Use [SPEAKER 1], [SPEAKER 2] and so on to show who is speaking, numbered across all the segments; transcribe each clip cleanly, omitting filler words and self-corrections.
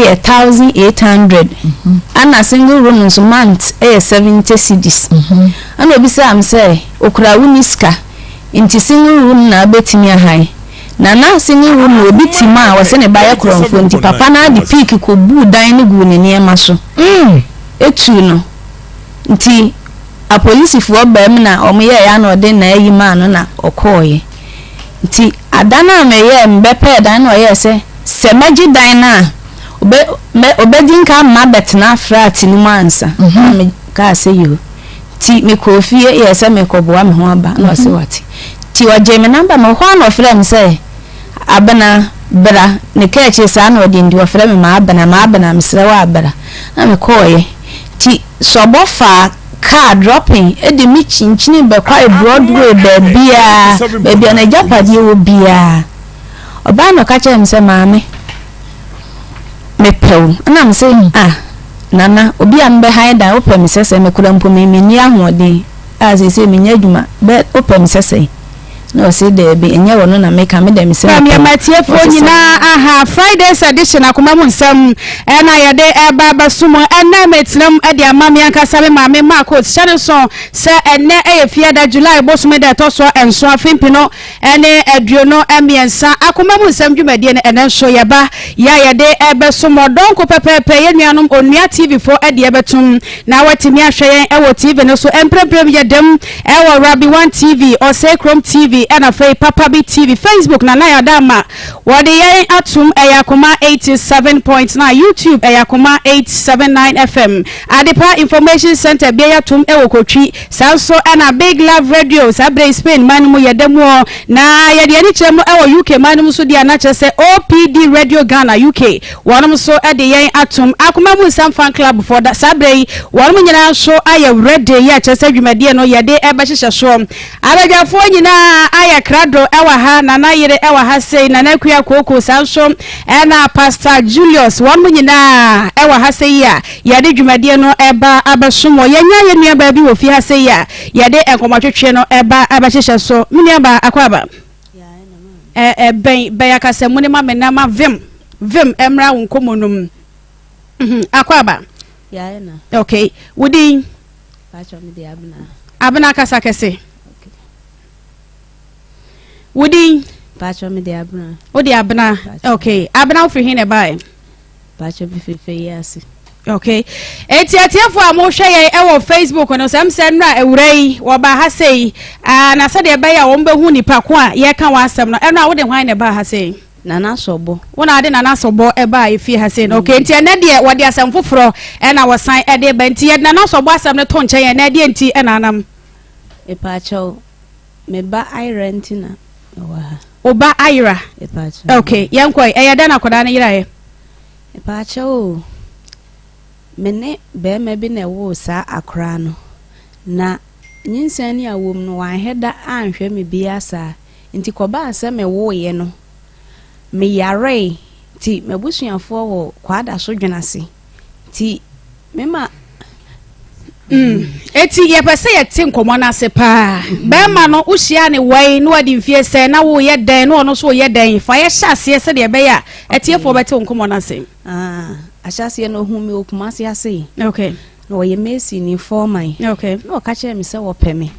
[SPEAKER 1] 1,800 ana single room so month 70 cedis ana obi say am say okura wuniska inti single room na betimi ahai na single room obi tima wo se ne baye kronfo nti papa na di pick ko bu dan ne gu ne niema so etu no nti a police for bam na omoye ya na ode na ayi ma no na okoye nti adana meye mbepe dan no ye se magi dan na obedinka ma betna frat ni mansa me ka se yo ti me kofie ye se me koboa me ho aba na se wati ti oje me number no ho na ofre me say abana bra ne ka eche sa na odi ndi ofre me ma abana me Serwaa abara na me koye ti sobofa car dropping edi mi chinchini be kwa Broadway bia na japadi wo bia oba no ka che me say maame me pew na me say nana obi ambe haida opem sese me kura mpo me ni ahode azese me nya adwuma be opem sese no say there be enye wono na me ka me dem say
[SPEAKER 2] me matie fo nyina Friday's edition Akoma mu Nsem na ye de eba sumo na metram de amame ankasa me maame ma coach channel so se enne fie da July bosume da to so enso afimpino ene aduono emiensa Akoma mu Nsem dwumadie ne ene so ye ba ye de eba sumo donko pepepe ye nuanom onua TV fo de ebetum na watimi ahwe yen ewo TV no so empremprem ye dem ewo Rabi 1 TV or say Chrome TV and a Papa B TV Facebook na ya dama wade yen atum Akoma 87.9 YouTube Akoma 879 FM Adepa Information Center be atum ewo kotwi sanso and a Big Love Radio sabre Spain manmu yedemo na yede ani chemo ewo UK manmu so dia na chese OPD Radio Ghana UK wanum so ade yen atum Akoma mu Nsem fan club for that sabre wanum nyina so aye ready ya chese dwumadie no yede eba hihye so abajafo nyina aya krado ewa ha na yire ewa ha sei na nakua koko sanso na Pastor Julius won nyina ewa ha sei ya yade dwumadie no eba abesomo yenya ye nua ba bi wo fi ha sei ya yade enkomatwetwe no eba abahihye so mini aba akwaba ben yakasemu ne ma menama vim emra wonkomonum akwaba
[SPEAKER 1] ya na
[SPEAKER 2] okay wudi
[SPEAKER 1] pacho me de
[SPEAKER 2] abna kasa kese Woody
[SPEAKER 1] pacho me de abna.
[SPEAKER 2] Odi abna. Okay. Abna ofri hin e bai.
[SPEAKER 1] Pacho bi fefe yasi.
[SPEAKER 2] Okay. Etiatiafo amhwe ye e wo Facebook no samsem na ewurei wo ba ha sei. Na se de bai a wo mbehu nipa ko a ye ka wa asem no. Eno a wo de hwan ne ba ha sei.
[SPEAKER 1] Nana sobo.
[SPEAKER 2] Wona ade nana sobo e ba e fi ha sei. Okay. Nti ene de wo de asem foforo e na wo san e de ba nti ye nana sobo asem ne to nche ye na de nti e na anam.
[SPEAKER 1] E pacho me ba I rentina.
[SPEAKER 2] Oba Ira. Okay, yankoi eyada na koda na yirae.
[SPEAKER 1] Epacha o. Mene be me bi na wo sa akra no. Na nyinsan ni awom no wan heda anhwe me biasa. Nti koba ase me wo ye no. Me yare ti mebusuafo wo kwada so dwenase. Ti mema
[SPEAKER 2] eti ye pese ye tin komo na se pa be ma no uhia ne wai no adi mfie se na wo ye den no ono so ye den fa ye hyase se de be ya etiefo bete komo na se
[SPEAKER 1] ahyase no hu me okuma se ase
[SPEAKER 2] okay
[SPEAKER 1] no ye mesi ni forman
[SPEAKER 2] okay
[SPEAKER 1] no ka kire me se wo peme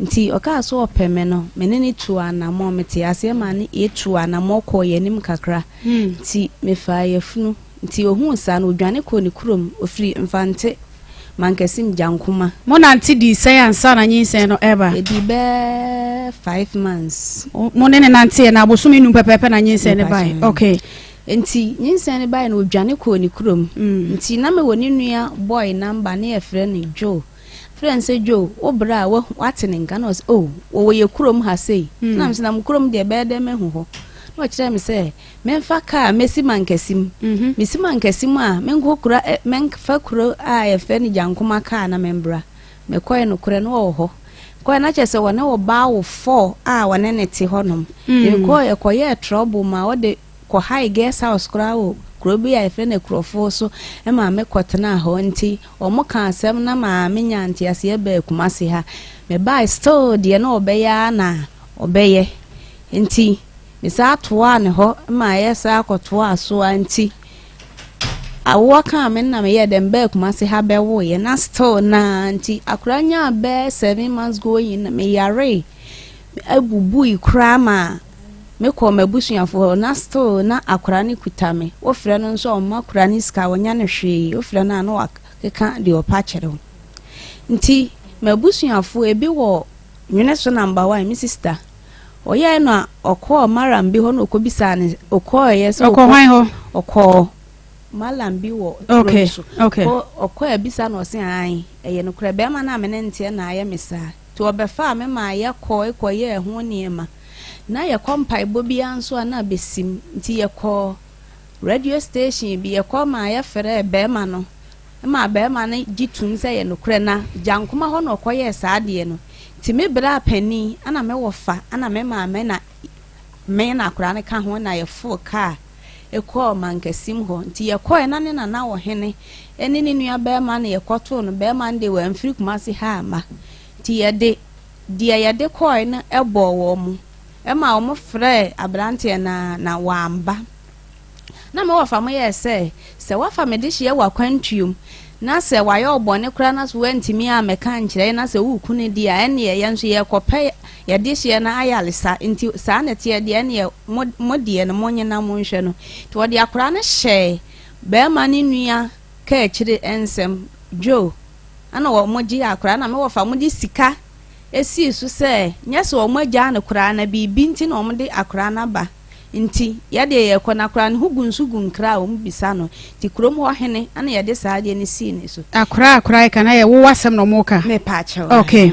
[SPEAKER 1] nti oka so wo peme no menene tu anamo mete ase ma ne etu anamo ko ye nim kakra nti me fa ye funu nti ohun sa no odwane ko ni kurom ofri mfante mankesim jankuma
[SPEAKER 2] mona anti di science na nyinsen no eba
[SPEAKER 1] edi be 5 months
[SPEAKER 2] monene nanti na abosumi nu pepepe na nyinsen ne bai okay
[SPEAKER 1] enti nyinsen ne bai na odwane ko ni kurom nti na me woni nua boy number na ye frɛ ni Joe friend say Joe obra wo watene nka no wo ye kurom ha sei na me na kurom de be de me ho no kire me say memfa ka mesi mankesim mesi mankesim a menko kura menfa kuro a ye fe ni jankoma ka na membra me koye no kure no wo ho koye na chese wona wo ba wo 4 a wona ne ti honom e koye trouble ma wo de ko high guest house kura wo kuro bi a ye fe ne kurofo so e ma me kotena ho nti o mo ka asem na ma me nyanti ase e ba kumase ha me ba still de na obeya na obeye nti misa toa ne ho ma yesa akotoa so anti awaka me na me ye dem back ma se ha be wo ye na still na nti akranya be 7 months going na me yare abubu ikra ma me ko mabusuafo na still na akra ne kuta me wo frɛ no nso o ma akra ne ska wonya ne hwe wo frɛ na no akeka de opa kyere nti mabusuafo ebi wo nwene so number 1 me sister oye no okọ maram bi ho no okobisa ne okọ yes
[SPEAKER 2] okọ hwan ho
[SPEAKER 1] okọ malam bi wo
[SPEAKER 2] okay
[SPEAKER 1] okọ ebisa no se an eye no kra be ma na me ne ntie na aye mesa to obefa me ma ye kọ ekoye ho niema na ye kompai bobi anso na besim nti ye kọ radio station bi ye kọ ma ye fere be ma no ma be ma na gitum se ye no kra na jankoma ho no okoye saade no ti me bra pani ana me wofa ana me ma me na akra ne ka ho na ye full car ekọ mankasim ho nti ye kọ na ne na wo hene eni ne nua be ma na ye kọto no be ma nde wa mfiri kuma se ha ma ti ye de ye de kọ na ebo wo mu e ma wo frɛ abrante na wamba na me wofa mo ye se wafa me de hye wa kwantuom na se wa ye obone kra na so wantimi a meka nkyerɛ na se wuku ne dia ene ye nso ye kɔpɛ ye de hye na ayalesa nti saa na tie de ene ye modie no monye na monhwɛ no to de akra ne hyɛ be ma ne nua ka akyire ensem jo ana wo moji akra na me wofa mo de sika esi so se nyese wo magya ne kra na bibi nti na wo de akra na ba nti yade ye kɔ na kra ne hugunsu gunkra wo mbisa no ti krom ho hene ana yade saade ne si ne so
[SPEAKER 2] akra kana ye wo wasem no moka
[SPEAKER 1] me pa che
[SPEAKER 2] okay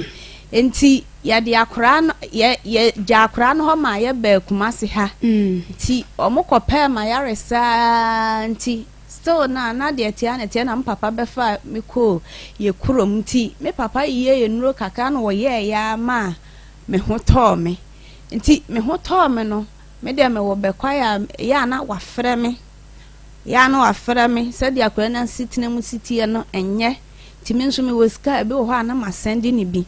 [SPEAKER 1] nti yade akra no ye ja akra no ho ma ye ba kuma se ha nti omokɔpɛ ma yaresa nti still na de tia na papa befa me ko ye kurom nti me papa ye nuro kaka no wo ye ya ma me ho to me nti me ho to me no me de me wo bekwa ya na wafrɛ me se de akwa na sitine mu sitie no enye nti me nso me wo sika be wo ha na ma send ni bi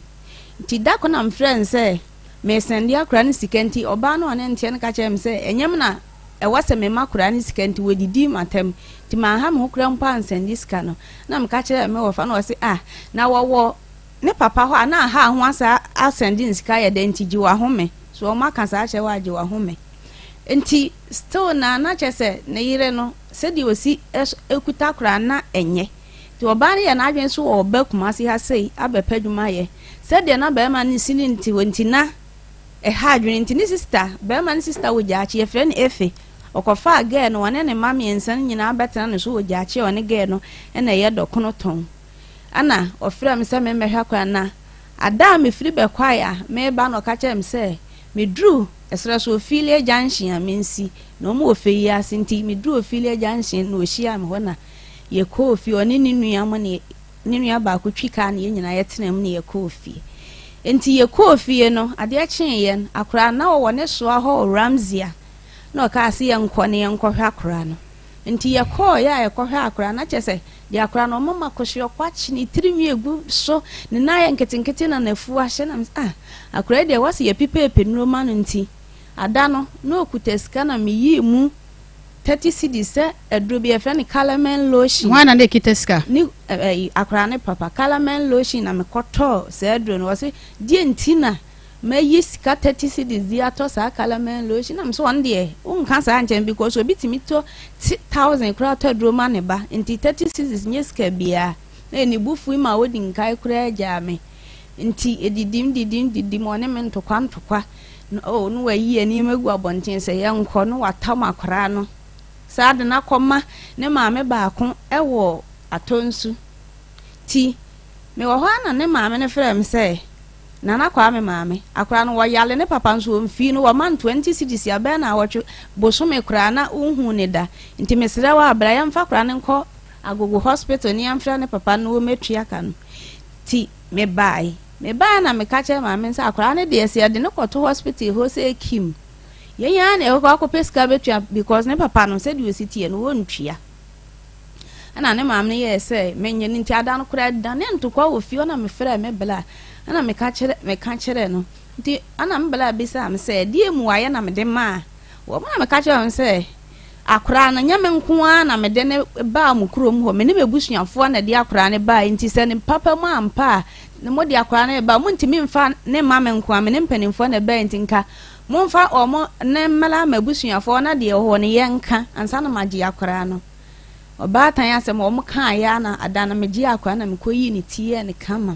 [SPEAKER 1] nti da ko na mfrɛ nse me send akwa na sika nti oba no ne ntie no ka kyerɛ me se enyem na wase me makura ni sika nti wedidi matem ti ma ha me hokura mpa ansandi sika no na me ka kyerɛ me wo fa no wase na wo ne papa ho na ha ho asa asandi sika ye de nti ji wa home so o maka sa kyerɛ wa ji wa home nti still na kyerɛ ne yire no se di osi ekuta kura na enye ti oba ne ye na adwen so wo ba kuma si ha sei abepadwuma ye se de na ba ma ni sini nti wonti na ha adwen nti ni sister ba ma ni sister wo gya ye frɛ ne efe okofa again no wane ne mama ensan nyina betena ne so wo gya one ge no na ye dokono ton ana ofra me se me mehwa kwa na ada me firi be kwa ya me ba no ka kyerem se me dru esra so filie junction amensi no mo ofeyi asinti me dru filie junction no ohia me ho na ye kofi oni ni nua mo ne nua ba ko twika na ye nyina ye tena mu ne ye kofi enti ye kofi no ade a kyen ye akra na wo ne so ho ramzia no ka se ye nkɔ ne ye nkɔhwa akra no nti ye kɔ ya ye kɔhwa akra na kyese de akra no mama kɔhwe ɔkwachi ni tirimi egu so ne na ye nketenkete na nafu ahye na akra de wase ye pipepe no ma no nti ada no no okutaska na me yi mu 30 cedis se aduro bi efre ni calamine lotion
[SPEAKER 2] wana de kitaska
[SPEAKER 1] ni akra ne papa calamine lotion na me kɔtɔ se aduro no wase die ntina me yi sika 30 cedis di ato sa calamine lotion na me so one de unka sa anchem because obi timi to 1000 kra to aduro ma ne ba nti 30 cedis nye sika bia na ni bufu ma wodi nkai kra agya me nti edidim one me ntokwa no no wa yi ani megu abonten se ye nkɔ no watam akra no saade na kɔma ne maame baako ɛwɔ atonsu ti me wɔ hɔ na ne maame ne frɛ me sɛ nana kwa me maame akra no wɔyale ne papa nso mfi no wɔ man 20 cedis abɛ na wɔtwe bosome kra na unhu ne da nti mesrɛ wa abra yɛ mfa kra ne nkɔ agogo hospital ne yɛmfrɛ ne papa no wɔ metua ka no ti me bai na me ka kyerɛ maame sɛ akra ne de ase de ne kɔto hospital ho sɛ kim yenya na e ko akopeska betua because ne papa no said you sit here no wontua ana ne maam ne ye say menye nti ada no kura da ne ntokwa ofio na me frɛ me bla ana me ka kyerɛ no nti ana me bla bisa me say die mu aye na me de ma wo na me ka kyerɛ me say akora na nyame nko a na me de ne ba mu krom ho me ne mebusuafo na de akora ne ba nti se ne papa mu ampa ne mo de akora ne ba mu ntimi mfa ne mama nko a me ne mpanimfo na ba nti nka mo mfa omo ne mala mabusuafo na de ho ne yenka ansa na magi akora no oba tan asem omo kan ya na adana megi akora na me koyi ne tie ne kama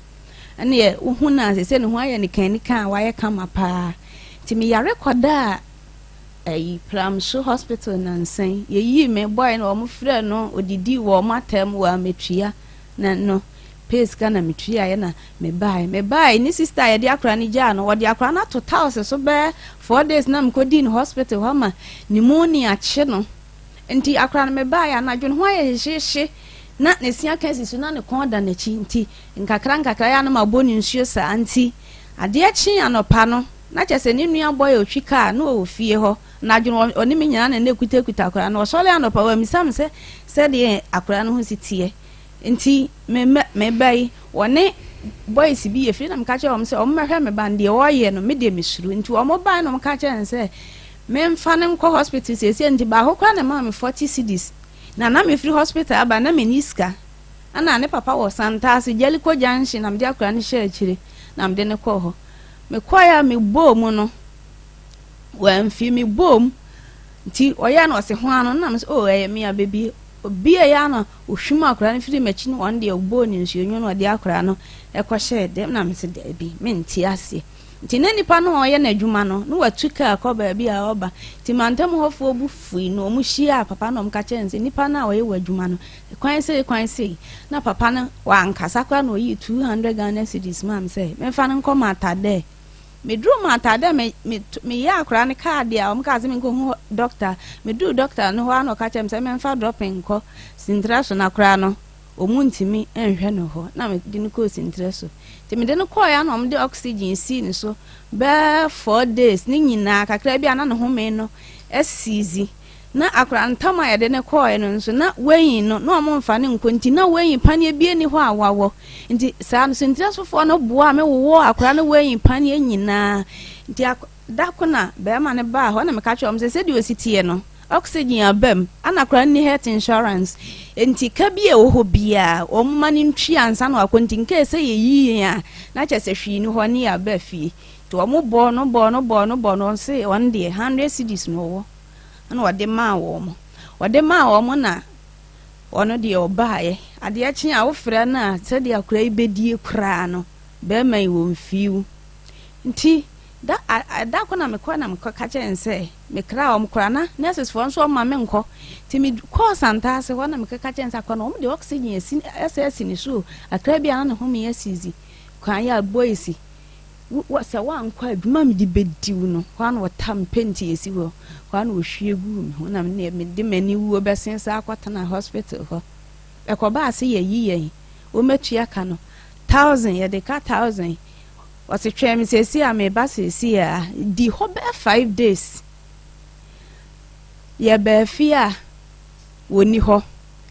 [SPEAKER 1] ene ye uhu na se ne ho aye ne kan wa ye kama pa ti me ya recorda Pramso Hospital na Nsem ye me boy na omo frɛ no odidi wo matam wa metria na no peska na metria ye na me buy ni sister ye de akra ni ja no wo de akra na to house so be 4 days na mkodi in hospital ha ma pneumonia che no enti akra na me buy anadwo ho aye hye na ne sia kansi so na ne konda na chi nti nkakra ya na maboni nsuo sa anti ade achi anopa no na chese ni nua boy otwika na ofie ho na dwon oni me nyina na ekuta akora na osole anopa wa misam se de akora no ho sitie nti me bai wone boys bi ye fi na mka che om se om mehwe me bande wo ye no me de mesuru nti om bai no mka che nse me mfa ne nko hospital se nti ba ho kwa na ma me 40 cedis na me free hospital aba na me niska ana ne papa wo santa se jeliko junction na me de akora ne share chire na me de ne ko ho me kwaya me bom no wan fi me bom nti oya na ose ho ano na me oh me abebi obi ya na ohwuma akora ne firi machi no on de ogbo ni nsuo nyu no de akora no ekwohye dem na me se da bi me nti ase nti na nipa no oya na adwuma no no watuka akoba bi a oba nti mantem hofo obu fui no mu hia papa no mka chense nipa na oya wadwuma no kwan sei na papa no wa ankasa kwa no yi 200 Ghana cedis mam say me fa no nkoma atade me dru ma atade me ya akora ne card ya omka ze me nko doctor me dru doctor no ho ano ka chem say me fa dropping ko sintraso na akora no omuntimi enhwe no ho na me di no ko sintraso ti me de no ko ya no me de oxygen si ni so be 4 days ni nyina kakra bia na no ho me no esizi na akora ntama ya de ne ko ya no so na weyin no no mo mfa ne nkonti na weyin panie bie ni ho awawo nti sa no sintraso fo no boa me wo akora no weyin panie nyina nti dakona be ma ne ba ho na me ka chom se di ositie no oxygen abem anakora ni health insurance enti ka bia wo ho bia o mani ntwi ansa no akonti nke se ye yiya na chese hwi ni ho ni aba fie to o mo bo no se on de 100 cedis no wo ana wode ma wo mo na ono de obaye ade achi a wo frɛ na se de akora ibedie kura no be mai wo mfiu nti da ko na me kwa ka chense me kra om kra na nurses for nso ma me nko ti me ko santa se ho na me ka chense akwa na om de oxygen ss ni so akra bia na ho me asizi kwa ya boys wo se wa nkwa aduma me di bediu no kwa na watam penti esi ho kwa na ohwie gu me ho na me de mani wu obesensa akwata na hospital ho ekoba ase ye yiye o metua ka no 1000 ye de ka 1000 wasi twem sesi a me ba sesi a di ho be 5 days ye be fia woni ho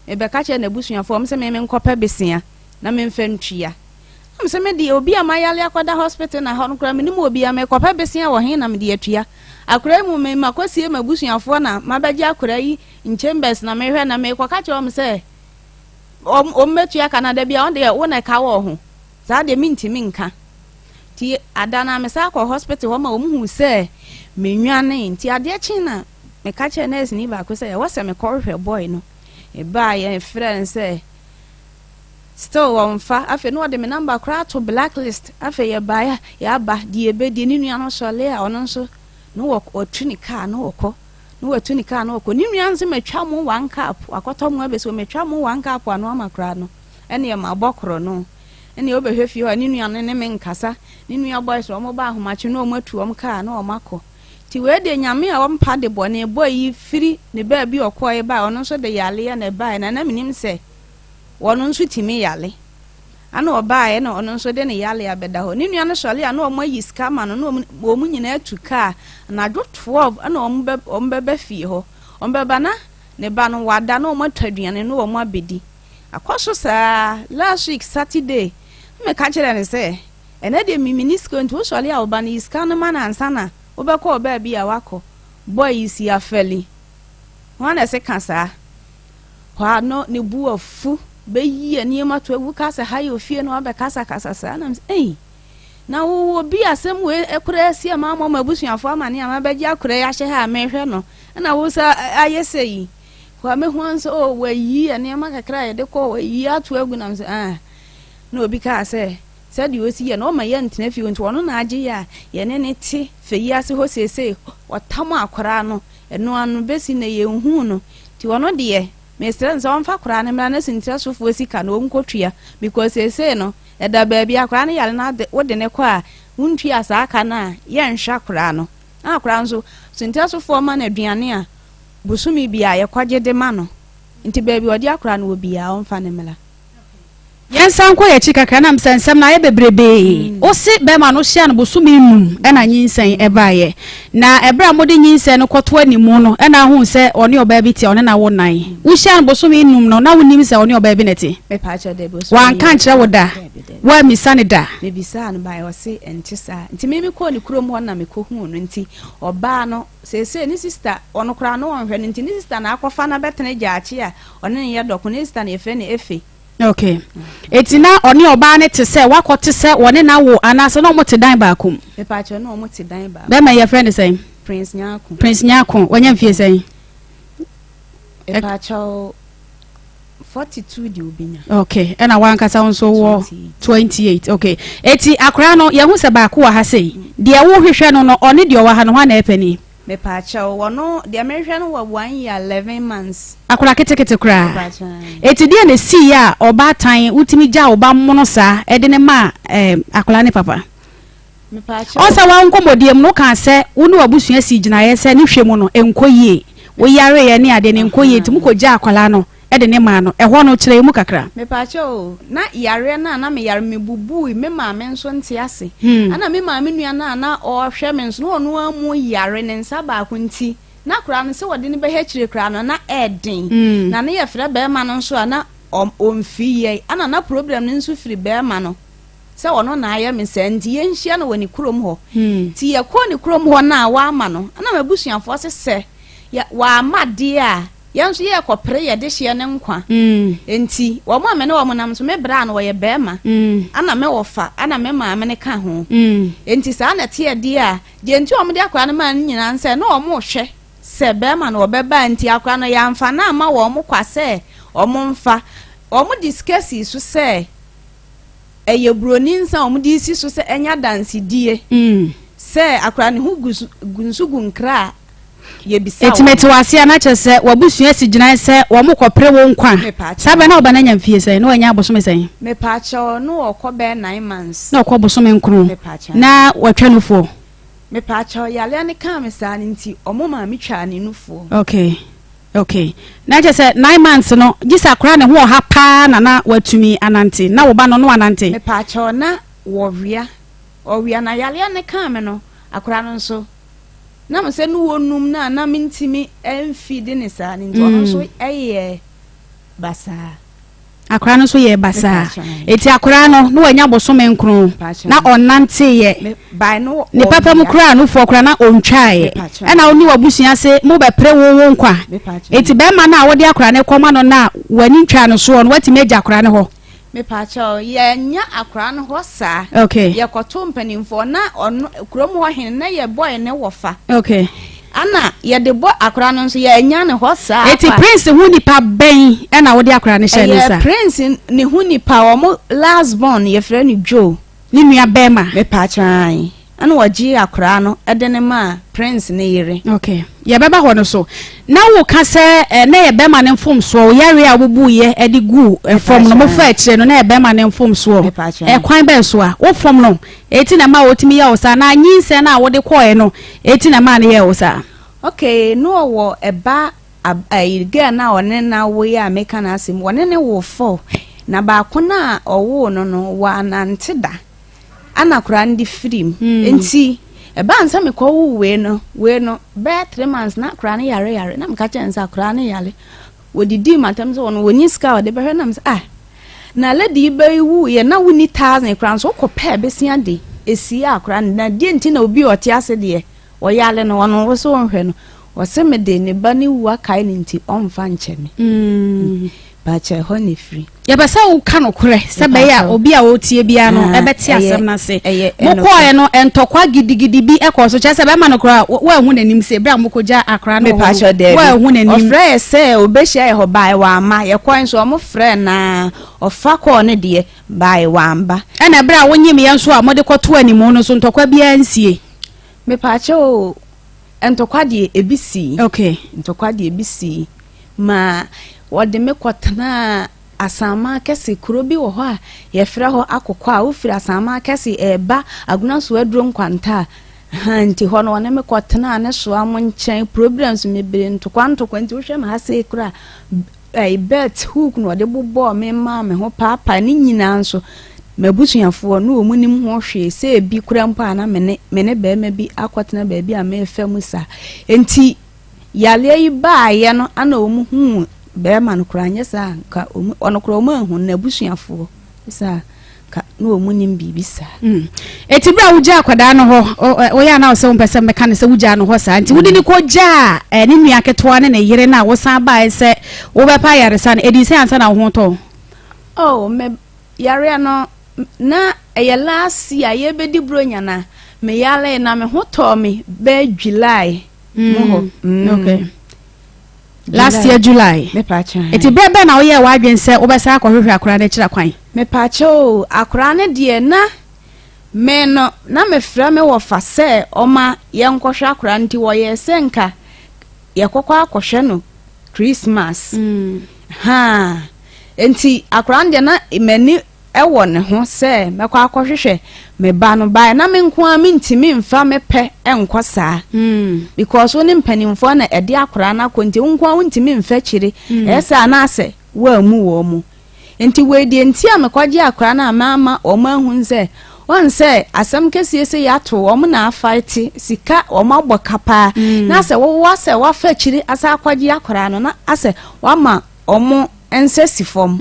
[SPEAKER 1] e be ka che na busuafo m se me nkopa besia na me mfa ntwia am se me di obi amayale akwada hospital na ho nkra me ni mo obi amekopa besia wo hen na me di atua akura mu me makosie mabusuafo na mabaji akura yi in chambers na me hwe na me kwa ka che om se o metua Canada bia on de wo na ka wo ho za de mintimi nka ti adana me sa kwa hospital ho ma omhu se menwane nti ade chi na me ka che nurse ni ba ko se wo se me ko hwe boy no e ba ye friend se still on fa afi no de me number kra to blacklist afi ye ba ya ba di ebe di ni nua no so le a ono so no wo otuni car no woko no watuni car no woko ni nua nse metwa mo one cup akoto mo abeso metwa mo one cup anu amakra no ene ye ma bokro no ene obehwe fie ho ni nua ne me nkasa ni nua boys o mo ba ahomache no mo atu om car no o mako ti we de nyame a om pa de bone boy yi firi ne ba bi okoye ba ono so de yale na ba na minim se wono nso timi yale ana oba na ono nso de ne yale abeda ho ni nua no sole ana o mo yi scam no o mu nyina atu car na do 12 ana o mbebe fie ho o mbeba na ne ba no wada na o mo twaduane no o mo abedi akoso sa last week Saturday me ka kire ne se ene de minisko nto sole a oba na scam no man ansa na obekọ oba bi a wako boy isi afeli Hwana se kasa hwa no ne bu afu be yi aniema to awu kasa ha yo fie no abe kasa sa na na wo bi asem we ekura asia ma ma abusuafo amane ama be gi akura ya hye ha mehwe no na wo sa ayesei hwa me hwanso o wa yi aniema kakra ye de ko wa yi ato agu na mse na obi ka se di osi ye no ma ye ntena fi wonto no na age ya ye ne ti feyi ase ho sese otam akora no eno anu besi na ye hu no ti wono de ye mestre nso mfa kora ne mra na sintra sofo sika na omkotua because sese no eda baabi akora ne yale na de wode ne kwa untua asa aka na ye nhwa kora no akora nso sintra sofo ma na aduane a busumi bia ye kwaje de ma no nti baabi odi akora no obi a omfa ne mra
[SPEAKER 2] Yensan ko ye chika kana msensem na ye bebrebe o se be ma no hia no bosumi num e na nyinsen e baaye na ebra mode nyinsen no kwoto animu no e na hu se one oba bi ti one na wo nan wo hia no bosumi num no na wonim se one oba bi neti
[SPEAKER 1] me pa cha de bosumi
[SPEAKER 2] wan kan kire wo da wa mi sane da
[SPEAKER 1] me bisa no ba yo se enti sa nti me ko ni krom ho na me ko hu no nti oba no se ni sister ono kra no won hwe nti ni sister na akwafa na betene gyache a one ne ye doko ni sister na efe ne efe.
[SPEAKER 2] Okay. Etina oni oba ne te se wakote se woni na wo anase no mo te dan ba kum.
[SPEAKER 1] Me pa cho no mo te dan ba.
[SPEAKER 2] Be my friend say
[SPEAKER 1] Prince Nyako.
[SPEAKER 2] Prince Nyako, wonya mfie say.
[SPEAKER 1] E pa cho 42 di obinya.
[SPEAKER 2] Okay. E na wankasa wonso wo 28. Okay. Eti akra no ye hu se ba ko wa ha sei. De wo hwehwe no no oni de wa ha no ha na epani.
[SPEAKER 1] Me pa cho wono de American no wa 1 year 11 months.
[SPEAKER 2] Akura kete kura. Eti de na si ya oba tan utimi ja oba mono sa e de ne ma akura ne papa.
[SPEAKER 1] Me pa cho.
[SPEAKER 2] Osa wa nkomodiem no kan se wonu abusua si gina ye se ne hwemu no enkoyie. Wo yare ye ne ade ne enkoyie ti muko ja akwala no e de ne ma no e ho no kire mu kakra.
[SPEAKER 1] Me pa cho na yare na me yare me bubu me ma me nso nte ase. Ana me ma me nua na o hwe me nso no onu amu yare ne nsa ba akunti. Na kura no se wode ne be hekire kura no na edin na ne ye frɛ be ma no nso ana omfiye ana na problem ne nso firi be ma no se wono na aye me senti ye nhia no woni krom ho ti ye ko ni krom ho na wa ama no ana mabusuafo se ya wa amade a yanso ye kopre ye de hye ne nkwa enti wo mo amene wo mo nam so me bra no ye be ma ana me wofa ana me ma amene ka ho enti sa na tie de a je enti wo mo de akwa no ma nyina nse na wo mo hwe se be ma no obeba nti akwa no ya mfa na ama wo mo kwase o mo mfa o mo discuss so se eye broni nsa o mo di si so se enya dance die se akwa ne hu gunsu gunkra ye bisa
[SPEAKER 2] etimeti wase na chese wabusua si gina se wo mo kopre wo nkwa sabe na oba na nya mfie se na wanya abosome se
[SPEAKER 1] me pa cho no okobe 9 months
[SPEAKER 2] na okobosome nkru na watwanufo
[SPEAKER 1] me pa cho yale ne ka me sa nti omo ma me twa ne nufo.
[SPEAKER 2] Okay na chese 9 months no gisa kra ne ho ha pa na watumi anante na wo ba no anante
[SPEAKER 1] me pa cho na wia na yale ne ka me no akra no nso na mo se no wonum na mintimi emfide ne sa nti ono so eye basa
[SPEAKER 2] akra no so ye basa eti akra no wanya bosome nkru na onante ye
[SPEAKER 1] by no
[SPEAKER 2] ni papa mu kra no fo kra na ontwae e na oni wabusua se mo be pre wo nkwa eti be ma na wode akra ne koma no na wani ntwa no so no wati meja akra ne ho
[SPEAKER 1] me pa cho ye nya akra no ho sa ye koto mpanimfo na ono krom ho hen na ye boy ne wofa ana ye de bo akra no so ye nya ne ho sa
[SPEAKER 2] eti prince hu nipa ben e na wode akra ne hye ne sa
[SPEAKER 1] prince ne hu nipa wo mo last born ye frɛ ni Joe
[SPEAKER 2] ni nua bema
[SPEAKER 1] me pa chan ana waji akra no edene ma prince ne yire
[SPEAKER 2] ye beba ho no so na wo ka se na ye bema ne mfom so yare a bubu ye edi gu fom no mo fa kire no na ye bema ne mfom so kwan be so a wo fom no eti na ma wotimi ye osa na nyinse na wo de koe no eti na ma ne ye osa
[SPEAKER 1] no wo eba girl na one na wo ye ameka na asim one ne wo fo na ba ko na owo no wa nante da ana kura ndi film enti eba ansa me ko wo we no be 3 months na kura ne yare na mka chensa kura ne yare wodidi matam so wono woni ska wode behwe na na lady be wu ye na woni 1000 kura so ko pa besia de esi akura na die enti na obi ote ase de wo yale no wono wo so wonhwe no wose me de ne ba ne wu kai ne nti omfa nche me ba che ho ne free
[SPEAKER 2] ya ba sa wo ka no kore se be ya obi a wo tie bia no e beti asem na se mokọ no entokwa gidigidi bi ekoso che se be ma no kora wa hu nanim se bra mokoja akra no
[SPEAKER 1] wa hu nanim ofre se obehia ye ho bai wa ama ye kwan so mo frɛ na ofa kɔ ne de bai wa amba
[SPEAKER 2] na bra wonyim ye nso a mode kɔto animu no so ntokwa bia nsie
[SPEAKER 1] me pa che o entokwa de ebisi
[SPEAKER 2] okay
[SPEAKER 1] ntokwa de ebisi ma wode me kɔtana asama kesi kuro bi wo ho a ye frɛ ho akokɔ a wo fira asama kesi eba aguna so aduro nkwanta nti ho no ne me kɔtana ne so am nkyɛn problems me bere ntokwa nti wo hwɛ ma ha se kura bet hook no de bobɔ me ma me ho papa ni nyina nso mabusuafo no wo munim ho hwe se bi kura mpa na me ne be ma bi akɔtana ba bi a me fa mu sa enti yale yi ba ye no ana wo mu hu be ma no kura nya sa ka ono kura mo hu na busuafo sa ka no wo munim bibi sa
[SPEAKER 2] eti bra wo ja akwada no ho o ya na o se wo pese meka ne se wo ja no ho sa enti wo di ko ja ni nua ketwa ne yire na wo san ba se wo be pa yare sa na edi se ansa na wo ho to
[SPEAKER 1] me yare no na last year ye be di bronya na me yale na me ho to me be July
[SPEAKER 2] okay last year July
[SPEAKER 1] me pa cha
[SPEAKER 2] eti bebe na wo ye wa adwen se wo be sa akɔhwehwe akora na kira kwan
[SPEAKER 1] me pa cha o akora ne de na me no na me fra me wo fa se oma ye nkɔhwe akora nti wo ye se nka ye kokɔ akɔhwe no Christmas ha enti akora de na mani ewo ne ho se mekɔ akɔhwehwe me ba no ba na me nko a me ntimi mfa me pɛ enkɔ saa because woni mpanimfo na ede akora na konti nko a wontimi mfa kyire esa na ase wa mu wo mu enti we die enti a mekɔgye akora na ama o ma hu nse won se asam kesie se yato o mu na fight sika o ma bɔ kapa na se wo se wa fa kyire asa akɔgye akora no na ase wa ma o mu ense sifom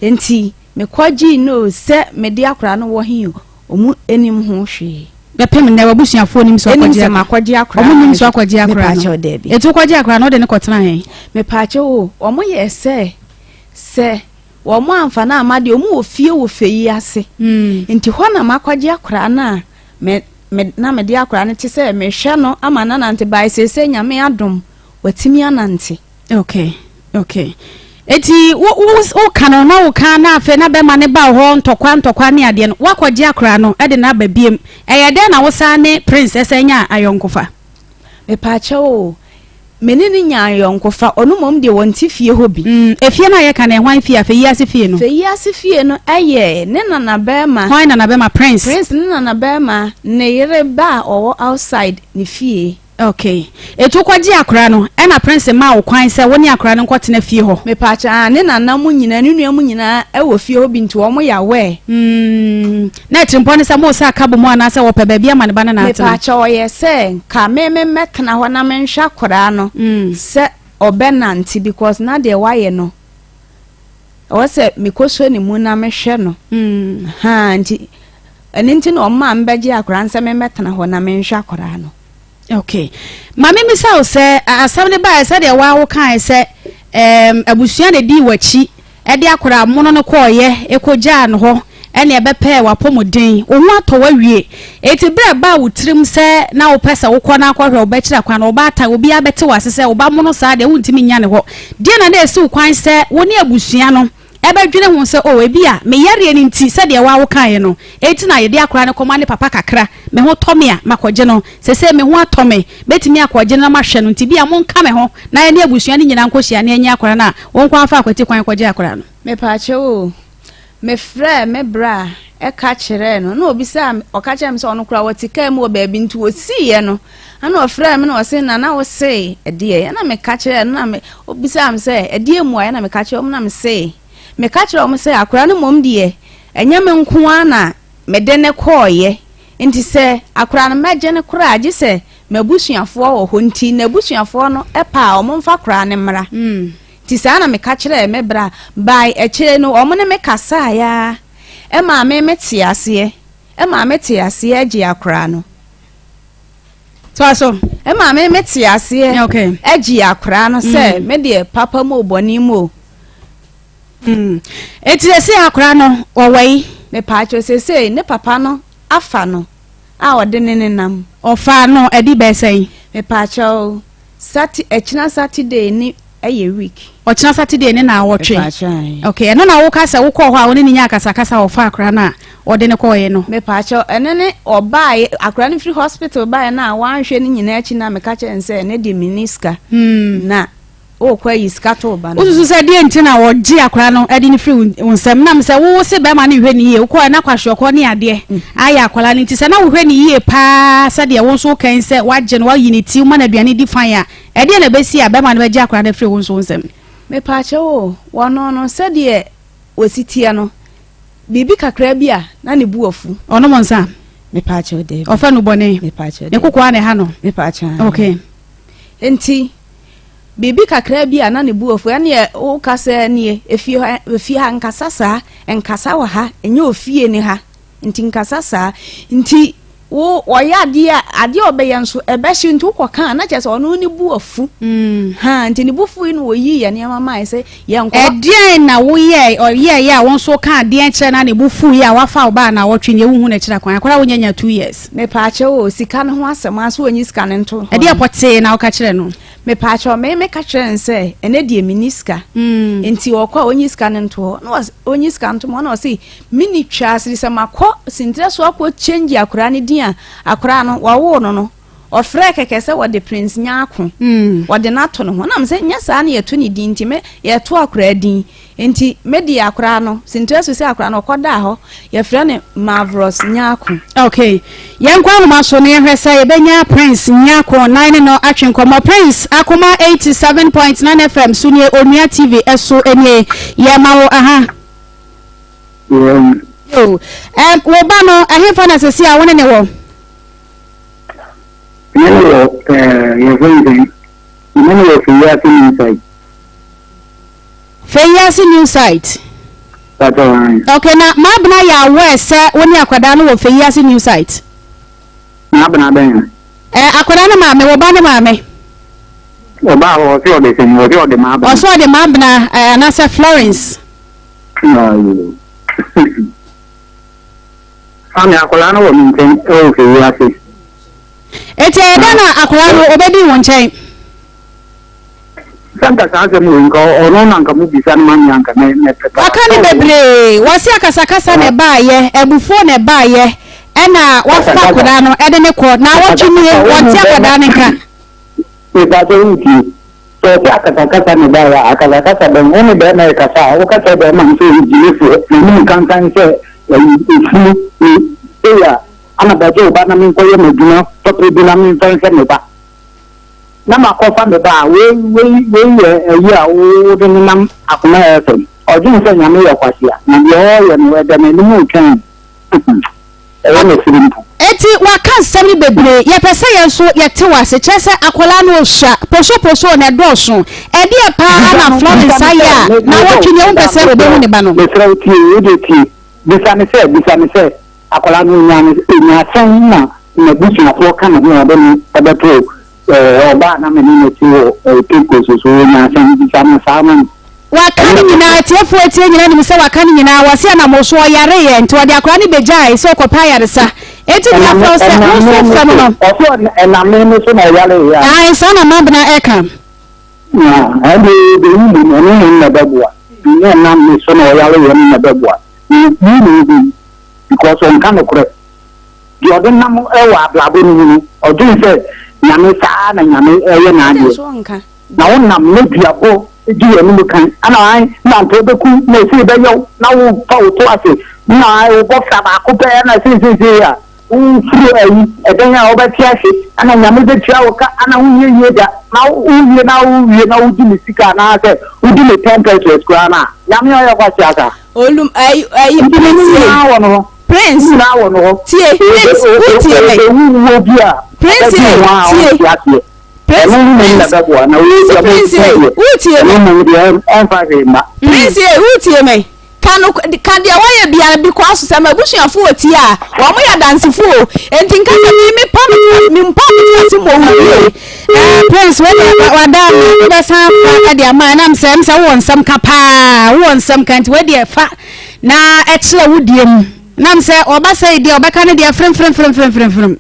[SPEAKER 1] enti me kwaji no se me dia akora no wo hin omu enim ho hwe
[SPEAKER 2] be pem na wabusuafo nim so
[SPEAKER 1] akwaji akora
[SPEAKER 2] omu nim so akwaji akora no etu kwaji akora no de ne kɔtena he
[SPEAKER 1] me paache o omu ye se wo mu amfa na amade omu ofie wo feyi ase nti ho na makwaji akora na me na me dia akora no te se me hwe no ama na nante bai se nyame adom watimi anante
[SPEAKER 2] okay eti wo kana no wo kana afa na be ma ne ba ho ntokwa ne ade no wakɔgye akora no e de na ba biem eye de na wo sa ne princess anya ayonkofa
[SPEAKER 1] me paache o menini nya ayonkofa onu mom de wonti fie hobi
[SPEAKER 2] efie na ye kana hwan fie afa yi ase fie no
[SPEAKER 1] eye ne na ba ma
[SPEAKER 2] hwan na ba ma prince
[SPEAKER 1] ne na ba ma ne yere ba owo outside ne fie
[SPEAKER 2] okay etu kwaji akora no e na prince ma wo kwan se woni akora no nkɔtena fie ho
[SPEAKER 1] me paacha ne na mu nyina ne nua mu nyina e wo fie ho bi nti wo mo ya we
[SPEAKER 2] na etimpo ne se mo se akabo mo ana se wo pe ba bia ma ne ba na na atena
[SPEAKER 1] me paacha o ye se ka me metena ho na me nhwa akora no se obenanti because na de wa ye no o se me koso ne mu na me hwe no ha nti eni na o ma mbeje akora nse me metena ho na me nhwa akora no
[SPEAKER 2] okay mama mi sa o se asam ne ba se de wa wo kan se abusua ne di wachi e de akora mono no kɔɔye ekogya no ho ene e bepe wa pomodin wo hu atɔ wa wie eti bra ba wo tirim se na wo pesa wo kɔ na akɔhwɛ wo ba kyira kwan wo ba ata obi abete wase se wo ba mono sa de wo ntimi nya ne ho de na na esi wo kwan se wo ne abusua no ebe dwene hu se o ebi a me yare ni nti se de wa wo kan no eti na ye de akora ne kɔma ne papa kakra me ho tɔme a makɔgye no se me ho atɔme betimi akɔgye na mahwɛ no nti bi a mon ka me ho na ye ne abusua ne nyina nkɔhia ne anya akora na won kwan fa akwati kwan kɔgye akora no
[SPEAKER 1] me paache o me frɛ me bra e ka kyerɛ no na obi sa o ka kyerɛ me se ono kura watika mu o baabi nti o siye no ana o frɛ me na o se na wo se edie na me ka kyerɛ no na me obi sa me se edie mu a na me ka kyerɛ na me se me ka kyerɛ se akora no mom die enye me nko ana me de ne kɔɔye nti se akora no megye ne kora agye se mabusuafo wo ho nti na busuafo no epa o momfa kora ne mra ti sa na me ka kyerɛ me bra bai ekyere no o mo ne me kasa ya e ma me mete ase agye akora no
[SPEAKER 2] so aso
[SPEAKER 1] e ma me meti ase
[SPEAKER 2] okay
[SPEAKER 1] agi akra no se me de papa mo boni mo
[SPEAKER 2] eti ese akra no owai
[SPEAKER 1] me pa cho se ne papa no afa no a ode ne nenam
[SPEAKER 2] ofa no edi be sei
[SPEAKER 1] me pa cho echina Saturday ni eye week
[SPEAKER 2] ochina Saturday ni na awotwe okay eno na wo kasa wo ko ho a woni ni nya kasa ofa akra na ode ne ko ye no
[SPEAKER 1] me pa cho ene ne obae akra ni free hospital bae na wanhwe ni nyina achi na me ka che nse ne de miniska na o kwa yiska to ba no
[SPEAKER 2] ususu se de nti na wo gi akra no ede ni free Nsem na me se wo se be ma ne hwe ni ye ko na kwahwe ko ne ade aya akwala ni nti se na wo hwe ni ye pa se de wo so kan se waje no wa yi ni ti ma na duane di fan ya ede na be si a be ma ne be gi akra na free wo so Nsem
[SPEAKER 1] me pa cho wo no se de wositia no bibi kakra bia na ne buofu
[SPEAKER 2] ono monsa
[SPEAKER 1] me pa cho de
[SPEAKER 2] ofa no bone
[SPEAKER 1] me pa cho
[SPEAKER 2] ne kokwa ne ha no
[SPEAKER 1] me pa cho
[SPEAKER 2] okay
[SPEAKER 1] enti bibi kakra bia na ne buofu ya ne o kasa ne efi ha nkasasa enkasa wa ha enye ofie ne ha enti nkasasa enti wo oya ade obeya nso ebeshi nti ukoka na chese onu ni buofu ha nti ni bufu inu oyi ya ne mama ise ye nko
[SPEAKER 2] ede na wo ye oye ya won so ka ade kire na ne bufu ya wafa oba na wotwe ne hu na kira kwan akora wo nyanya 2 years
[SPEAKER 1] me pa che o sika no ho asem aso onyi sika ne nto
[SPEAKER 2] ede apote na wo ka kire no
[SPEAKER 1] me pa che o me ka kire nse ene de miniska nti okwa onyi sika ne nto no onyi sika nto mo na o si mini twa asiri se makọ sintre so akọ change akora ne akora no wawo no ofre keke se wode prince nyaako wode nato no na mse nya saa na yeto ni din ntime yeto akora din enti medi akora no sinteso se akora no koda ho ye frɛ ne marvelous nyaako
[SPEAKER 2] okay yenkwa no maso ne hwesa ye benya prince nyaako 9 no atwenkomo prince Akoma 87.9 FM sunie onua TV eso enie ye mawo aha yo wo ba no ahemfa na sesi a wone ne wo
[SPEAKER 3] you're going
[SPEAKER 2] Feyasi new site. Okay, now Mabna ya we say when you akwada no Feyasi new site.
[SPEAKER 3] Mabna ben.
[SPEAKER 2] Akwada na mame wo ba na mame.
[SPEAKER 3] Oba o se o de sen o de Mabna.
[SPEAKER 2] O so de Mabna na say Florence.
[SPEAKER 3] Ami akwala no wo nten o Feyasi.
[SPEAKER 2] Eti na akwara no obedi won chen
[SPEAKER 3] Santa sanse mu nko ono na nka mu bisa na man yanka me pepa
[SPEAKER 2] akani bebre wasi akasakasa ne baaye ebufo ne baaye ena wafa akwara no ede ne ko na wotwini woti akwara ne ka
[SPEAKER 3] e ba to nti so ti akasakasa ne baaye akasakasa be ngone be na kasa o ka to be man so jilefo ni kan se ifu ya ana baje ba na min ko ye meduna to pre na min fan se me ba na ma ko fa me ba we ya o de nam Akoma FM o ju se nya me ya kwasia na ye no de me mu twan e wo me sirimpu
[SPEAKER 2] eti waka nsɛm bebre ye pese ye so ye te wase kyese akola no hwa poso na dɔso ede e pa na Florence aya na wotwini wo pese obe hu ne ba no
[SPEAKER 3] me sra ti o de ti bisa me se akola no nya san na busu na fo kana no ade ni abato oba na me ni ti o tiko so nya san bisa na sama
[SPEAKER 2] wakani nyina tiefo tie nyina ni se wakani nyina wase na mo so yare ye nti wode akola ni bejai so kopa yaresa eti na fo se no fam no
[SPEAKER 3] ofo na me no so na yare ya
[SPEAKER 2] ai so na mabna eka
[SPEAKER 3] na ade de ni no na babua ni na me so na yare ye na babua ni because on kan okure di odin nam e wa ablabo ni odin se nyame saa na nyame eye na ade na wonam ne duabo di enu kan ana ai na to be ku na si be yo na wo pa o to ase na wo bo fa ba ko pe na si ya furu ayi e den ya wo be ti ase ana nyame be tia wo ka ana wo ye da na wo di ni sika na se wo di ni temperature square na nyame yo kwa ti aka
[SPEAKER 1] olum ai Prince
[SPEAKER 3] na wo no
[SPEAKER 1] tie Prince utie me
[SPEAKER 3] wo bia
[SPEAKER 1] Prince tie Prince utie me
[SPEAKER 3] Prince utie me
[SPEAKER 1] Kadia why be because some abushia for tia, or my dance for, and think me
[SPEAKER 2] Prince, when that's how the man I'm saying, I want some capa, want some kind where dear fat. Now, extra wood Nam say oba say de oba kan de frem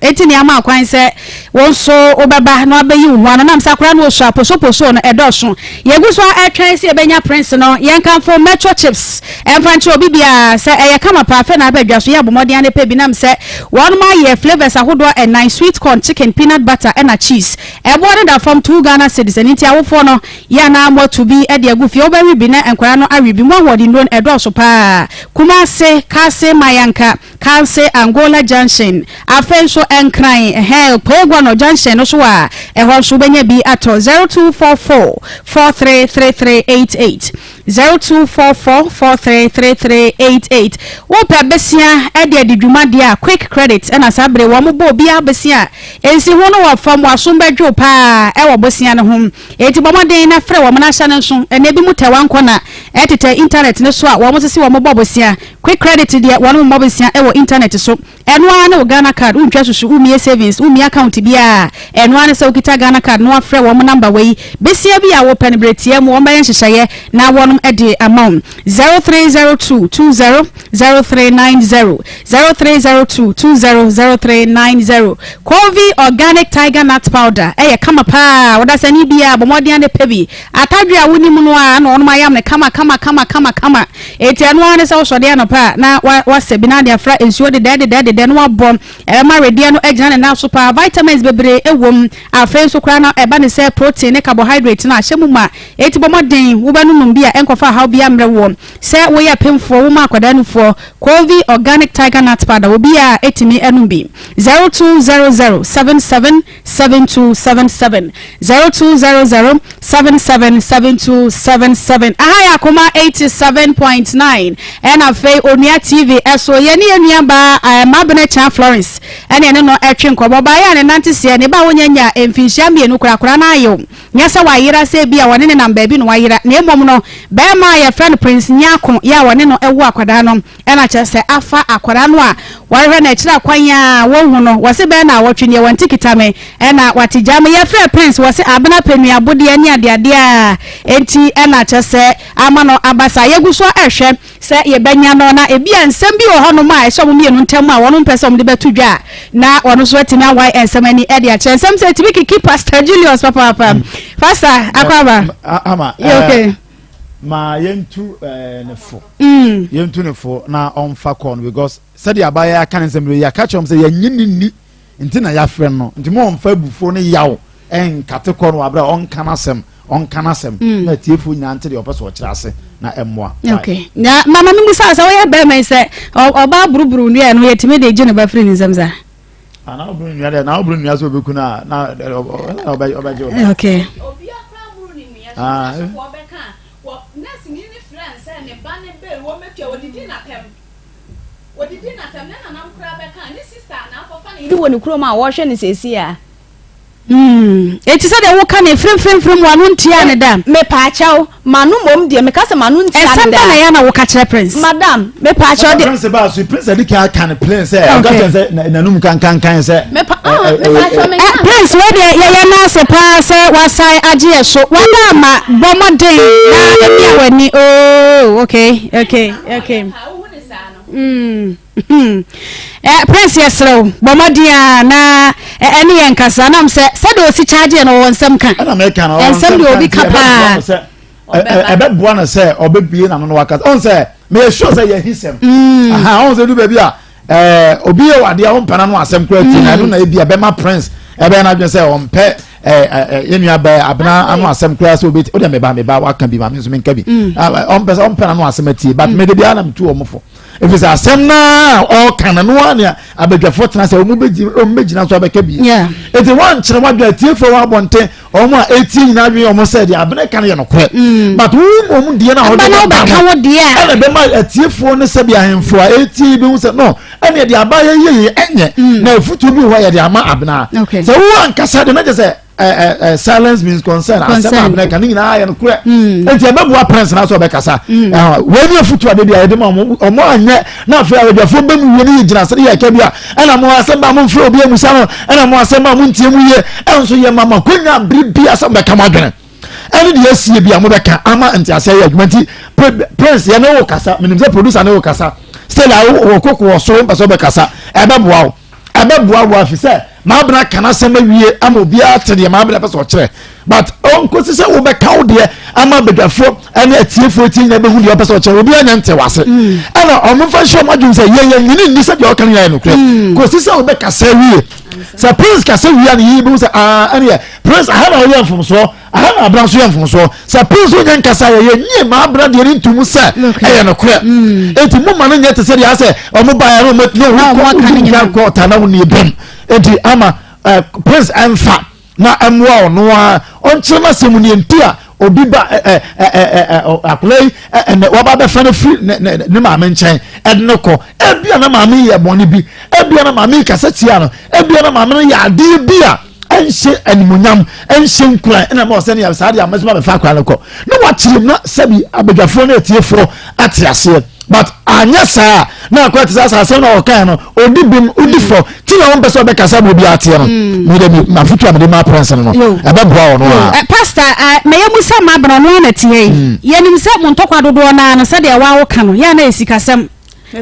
[SPEAKER 2] eti ni ama kwan say won so obaba na oba yi hu nam sakra no so aposo no edoso yegu so atwan say benya prince no yen kan for metro chips enfranche obi bia say eye kama pa fe na abadwa so ya bomodian ne pe bi nam say one ma ye flavors ahodo and nice sweet corn chicken peanut butter and a cheese e board that from 2 Ghana cedis enti awofo no ya na mo to be e de agufi oba wi bi na enkwara no awi bi mo hodi ndon edoso pa kuma se ka se maya Kanse Angola Junction afenso enkran Pegwano Junction no so a ho so benya bi ato 0244 433388 0244433388 wo pa besia e de dwuma dia quick credit na sabre wo mo bo bia besia ensi ho no wa fam waso badwo pa e wo besia ne ho eti bomoden na frɛ wo na hya ne so ene bi mutawa nkona etete internet ne so a wo mo sisi wo mo bo besia quick credit dia wo mo besia e wo internet so eno ana Ghana card untwa susu umie savings umie account bia eno ana se ukita Ghana card no afrɛ wo mo number we besia bia wo penebratia mo wo bayen hyehyeye na wo edi amount 0302200390 0302200390 Kovi organic tiger nut powder kama pa wada sani bia bomodian de pebi atadwa woni mu no a na onoma yam ne kama eti anu ane se so de no pa na wase bi na de afra ensuo de no abom ma redia no agina na so pa vitamins bebre ewom afa so kra na eba ne se protein ne carbohydrate na ahyemu ma eti bomodin wo ba nunum bia enkofa how bia mre wo se wo ya pemfo wo ma kwada no fo Kovi organic tiger nut powder wo bia etimi enum bi 0200777277 0200777277 ahaya Akoma 87.9 and afa Onua TV eso ye ne enua ba mabene cha Florence ene ne no etwe nkobo ba ya ne nantese ne ba wonyanya emfinhia mienu kura na ayo nyasa wa yira se bia wone ne namba bi no wa yira ne emom no be ma ya friend Prince Nyako ya wone no ewu akwada no ena chese afa akwada no a warehwe na kira kwanya wo hu no wose be na wotwe wanti kitame ena watijama ya friend Prince wose abena penu abode ani ade a enti ena chese ama no abasa yeguso ehwe se ye benya no na ebia nsem bi wo ho no ma ehwe mo mienu ntam a wono mpese mo de betudwa na wono so atimi awai ensem ani ade a chensem se tibiki keep Pastor Julius papa Pastor Akwaba
[SPEAKER 4] ama
[SPEAKER 2] okay
[SPEAKER 4] ma yentu nefo na onfa corn because said ya baya kan nsem ya catch am say ya nyinni nti na ya frem no nti mo onfa bufo ne yawo en kate corn wa bra on kanasem na tiefo nya nti de opeso o kira ase na emmoa
[SPEAKER 2] okay na mama mi musa sa we be me say oba buruburu nu ya no yetime de gine ba free nsem za
[SPEAKER 4] ana oburu nu ya na oburu nu ya so beku na obaje
[SPEAKER 2] okay
[SPEAKER 1] obi akra buru ni mi ya so obeka wo nasi ni friends ne ba ne be wo metua odidi na pem na namkura beka ni sister na afofa ni wo ni kuro ma wo hwe ni sesi a
[SPEAKER 2] eti se de wo ka ne frem wanu ntia ne da
[SPEAKER 1] me pa chaw manu mom de me ka se manu ntia ne da
[SPEAKER 2] esamba na ya na wo ka kire Prince
[SPEAKER 1] madam me pa chaw de
[SPEAKER 4] Prince ba so Prince de ka kan plane say I got say na num kan say
[SPEAKER 1] me pa chaw me
[SPEAKER 2] Prince we de ya na se pa say wasai age so wada ma bomoden na ebia wani oh okay Prince yesro bomodia na ene yenkasa na mse de osi charge no wonsam kan
[SPEAKER 4] na me kan
[SPEAKER 2] ensam de obi kapa
[SPEAKER 4] ebe bua na say obebie na no waka on say me sure say ye hisem on say du baby a obi ye wade a wompana no asem kura ti na no na ebia be ma Prince ebe na dwe say ompe yenua ba abna anu asem kura say obi o de me ba waka bi ma me so me nka bi ompana no asem ati but me de bia na mtu omfo if it's asem na all kana no ania abadwafo tena say omegina so abeka bi
[SPEAKER 2] yeah
[SPEAKER 4] eti wan kire wadwa tiefo wa bonte omo 18 na dwen omo said ya abene kan ye no kwe but wo die na ho de
[SPEAKER 2] ba kan wo die
[SPEAKER 4] a be ma atiefo ne se bia hemfo 18 bi hu se no ene de aba ye enye na efutu bi ho ye de ama abena so wo ankasa de na je se silence means concern asema abena kan ni na ye no kwe enti e beboa prince na so be kasa we ni efutu ade bia ye de ma omo anye na afa adwafo be mu ye ni gina se ye ka bia ena mo asema mo mfro obi emusa no ena mo asema mo ntie mu ye enso ye mama kwanya bibia asema be kama adwene ene de asie bia mo be ka ama enti ase ye adwumanti prince ye no wo kasa menim se producer no wo kasa still wo kokko wo so be so be kasa e be boa wo afise ma bra kana sema wie ama obi atede ma bra pese o kire but onko se wo be ka wo de ama bedafo ene atiefo ti nya be hu de pese o kire obi anya nte wase ana omo fa show madun se ye ni se de o kan ya no kire ko se wo be kasa wie sa prince kasa wie na yi be se ene prince aha na wo yam so aha na abra so yam so sa prince wo nyan kasa ye ni ma bra de ri ntumu se e no kire enti mo ma no nya te se de ase omo ba ya no mo ko ta na wo ni bem enti ama prince emfa na emwa ono a onche na semuni entia obi ba akulei waba be fa no free ne ma menchen ednoko ebia na ma me ye boni bi ebia na ma me kasetia no ebia na ma me ya ade bia enhye animunyam enhye nkura na ma osene ya saade amazuma be fa kwa no ko no wachirim na sabi abadwafo na etiefo atiase but anya saa na akwati saa se na okan no odi bim odi fo ti na won pese obekasa bo bi atie no mi de ma futu am de ma prince no ebe boa ono a
[SPEAKER 2] pastor me yemusa ma bra no na tie yenim se mo ntokwa dodo na na se de wa wo ka no ya na esikasem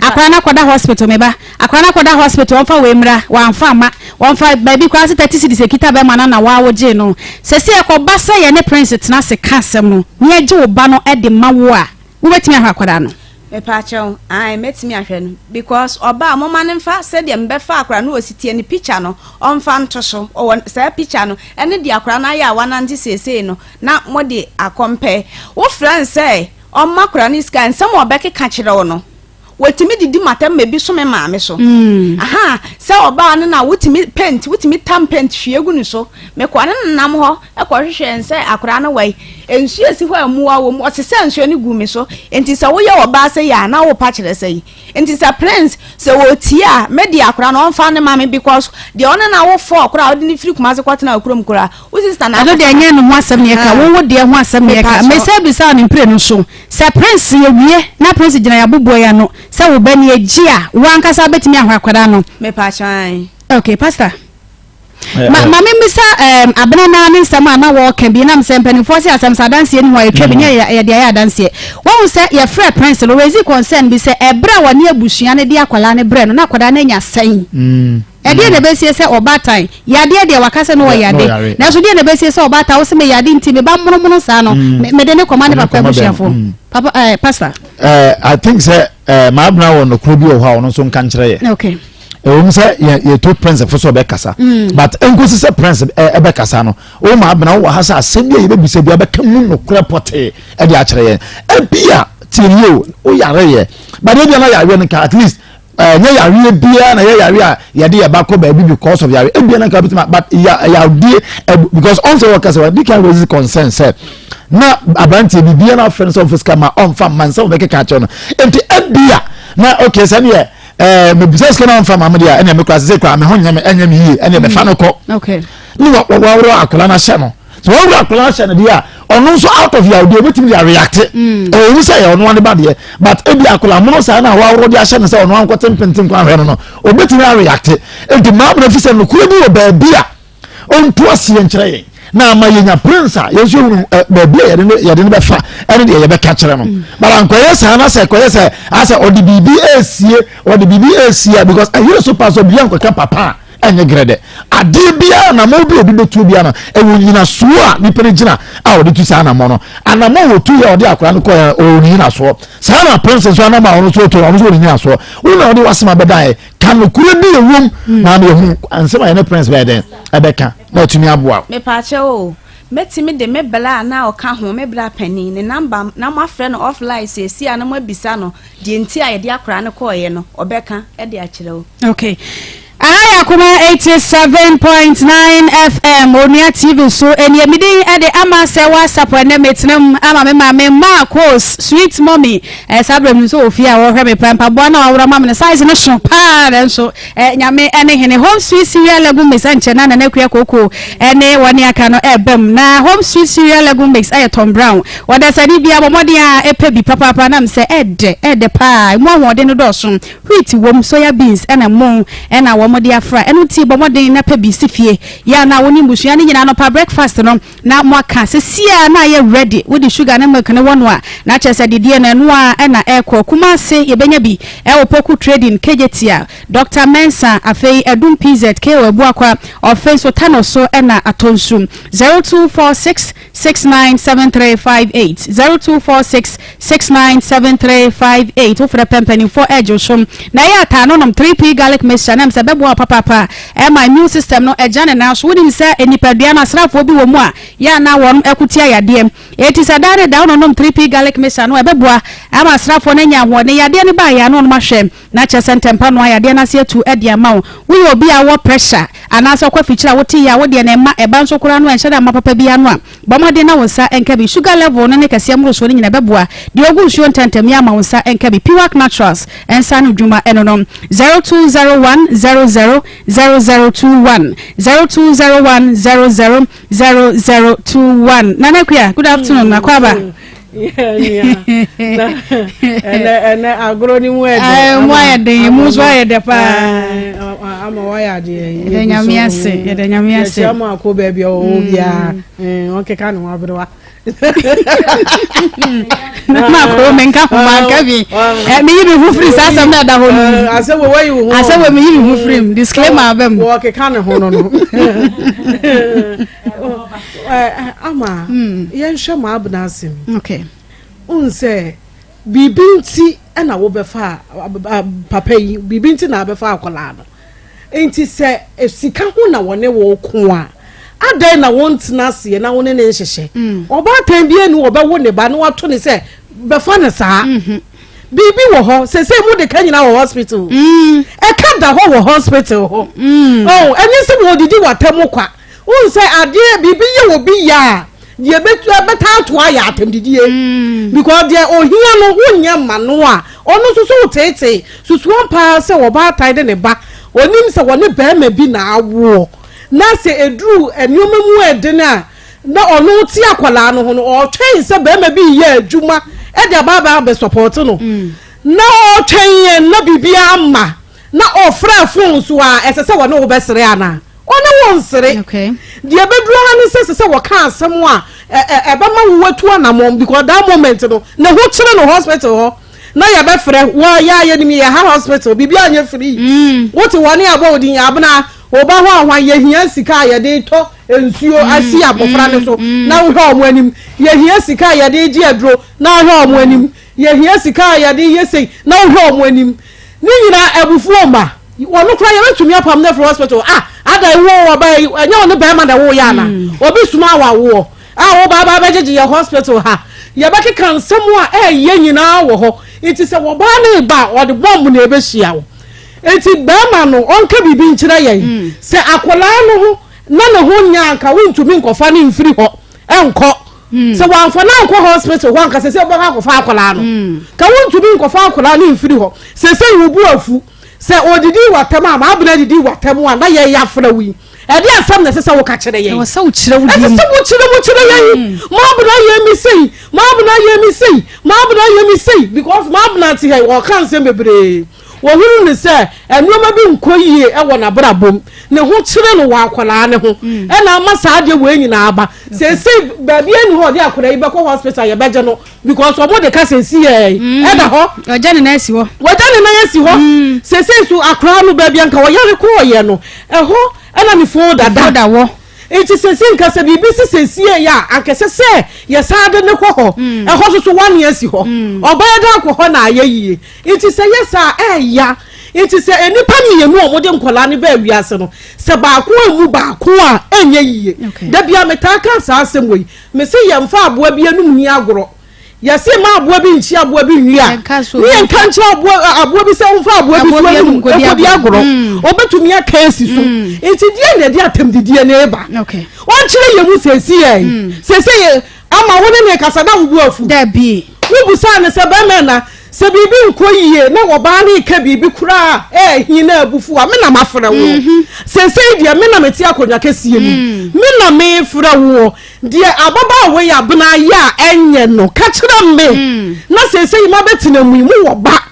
[SPEAKER 2] akwana kwada hospital meba akwana kwada hospital wonfa we mra wanfa ma wonfa baby kwase 30 cedis ekita be mana na wa wo je no se se ekoba se ye ne prince tena se kasem no ne je wo ba no e de ma wo a wo betimi akwada no
[SPEAKER 1] me pacho ai metimi ahwe no because oba mo manfa se de mbefa akra no ositie ni picture no onfa ntoso o se picture no ene de akra na ya wananti sese no na mo de akompe wo friend say on makra ni scan some obeke ka kire wo no wotimi didi matam mebi so me maame so aha se oba no na wotimi paint wotimi tam paint hwiegu ni so me kwa nam ho e kwa hwehwe nse akora no wai ensu esi ho amuwa wo mo se ensu ni gu me so enti se wo ye oba se ya na wo pa kire se enti se prince se wo tia medi akora no onfa ne maame because de one na wo fo akora odi ni free kuma se kwatena akurom kura wo sister na
[SPEAKER 2] ado de anya no ho asem ye ka wo de ho asem ye ka me se bi sa ni pre no so se prince ye wie na prince gina ya bobo ya no se wo bani egia wankasa betimi ahwakwada no
[SPEAKER 1] me pa chan
[SPEAKER 2] okay pastor ma misa abena na ne nsama na wo ka bi na msempa force asem sadanse ni ho etwa bi ne ya de ya danse wo se ye frɛ prince lo rezi concern bi se ebra wani abusua ne de akwala ne bre no na akwada na nya san ede ne besie se obatan yade de wakase no yade na so de ne besie se obata wo se me yade nti me ba mono sa no me de ne command papa busuafo papa pastor
[SPEAKER 4] I think say ma abna won no kro bi o ha ono so nka nkire ye
[SPEAKER 2] okay
[SPEAKER 4] say ye to prince for so be kasa but enkosi say prince e be kasa no o ma abna wo ha sa asem ye be bisa bia be kamu no kro pote e de a kire ye e bia tirio o yare ye but e bia na yare no ka at least nya yare bia na yare a ye de ye ba ko ba bi because of yare e bia na ka bitima but ya de because also workers we can raise concern say na abanti bibia na friends of scam on fam man so be ka cho no enti ebia na okay say ne me business kana on fam amadia ene me class say kwa me honya me enya me yi ene be fa no ko
[SPEAKER 2] okay
[SPEAKER 4] ni wa akola na hye no so wa akola na hye no dia onu so out of your dey betimi ya react we say onu ane ba de but ebia akola mo say na wa woro dia hye no say onu an kwatem pentim kwa hwe no obetimi ya react enti ma bra fi say no kuro bi wo ba bia on to asie nkire na ma yenya prince yesu ba bia yede ne be fa ene de ye be ka kire no but ankoye sa na say koye say asa odi bibi esie because ayi so pass obi anko ka papa enye grede ade bia na mo bi obi betu bia na e wonyina so a ni pere gina a odi tu sa na mo no ana mo wo tu ya odi akora no ko o nyina so sa na prince so na ma ono so to ono so nyina so wo na odi wasema bedai kan kure bi ewum na me hu ansema ene prince be den ebeka na tumi aboa
[SPEAKER 1] me pa che o metimi de mebla na oka ho mebla pani ne number na ma frɛ no offline se si ana mo abisa no de nti a ye de akora no ko ye no obeka e de a kire o
[SPEAKER 2] okay Aha Akoma 87.9 FM Onia TV so eni midin e de ama Serwaa Sarpong na metinam ama me ma course sweet mommy sabrem so ofia wo hwe me pampa bo na awura ma me size no so pa den so nyame ene hene home sweet cereal legume mix anche na na kua koko ene woni aka no ebem na home sweet cereal legume mix Tom Brown wada sadi bia bomode a epe bi papa na me se ede pa mo ho de no do so wheat wom soya beans ena mon ena womode afra eno ti bomode na pa bi sifie ya na woni busua ni nyina no pa breakfast no na mo aka se sia na ye ready with the sugar na milk ne wono a na chese didie na no a ena ekọ kuma se ye benya bi poku trading kejetia Dr. Mensa afei edum PZ ke webu akwa offense tano so ena atonsum 0246697358 0246697358 ofra pempani for ejoshom na ya ta no nom 3p garlic mixture na mse bebo papa my immune system no ejane na so woni se enipadua na srafo bi wo mu a ya na won ekutia yade eti sadare da no nom 3p garlic mixture no bebo ama srafo na nya ho ne yade ne ba ya no ma hwem na che sentempa no yade na se etu edi ama wo wi obi a wo pressure ana so kwa fichira woti ya wo de na ma eba nso kura no enhye da ma papa bi anu a bomode na wonsa enkabi sugar level no ne kase amro so nyina bebo de ogu nsuo ntentem ya ma wonsa enkabi Piwak Naturals ensa no dwuma enonom 0201000021 0201000021 Nanakua good afternoon nakwaba
[SPEAKER 5] and agro ni mu e
[SPEAKER 2] de muzo e de pa
[SPEAKER 5] ama waya de
[SPEAKER 2] ye nyamiase
[SPEAKER 5] ama akoba bia o bia on keka no abrewa
[SPEAKER 2] ma ko menka ma ka bi me yi hu free sasam na da ho no
[SPEAKER 5] asewe we hu
[SPEAKER 2] asewe me yi hu free disclaimer abem
[SPEAKER 5] wo keka no ho no ama ye nhwe ma abnasim
[SPEAKER 2] okay
[SPEAKER 5] unse bibinti na wo befa papa yi bibinti na befa akola no enti se esika ho na wone wo ko a adai na wontina se na wone ne nhyehyɛ oba tan bie nu obawo ne ba no wato ne se befa ne saa bibi wo ho se mu de kanyina wo hospital e ka da ho wo hospital ho enyi se wo didi watam kwa unse ade bibi ye wo bi ya ye betu beta to aya atam didie because there ohia no hunya ma no a ono so tete susu pa se wo ba tai de ne ba onim se woni ba ma bi na awo na se edru enyoma mu edena na ono ti akwala no ho no o twen se ba ma bi ye adwuma e de baba be support no na o twen na bibia ma na ofra fon so a esese woni wo besere ana ona won sere
[SPEAKER 2] okay
[SPEAKER 5] de bedru ha ne se wo ka asem a eba ma wo watu anamom because that moment no na ho kire no hospital ho na ya be frɛ wo ya ye ni ya ha hospital bibia anya free what woni abodin abna oba ho ahwa ye hia sika ye de to ensuo asi abofra ne so na wo hwa omanim ye hia sika ye de gi adro na wo hwa omanim ye hia sika ye de yesei na wo hwa omanim ni nyina abufuo ma wono kra ye betumi apam na for hospital ada wo oba anya ono ba ma da wo ya na obi suma wa wo wo baba bejeje ye hospital ha ye beke kan samu a ye nyina wo ho iti se wo ba na ba wo de bomb na ebe hia wo iti ba ma no onka bibi nkire ye se akola no ho na ne ho nya anka wontumi nkofa ne mfiri ho enko se wanfa na anko hospital ho anka se se bo akofa akola no ka wontumi nkofa akola ne mfiri ho se wubu afu se odidi watama ma abna didi watamu a na ye yafra wi ede asam na sese wo ka kire ye
[SPEAKER 2] wo sa wo kire wo
[SPEAKER 5] di mo kire ye ma abna ye mi sei because ma abna ti he wo kan se bebre wo huru ni se enoma bi nkoyie e wo na brabom ne ho kire no wa akwala ne ho e na ma sa de wo nyina aba se ba bi enu ho de akwala yi be ko hospital ye beje no because omo de ka se si e da ho
[SPEAKER 2] ojane na esi ho se su akwala no ba bi anka wo yare ko ye no e ho ena mi fo dada wo enti se nka se bibi se sie ya ankese se ye saade ne ko ho e ho so 1 year si ho obaya da ko ho na ayeye enti se ye sa ya enti se enipa mienu omode nkola ne ba wiase no se ba ko emu ba ko a enye yiye da bia metaka sa asem we me se ye mfa aboa bia num ni agoro
[SPEAKER 5] yɛse ma aboa bi nchi aboa bi nwi a ne yɛnka nchi aboa bi sɛ womfa aboa bi so anim ekodi agoro obetumi aka esi so enti die na de atamdidie na eba wɔnkyerɛ yɛ mu sesi yɛ sesi ama wo ne kasa na wo bu afu
[SPEAKER 2] da bi
[SPEAKER 5] wo bu sa ne sɛ ba me na sɛ bibi nko yie na wo ba ne ka bibi kura hin na abufu a me na mafra wo sesi die me na meti akonya kesie mu me na me fra wo die ababa we ya bena ya enye no ka kire me na sesi ma betina mu wo ba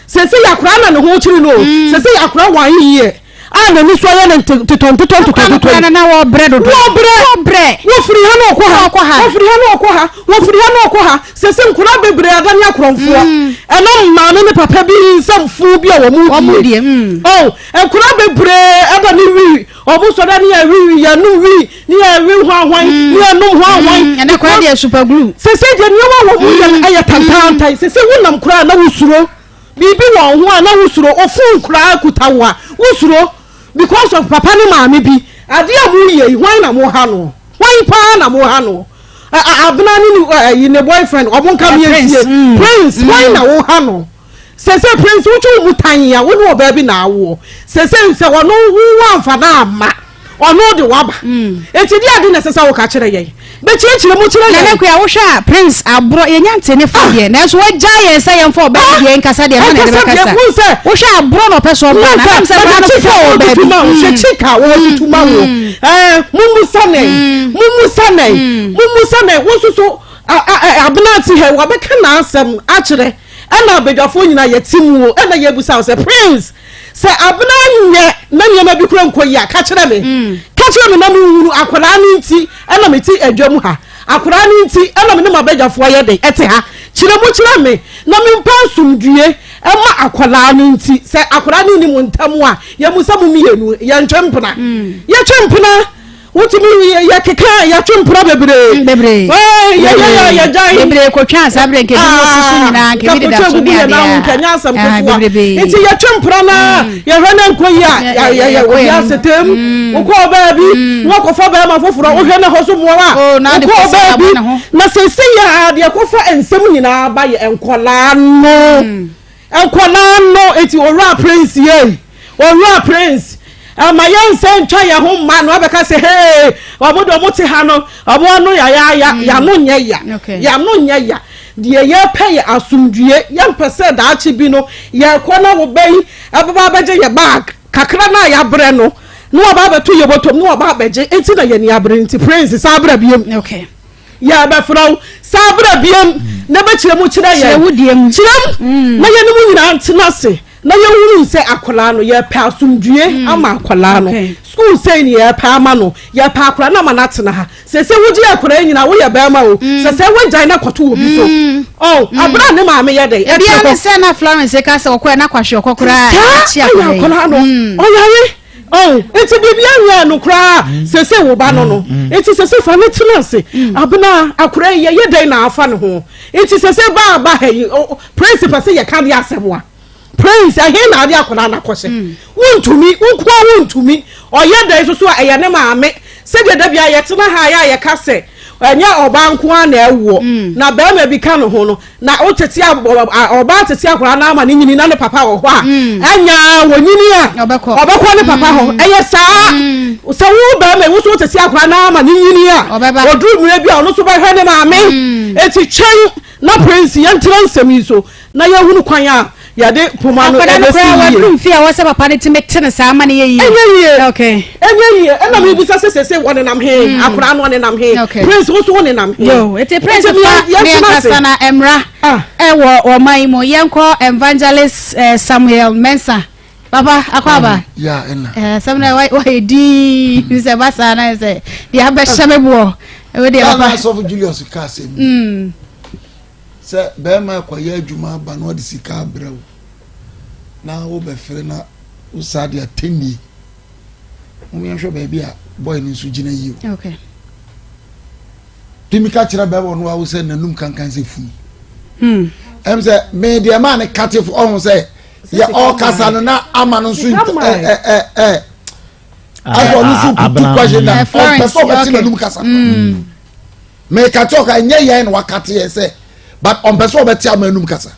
[SPEAKER 5] sesi yakura na ne ho kiri no sesi yakura wan yie ana ni so ya na teton
[SPEAKER 2] na wo bread wo firi ha no ko ha sesi nkura bebre adani akromfo eno ma ne papa bi nsamfu bi a wo mu die nkura bebre adani wi obu so da ni ya wi ya nu wi ni ya wi hwan ni ya nu hwan ene kwa dia super glue
[SPEAKER 5] sesi je ni wo mu ya aya tantantai sesi wonam kura na wusuro bibi won ho a na wusuro ofu kura kutawa wusuro because of papa ni maami bi ade amu ye hwan na mo ha no hwan pa na mo ha no abna ni ne boyfriend obonka mi esie prince hwan na wo ha no sese prince wuchu mutan ya wo no ba bi na awo sese se wono wo amfa na ama ono de waba enti di ade na sese wo ka kire ye be chire mu kire
[SPEAKER 2] ye na kwa wo hwa prince abro ye nyante ne fa ye na so wagya ye se ye mfa oba ye nkasa de na de bekasa wo hwa abro no peso oba na am se ba no fo oba bi
[SPEAKER 5] wo chika wo tutuma wo mumu sane wo so abna ti he wo be kana asem a kire ana abedwafo nyina yetimu wo ana yebusa se prince se abna nye na nyema bi kura nkoyi a ka kire me na mu huru akwara ni nti ana meti adwam ha akwara ni nti ana me ne mabedwafo ye de ete ha kire me na me mpa sumdue ema akwara ni nti se akwara ni mu ntamu a ye musa mu mienu ye ntwempena wotimi ya keka ya twempra bebre ya jai
[SPEAKER 2] bebre ko twa sabre nke ni susu nyina nke bi da so bia
[SPEAKER 5] na nkanya asam ko enti ya twempra na ya hwana nkoyi ya setem wo ko ba bi wo ko fa ba ma foforo wo hwana ho so mo wa wo ko ba bi na sese ya de ko fa ensem nyina ba ye enkola no enti ora prince ama yense ntwa ya ho ma no abeka se hey obodo muti ha no obo no ya no nye ya de ye pay asumdue ya mpese da achi bi no ya kona wo bai ababa beje ye bag kakra na ya bre no no oba beto ye botom no oba beje enti na ye ni abre enti prince sabra biem ya ba fro sabra biem na be kire mu kire ye na ye ni mu nyina ntena se na ye wuru se akola no ye pa asumdue ama akola no school say ni ye pa ama no ye pa akola na ma na tena ha se wuji akola nyina wo ye ba ma o se wagyan na kwato obi so abra ne ma me ye dey
[SPEAKER 2] e bia ne se na Florence ka se okwa na kwahwe okokora chi
[SPEAKER 5] akola no oyare enti bibia nya no kra se wo ba no enti se fa ne tena se abna akola ye dey na afa ne ho enti se ba he principal se ye ka dia asebwa prince ahe na ade akona na kwose wontumi oye dai so eye ne maame se de da bia ye tena ha ya ka se anya oba nko na ewo na ba ma bi ka no ho no na oteti oba teti akora na ama ne nyini na ne papa wo ho a anya wonyini a obekọ ne papa ho eye saa so wo ba ma wo so teti akora na ama ne nyini a oduru mure bia ono so ba hwe ne maame eti twen na prince ye ntran nsem so na ye hunu kwan a yade pomano
[SPEAKER 2] ebesi fia wase papa ne timetene sa ama ne ye
[SPEAKER 5] enye ena me bisa sese wone nam he akura no ne nam he prince wo so wone nam he
[SPEAKER 2] yo ete prince ne kasa na emra ewo oman mo yenko evangelist Samuel Mensa papa akwaba
[SPEAKER 6] ya ena
[SPEAKER 2] samna why di se basa na se dia abeshamebo we dia papa
[SPEAKER 6] so Julius Kase se be ma kwa ya adwuma ba no de sika brawo na wo be fere na usade ateni mo yanhwe ba bia boy ni su gina yi
[SPEAKER 2] okay
[SPEAKER 6] timika kira ba wo no wa wo se nanum kankan se fu em se me de ma ne katif on se ya o kasa no na ama no su aso no su putu kwaje na o person be ti nanum kasa me ka toka nye yen wakati ye se but on person obeti amanum kasa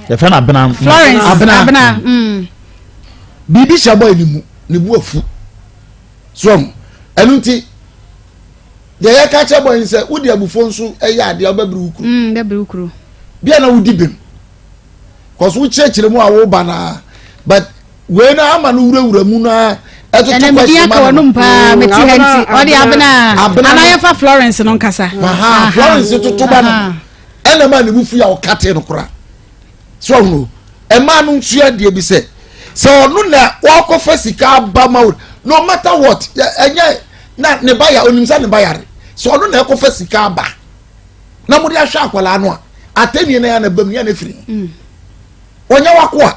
[SPEAKER 4] the friend abena
[SPEAKER 2] Florence abena
[SPEAKER 6] bibi shabo enimu ne bu afu so enunti de ya ka che boy nse wudi abufo nso eya ade obabiri ukuru
[SPEAKER 2] babiri ukuru
[SPEAKER 6] bia na wudi bim cause wo chechire mu a wo ba na but we na ama no wura mu na
[SPEAKER 2] ene media ka wonu mpa meti hanti odi abena ya fa Florence no nkasa
[SPEAKER 6] Florence tutuba no ene ma ne bufu ya o kate no kura so no e ma no ntua de bi se onu na wa ko fa sika ba ma no matter what enye na ne baya onimsa ne bayare so onu na ko fa sika ba na mo de ahwa akwala no a atemi na ya na bam ya na firi onya wako a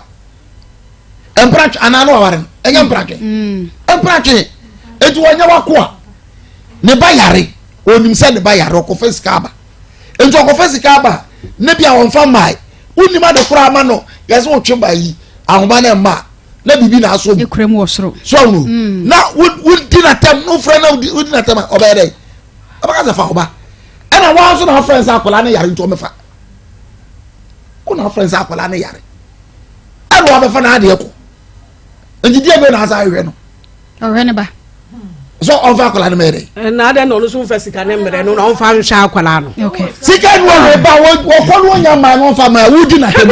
[SPEAKER 6] emprach anano awaren enye emprach etu onya wako a ne bayare onimsa ne bayare ko fa sika ba entu ko fa sika ba ne bia won fa mai unima de kura ama no yase wo tweba yi ahoma na ma na bibi na aso
[SPEAKER 2] ekrem wo soro
[SPEAKER 6] so no na would dinner time no friend na would dinner time obere abaka za fa oba ana wa so na friends akola na yare nto mefa kuna friends akola na yare ana wa befa na ade ko ndidi ebe na asa hwe no
[SPEAKER 2] ohwe ne ba
[SPEAKER 6] so on fa akola na mere
[SPEAKER 5] na ade no so fa sika na mere no na on fa hwa akola no
[SPEAKER 2] okay
[SPEAKER 6] sika no we ba wo ko no nya ma no fa ma would dinner time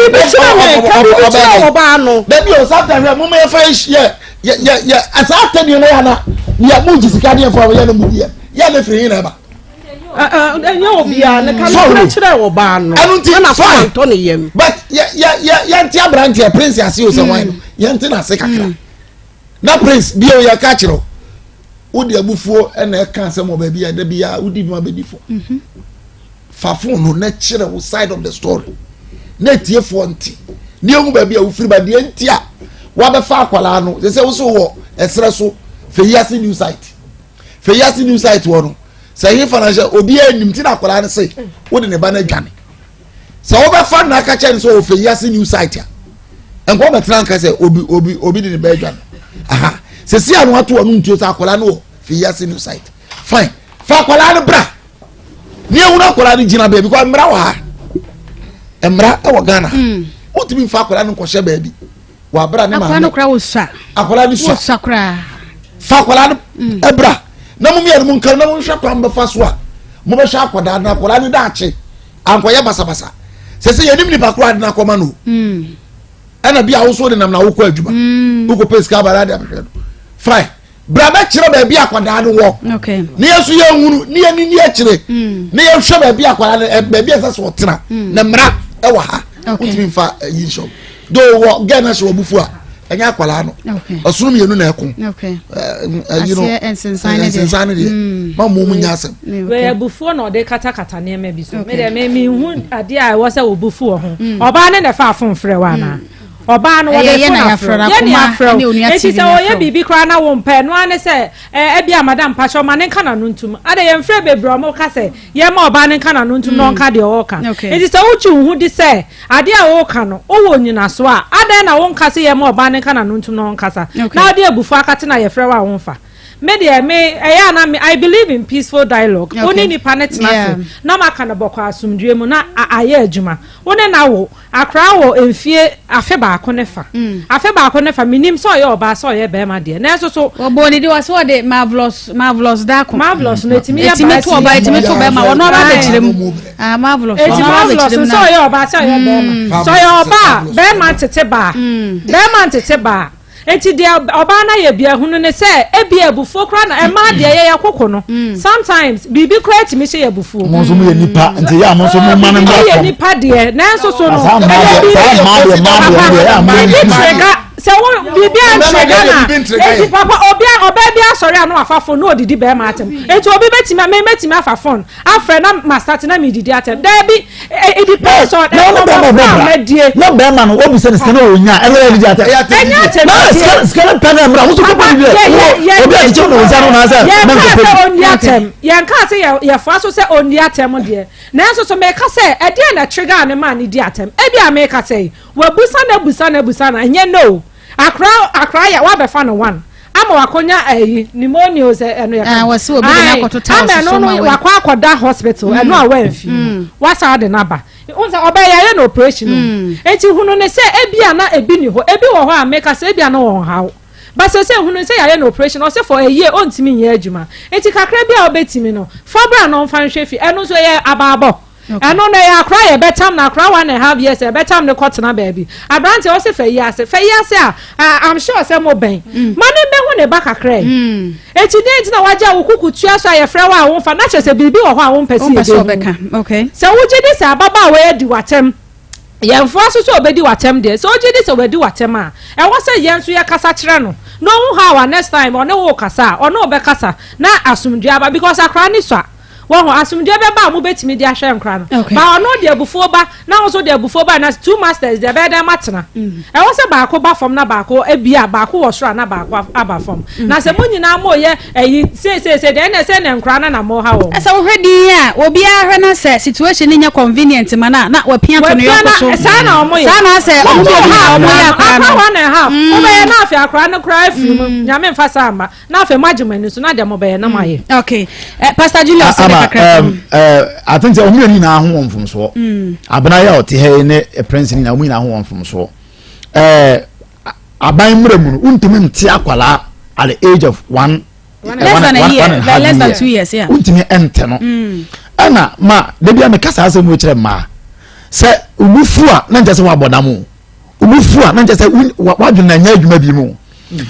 [SPEAKER 5] oba no
[SPEAKER 6] baby o sometimes mo me fa ya asa atani na ya na ya mu jisika de fa ya na mu ya na firi na ba
[SPEAKER 5] enya obia na kan kire oba no na so anto ne yem
[SPEAKER 6] but ya nti abrantie prince ase o se wan ya nti na se kakra na prince bi o ya ka kiro odi abufuo na e kan se mo ba bi ya da bi ya odi bi ma bedifo fafo no na kire wo side of the story na tie fo nti ni ehun ba bi a wo firi ba de nti a wa be fa akwala no se wo so wo esre so feyasi new site wo no say he financial obi anim ti na akwala ne say wo de ne ba na dwane so wo be fa na ka che so feyasi new site a enko be tran ka say obi de ne ba dwane aha se si anu ato anu ntuo sa akwala no feyasi new site fine fa akwala no bra ni ehun akwala no gina ba because mra wa ha emra e wo Ghana otimi fa akwala no kwhye ba bi wa bra ne ma
[SPEAKER 2] akwala no kra wo sa
[SPEAKER 6] akwala no
[SPEAKER 2] wo sa kra
[SPEAKER 6] fa akwala no ebra na mo miere mo nkan na mo hwa kwam be fa so a mo be hwa akwada na akwala no daache ankoye basa se yenim ni bakura de na akoma no ana bia wo so de nam na wo ko adwuma wo ko peska barade abehwe fine bra ba kire ba bia akwada no wo
[SPEAKER 2] okay
[SPEAKER 6] ne yesu ye hunu ne ye ni akire ne ye hwe ba bia akwada ba bia sa so tena na mra e wa ha utimi fa yin shop do wo gana so obufu a enya akwala no osunu mienu na ekon you know ensensan de ma mo munya asem
[SPEAKER 7] we abufu na ode kata ne ma bi so me de me hu ade a wo se obufu ho oba ne na fa afomfre wa na oba no wode ye na afra eti se oye bibi kra na wo mpa no ane se e bia madam pacho ma ne kana no ntum ade ye mfre bebro mo ka se ye ma oba ne kana no ntum no nka de o ka eti se uchi hu di se ade a wo ka no o wo nyina so a ade na wo nka se ye ma oba ne kana no ntum no nka sa na ade abufu akate na ye frɛ wa wo mfa me na me I believe in peaceful dialogue oni ni panet na so na maka na bokwa asumdue mu na aye adwuma oni na wo akra wo emfie afe ba ko ne fa minim so ye oba so ye be ma de na so
[SPEAKER 2] obo ni de was wo de marvelous da ko
[SPEAKER 7] marvelous no etimi ya
[SPEAKER 2] ba etimi to be ma wo no ba de kirem marvelous
[SPEAKER 7] no ba de kirem so ye oba so ye be ma so ye oba be ma tete ba enti dia oba na ye bia hunu ne se ebia bufu kra na e ma de ye yakoko no sometimes bibi kra ti mi se ye bufu
[SPEAKER 4] mo so mo ye nipa enti ya mo so mo man na
[SPEAKER 7] ye nipa de na so so no se wo bibi antrega na enti papa oba bia sorry anu afafo no odidi be ma atem enti obi betimi afafon afre na ma start na mi didi atem da bi it depends on
[SPEAKER 4] no be man wo bi se ne skana onya e we didi atem skana pana mra wo so ko bi obi a ti no nza no na sa
[SPEAKER 7] yen ka se ye fa so se oni atem de na so me ka se e de na trigger ne ma ni di atem e bia me ka se we busa na enye no akra ya wa be fa no one ama wakonya pneumonia se eno ya
[SPEAKER 2] wasi obi na akotota
[SPEAKER 7] ama no wakwa akoda hospital eno a wanfi wasa de naba unza obaya no operation enti hunu ne se ebia na ebi ni ho ebi wo ho a make se ebia na won hawo but se hunu se ya no operation o se for a year ontimi nya adwuma enti kakra bia obetimi no fobra no mfa nhwefi eno so ye ababo eno na ya akra ye betam na akra 1.5 years e betam ne kotena baby abrante o se fa yase I'm sure se mo ben mane be hu ne ba kakra eti denti na waja wokuku tua so ayefra wa wo fa na chese bibi wo ho a wo mpesi
[SPEAKER 2] beka okay
[SPEAKER 7] se wugidi se ababa we adi watem yemfo so obedi watem de so wugidi se obedi watem a e wo se yenso ye kasa kire no no hu ha next time one wo kasa one obekasa na asumdua aba because akra ni so wo asumdua be ba mo betimi di ahwe nkra no ba ono de abufo ba na wo so de abufo ba na two masters de be da matena e wo se ba ko ba fom na ba ko ebia ba ko wo soro na ba ko aba fom na se munyina mo ye se de na se ne nkra na mo ha wo
[SPEAKER 2] asa wo hwedi a obi ahwe na se situation nya convenient mana na wapia to no yoko so
[SPEAKER 7] sa na omo ye
[SPEAKER 2] sa na se omo ya akra
[SPEAKER 7] na 1.5 wo be na afi akra na kra afi mu nyame mfa sa amba na afi magimani so na de mo be na maye
[SPEAKER 2] okay Pastor Julius
[SPEAKER 4] I think so many na ho from so abana ya oti he ne prince ni na mu na ho from so aban mremu untimi nti akwala at the age of
[SPEAKER 2] less than 2 years yeah
[SPEAKER 4] untimi ente no ana ma de bia me kasa asem wo kire ma se ubufu a na nje se wa bodamu ubufu a na nje se wadun na nya adwuma bi mu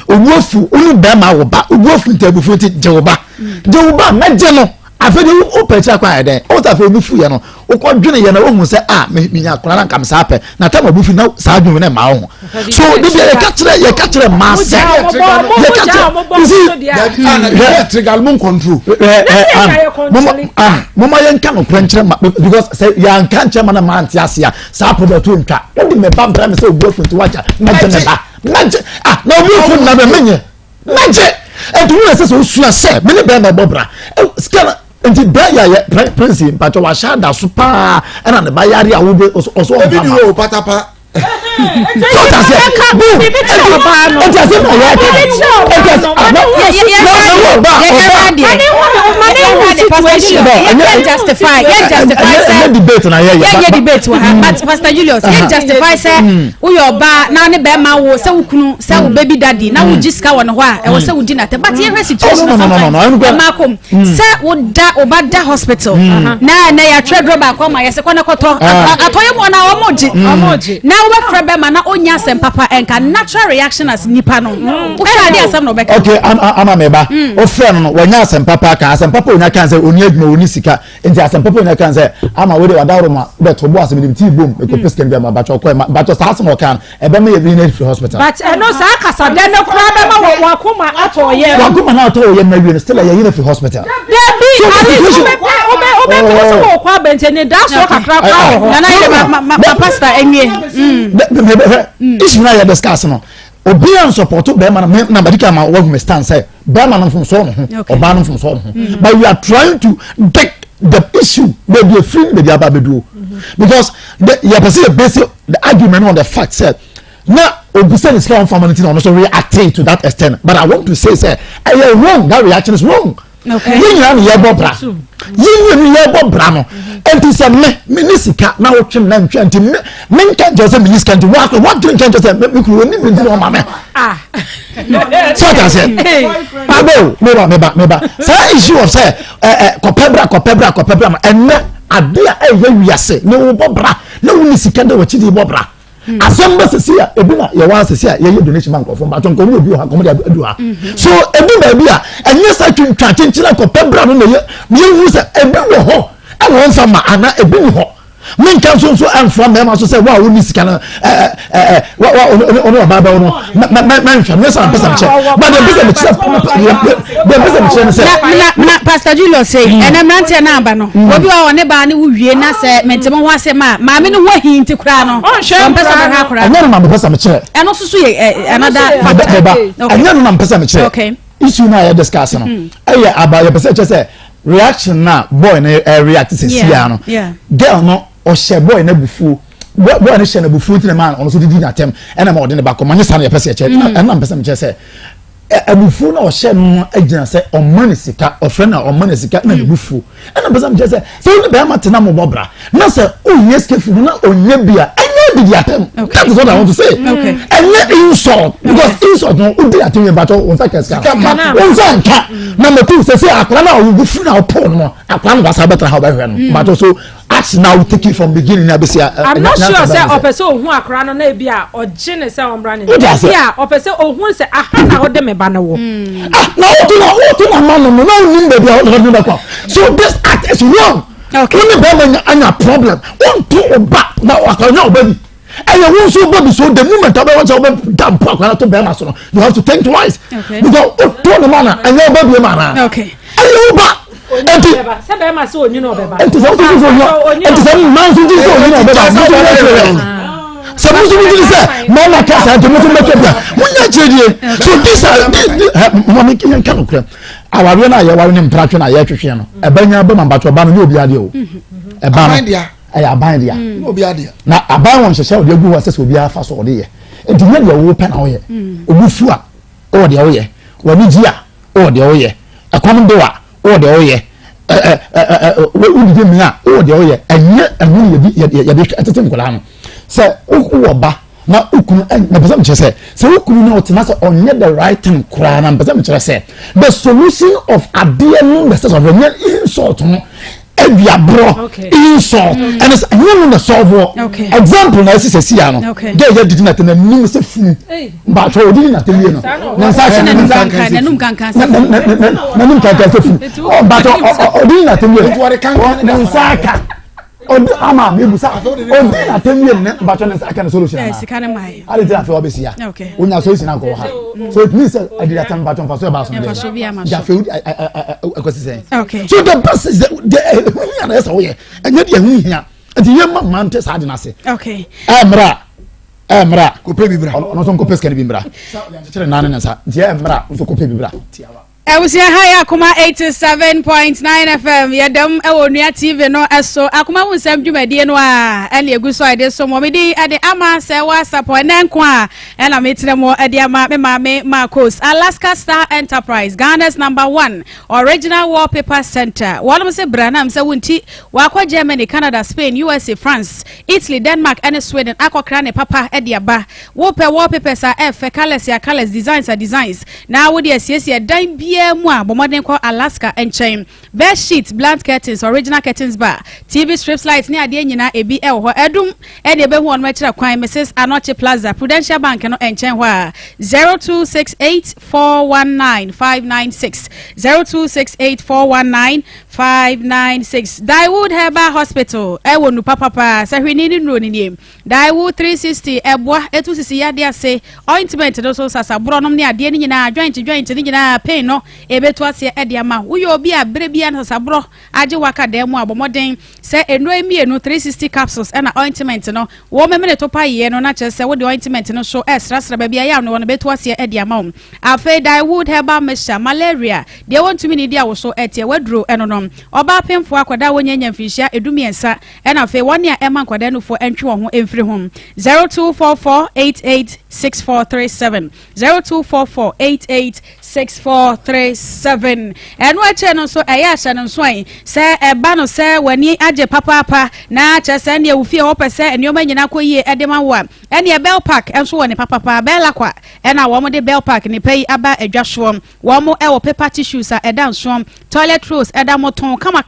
[SPEAKER 4] ubufu unu be ma wo ba ubufu ntabufu ti je wo ba na je no afedi o pecha kwa ede o ta fe bufu ye no o ko dwene ye na o hu se me nya kora na kam sa pe na ta ma bufu na sa dwene na ma ho so de ye ka kire ma se ye ka kire
[SPEAKER 6] trigger mon control
[SPEAKER 4] mama ye nka no prenchire because say ya nka nche ma na ma anti asia sa problem to ntwa o di me ba bra me se o bufu nti waja na je me ba na bufu na be menye na je and you say so sua say me ne be na bobra scan nti bra ya prince mpacho wa shada super na ne ba yare a wo be oso o
[SPEAKER 6] ebi ni o patapa
[SPEAKER 4] so ta say
[SPEAKER 2] but Pastor Julius justify say wo your ba na ne be ma wo say wo kunu say wo baby daddy na wo jiska wo no ho a e wo say wo dinate but ye situation ma kom say wo da obada hospital na ya trade roba ko ma ye se kwana koto atoye mo na wo moji na wo be frebe ma na onya sem papa enka natural reaction as nipa no wo sha dey asem no be
[SPEAKER 4] okay ama meba o friend no wonya asem papa ka asem papa onya kan say onya adwuma oni sika enti asem papa onya kan say ama we dey wadaro ma be to bo asem dim ti bom e ko pesken bia ma bacho ko ma bacho sa asem o kan e be me ye in free hospital
[SPEAKER 7] but no sa kasa de no kra be ma wakoma ato ye
[SPEAKER 4] wakoma na ato ye na wi still ye in free hospital
[SPEAKER 7] there be obe kwa bentene da so kakra kwa
[SPEAKER 2] na pastor enye
[SPEAKER 4] issue na ya discuss no obi an support be man na medical man wo me stand say be man from so no oba no from so no but we are trying to get the issue may be free may be ababedu because the person basic the argument on the fact said now obisa is from family no so reacting to that extent but I want to say wrong that reaction is wrong
[SPEAKER 2] okay
[SPEAKER 4] yin ya ye bobra no enti se me nisika na wo twem na ntwa enti me nka jose me nisika enti what drink can jose me ku ni me no mama so ta se abo me ba say issue of say kopebra ma enne ade a ye wiase ne wo bobra na wo nisika de wo chidi bobra asamba sesia ebi na ye wan sesia ye donation bank of ba tonko obi ha komo de adu ha so ebi ba bi a enye sa twintwa chenchira ko pebra no ye wu se ebi wo ho e won fa ma ana ebi ni ho min kan so anfo ma so say wa wo ni sika na ono ba ba ono man hwa me sa pesa mche but the pesa mche say
[SPEAKER 2] na Pastor Julius say enamrante na aba no obi wa wone ba ne wo wie na say mentemo ho asem a ma me no ho hinti kura no pesa ba kura
[SPEAKER 4] anya no pesa mche
[SPEAKER 2] eno susu ye another
[SPEAKER 4] anya no pesa mche
[SPEAKER 2] okay
[SPEAKER 4] issue na ya discuss no aya aba ya pesa say reaction na boy na react sesia no girl no o she boy na bufu boy na she na bufu ti na man ono so didi na tem ena ma ode ne ba ko manye sa na ya pesa che ena pesa me che say abufu na ohye no agina se omane sika ofrena omane sika na abufu na bezam je se so be ma tena mo bobra na se onye skefu na onye bia enye bi atem that is what I want to say enye insult because insult no odi atem ye bato on sa keska on sa nka na me tu se akwa na obufu na opon no akwa na wasa betra ha ba hwe no bato so action now take it from beginning na be say
[SPEAKER 7] I'm not sure say opese ohun akra no na bia ogene say ombra ne bia opese ohun say aha na ho de me ba na wo
[SPEAKER 4] na otu na man no no nim baby o do back so this act is wrong okay when be anya problem on to back na akanya obabi and you want so baby so the moment I want to damn park na to be ma so you have to think twice because to the man and you baby man
[SPEAKER 2] okay
[SPEAKER 4] and you back enti
[SPEAKER 7] se be ma so onyi no be ba
[SPEAKER 4] enti so enti so man so onyi no be ba so musu bi say mama kasa enti musu make bia munya chedie so this mama kiyan kan okra aware na ya ware ne mpratwe na ya twehwe no ebanya ba mambato ba no ne obi ade o eba no aya aban dia
[SPEAKER 6] obi ade
[SPEAKER 4] na aban won hyehye ode agu ho asese obi afa so ode ye enti ne de wo pe na wo ye obufu a ode wo ye wani ji a ode wo ye akom de wa ode wo ye wo di mi a ode wo ye enye anu ye bi atetem kola no se wo ba na ukunu na bezam chese se ukunu na otina se onye the right thing kura na bezam chese the solution of adie no the sense of any insult no ebia bro insult and it's you no solve example na esi se ya no get did na tena nim se fu ba to odi na tele no na sa se na num kankan na num kankan se fu ba to odi na tele na sa ka odi ama mebusa odi na temie ne bacho ne aka na solution
[SPEAKER 2] yes kana mai
[SPEAKER 4] ali tira fe obesi ya onya solution anko ha so it means adira tan bacho fa so ba so ya fe akosi say so the best is the na esa wo ye enya dia hu hia enti ye ma man te sa de na se emra ko pe bibra no so ko peska ni bibra tire nane na sa je emra so ko pe bibra tiawa
[SPEAKER 2] Ewusia haya Akoma 87.9 FM yedam ewonua TV no eso Akoma wunsam dwumadie no a ele eguso ade so mo medi ade ama Serwaa Sarpong nenko a ena metremo ade ama me mame Marcos Alaska Star Enterprise Ghana's #1 original wallpaper center wonum se branam se wunti wakwa Germany Canada Spain USA France Italy Denmark and Sweden akokra ne papa ade aba wallpapers are colors designs na wo de asiesie dan mu a bomoden ko Alaska enchain bed sheets blank curtains original curtains bar TV strips lights ni ade nyina ebi ho edum ene ebe hu on ma kira kwan Mrs Anoche Plaza Prudential Bank no enchain ho a 0268419596 0268419596 Daiwood Herbal Hospital ewonu papa sahwini ni nro ni Daiwood 360 eboa etusisi yade ase ointment no so sasabro nom ni ade ni nyina joint ni nyina pain no ebetu ase ediama uyo obi abre bia na sabro age waka demu abomoden se eno emienu 360 capsules na ointment no wo memene to paye no na chese wo de ointment no so extra bia ya no betu ase ediama afa Daiwood Herbal Mixture malaria de want to me dia wo so etie wadro enonom oba pemfo akwada wonyanya mfihia edumiensa na afa woni a ema akwada no fo entwe wo ho emfiri ho 0244886437 0244886437 eno ache no so eya hye no so an se eba no se wani age papa na che se ne ewufie wo pese enioma nyina koyie edema wo ene bell park enso woni papa bella kwa ena wo mo de bell park ni pay aba adwaso wo mo ewo paper tissues a eda nso toilet rolls eda moton kama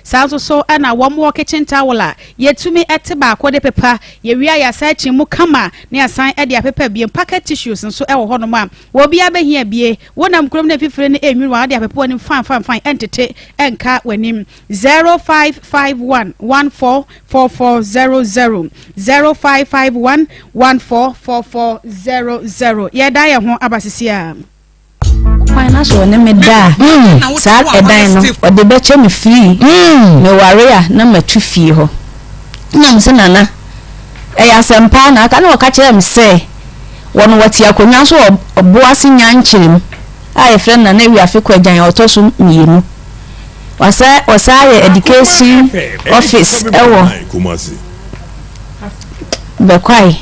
[SPEAKER 2] sanso so ena wo mo kitchen towel a yetumi eteba akode paper ye wia ya search mu kama ne asan ede paper biem packet tissues nso ewo ho no ma wo bia behia bie wonam krom na fifire ne enwi wa ade paper ni fine entity enka wanim 0551144400 0551144400 ye da ye ho abasisia
[SPEAKER 1] financial ne me da sa edan no ode be che me free me ware a na matu fie ho nyam se nana ya sempa na aka na waka kire me se wono wati akonya so oboase nyankyerem aye friend na wi afekwa agyan otoso mienu wasa ye education office ewo bekwai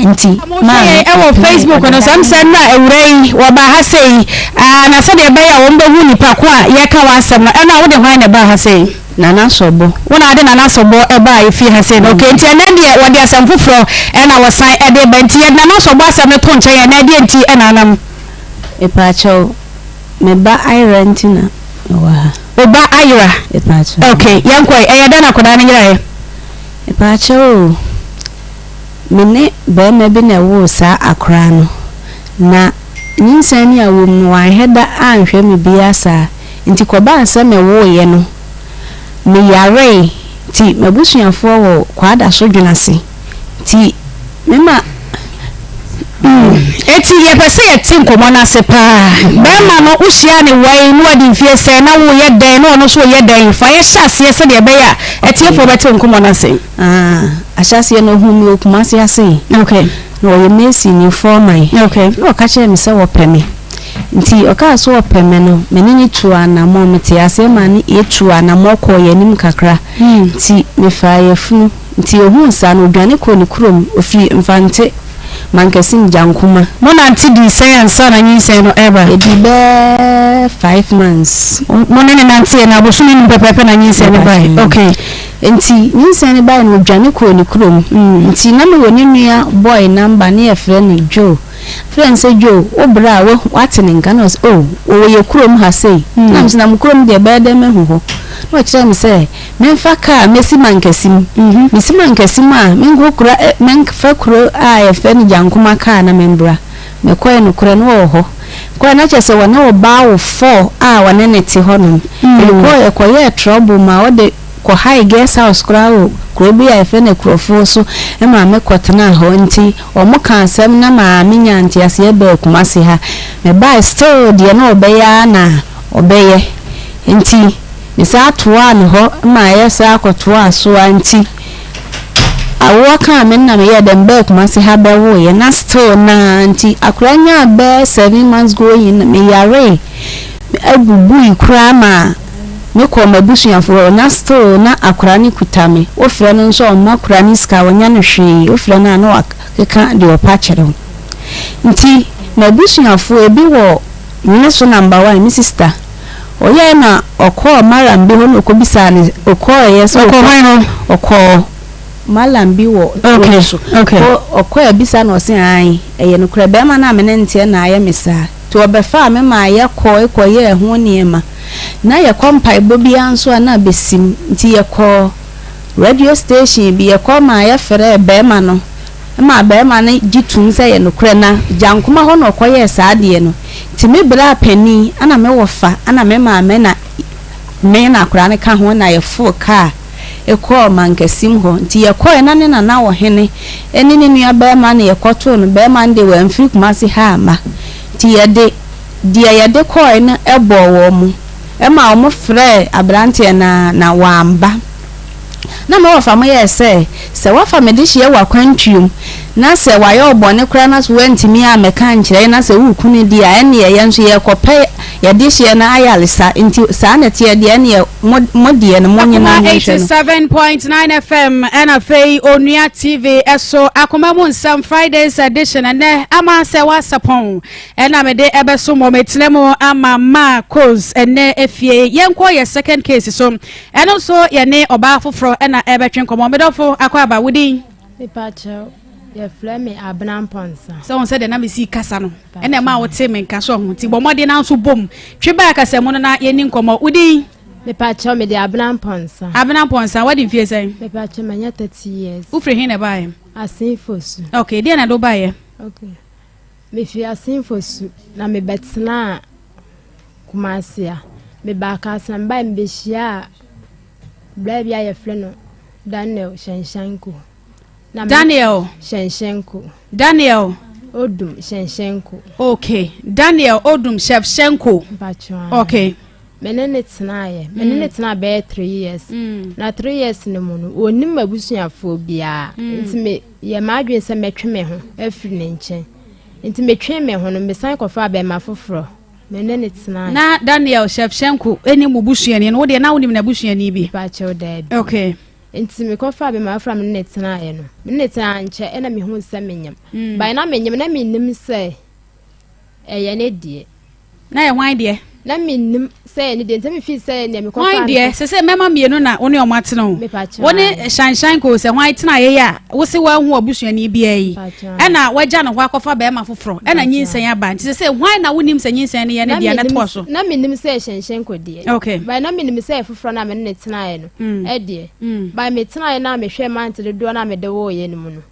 [SPEAKER 1] nti
[SPEAKER 2] ma e Facebook no samsam na ewrei wo ba ha sei na se de be ya wo mbe hu nipa ko a ye ka wa asem na na wo de hwan na ba ha sei
[SPEAKER 1] nana sobo
[SPEAKER 2] wona ade nana sobo e ba efi ha sei no ke nti na de wo de asem foforo e na wo san e de ba nti nana sobo asem ne to nche ye na de nti e na nam
[SPEAKER 1] e pa cho me ba irentina wa
[SPEAKER 2] oba ayira
[SPEAKER 1] e pa cho
[SPEAKER 2] okay yankoi e ya da na koda ne yira
[SPEAKER 1] e pa cho mene ba me bi na wo sa akra no na nyinsani a wo mu wa heda anhwe me bia sa nti koba ansa me wo ye no me yare ti mabusuafo wo kwada so dwunase ti mema
[SPEAKER 2] eti ye pese ye tin komo na se pa be ma no uhia ne wai no adi fie se na wo ye dan no no so ye dan fa ye hyase se de be ya eti efo be tin komo na se
[SPEAKER 1] ahyase no hu mi okumase ase
[SPEAKER 2] okay
[SPEAKER 1] no ye mesi ni forman
[SPEAKER 2] okay
[SPEAKER 1] no ka che mi se wo peme nti oka so wo peme no menini tuwa na mo meti ase ma ni etuwa na mo ko ye nim kakra nti me fa ye fu nti ohun sa no dwane ko ni krom ofi mfante mankesin jankuma
[SPEAKER 2] mona anti di science na nyinsen no eba
[SPEAKER 1] edi be 5 months
[SPEAKER 2] mona ne nanti na bosuni ni pepepe na nyinsen ne bai okay
[SPEAKER 1] nti nyinsen ne bai no dwane ko ni krom nti na me woni nua boy number ne ye frɛ no Joe friend say Joe obra wo watene nganos o ye krom ha sei na msina mkrom de be de mehuho no kire me say memfa ka mesi mankesim mesi mankesim a mengo kura menfa kuro a ye fe ni jankuma ka na membra me koye no kura no ho kwa na chese wona oba wo 4 a wona neti ho no e koye trouble ma ode ko high guest house kura bi ya fe na kurofo so e ma me kotena ho nti o mo kan asem na ma me nyanti ase e ba kumase ha me ba still de na obeya na obeye nti me sa toa ne ho ma ye sa akotoa so anti awo kan me na me ye dem ba kumase ha ba wo ye na still na nti akuranya ba 7 months going me yare abubu ikura ma me ko mabusuafo na still na akurani kutame ofre no nso ma akurani ska wonya no hwe ofre na na wakeka de opa kyerɛ nti mabusuafo ebi wo nyine so number 1 mi sister oye na okọ marambi ho no ko bisa ne okọ ye so okọ malambi wo
[SPEAKER 2] okay
[SPEAKER 1] okọ e bisa na osin an eye no kura be ma na me ntie na aye misa to obefa me ma aye ko ye ho niema na ye kompai bobi anso na besim nti ye ko radio station bi ye ko ma ye fere be ma no ma be ma ne gitum se ye no kura na jankuma ho no ko ye saade no ti me bra pani ana me wofa ana me ma me na kura ne ka ho na ye full car e ko mankesim ho nti ye ko na ne na wo hene eni ne nua be ma ne ye koto no be ma nde wa mfiri kumase ha ma ti ye de ko na ebo wo mu ema omo frɛ abrante na wamba na me wafa mo ye se wafa me de hie wa kwantwum na se wa ye obone kra na so wantimi a meka nkyerɛ na se wu kunu di a ene ye nso ye kopɛ ye de hie na ayalesa nti sa na tie de ene modie no monye na
[SPEAKER 2] 87.9 FM NFA Onua TV eso Akoma mu Nsem Fridays edition ene ama Serwaa Sarpong ena me de ebeso mo metlemo ama ma cause ene efie yenko ye second case so eno so ye ne oba foforo ena ebetwen komo medofo akwaba wudi
[SPEAKER 8] Pacho ye flame abnan ponsa
[SPEAKER 2] so on said na me si kasa no ena ma wote me nka so ho ti bomode na so bom tweba kasa mo na ye ni nkomo wudi
[SPEAKER 8] Pacho me de abnan ponsa
[SPEAKER 2] what in fear say
[SPEAKER 8] Pacho manya 30 years
[SPEAKER 2] ufre hin na bae
[SPEAKER 8] asin fosu
[SPEAKER 2] okay dia na do bae
[SPEAKER 8] okay me fi asin fosu na me betna kumasia me ba kasa mba mbehia bla bia ye fle no Daniel Shenshenko
[SPEAKER 2] Daniel
[SPEAKER 8] Odum Shenshenko
[SPEAKER 2] okay Daniel Odum Shevchenko okay
[SPEAKER 8] menene tena be 3 years na 3 years ne mu no oni mabusuafo bia nti me ye madwen se metwe me ho afiri ne nchen nti metwe me ho no me san kofa be mafoforo menene tena
[SPEAKER 2] na Daniel Shevchenko eni mubusuani no de na wonim na busuani bi
[SPEAKER 8] pa che o da
[SPEAKER 2] okay
[SPEAKER 8] nti me kofa be ma fra me ne tena ye no me ne tena nche e na me hu se menyam by na menyam na me nim se ye ne die
[SPEAKER 2] na ye wan de
[SPEAKER 8] na me nim se ne de ntemi fi se ne me kofa
[SPEAKER 2] wan de se mema mienu na woni o matena o woni shanshan ko se wan tena ye ya wo se wa hu obusuani bia yi e na waja no ho akofa be ma foforo e na nyinsan aba nti se wan na wonim se nyinsan ne ye ne dia na to so
[SPEAKER 8] na me nim se shanshan ko die
[SPEAKER 2] okay
[SPEAKER 8] by na me nim se foforo na me ne tena ye no e die by me tena ye na me hwe man te do na me de wo ye no mu no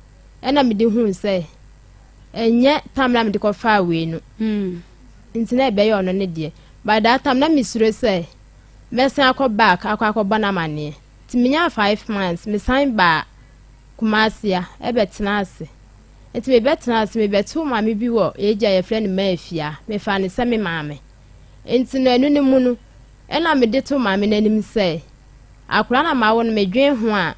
[SPEAKER 8] e na me de hu se enye tamla me de kofa we no nti na be ye ono ne die by that time na misure say mesen back akwa na mane ti minya 5 months me sign ba kumasia e betena ase enti me betena ase me betu ma me bi wo eja ye friend ma afia me fa ne se me maame enti na enu ne mu no e na me de to maame na nim say akura na ma wo no me dwen ho a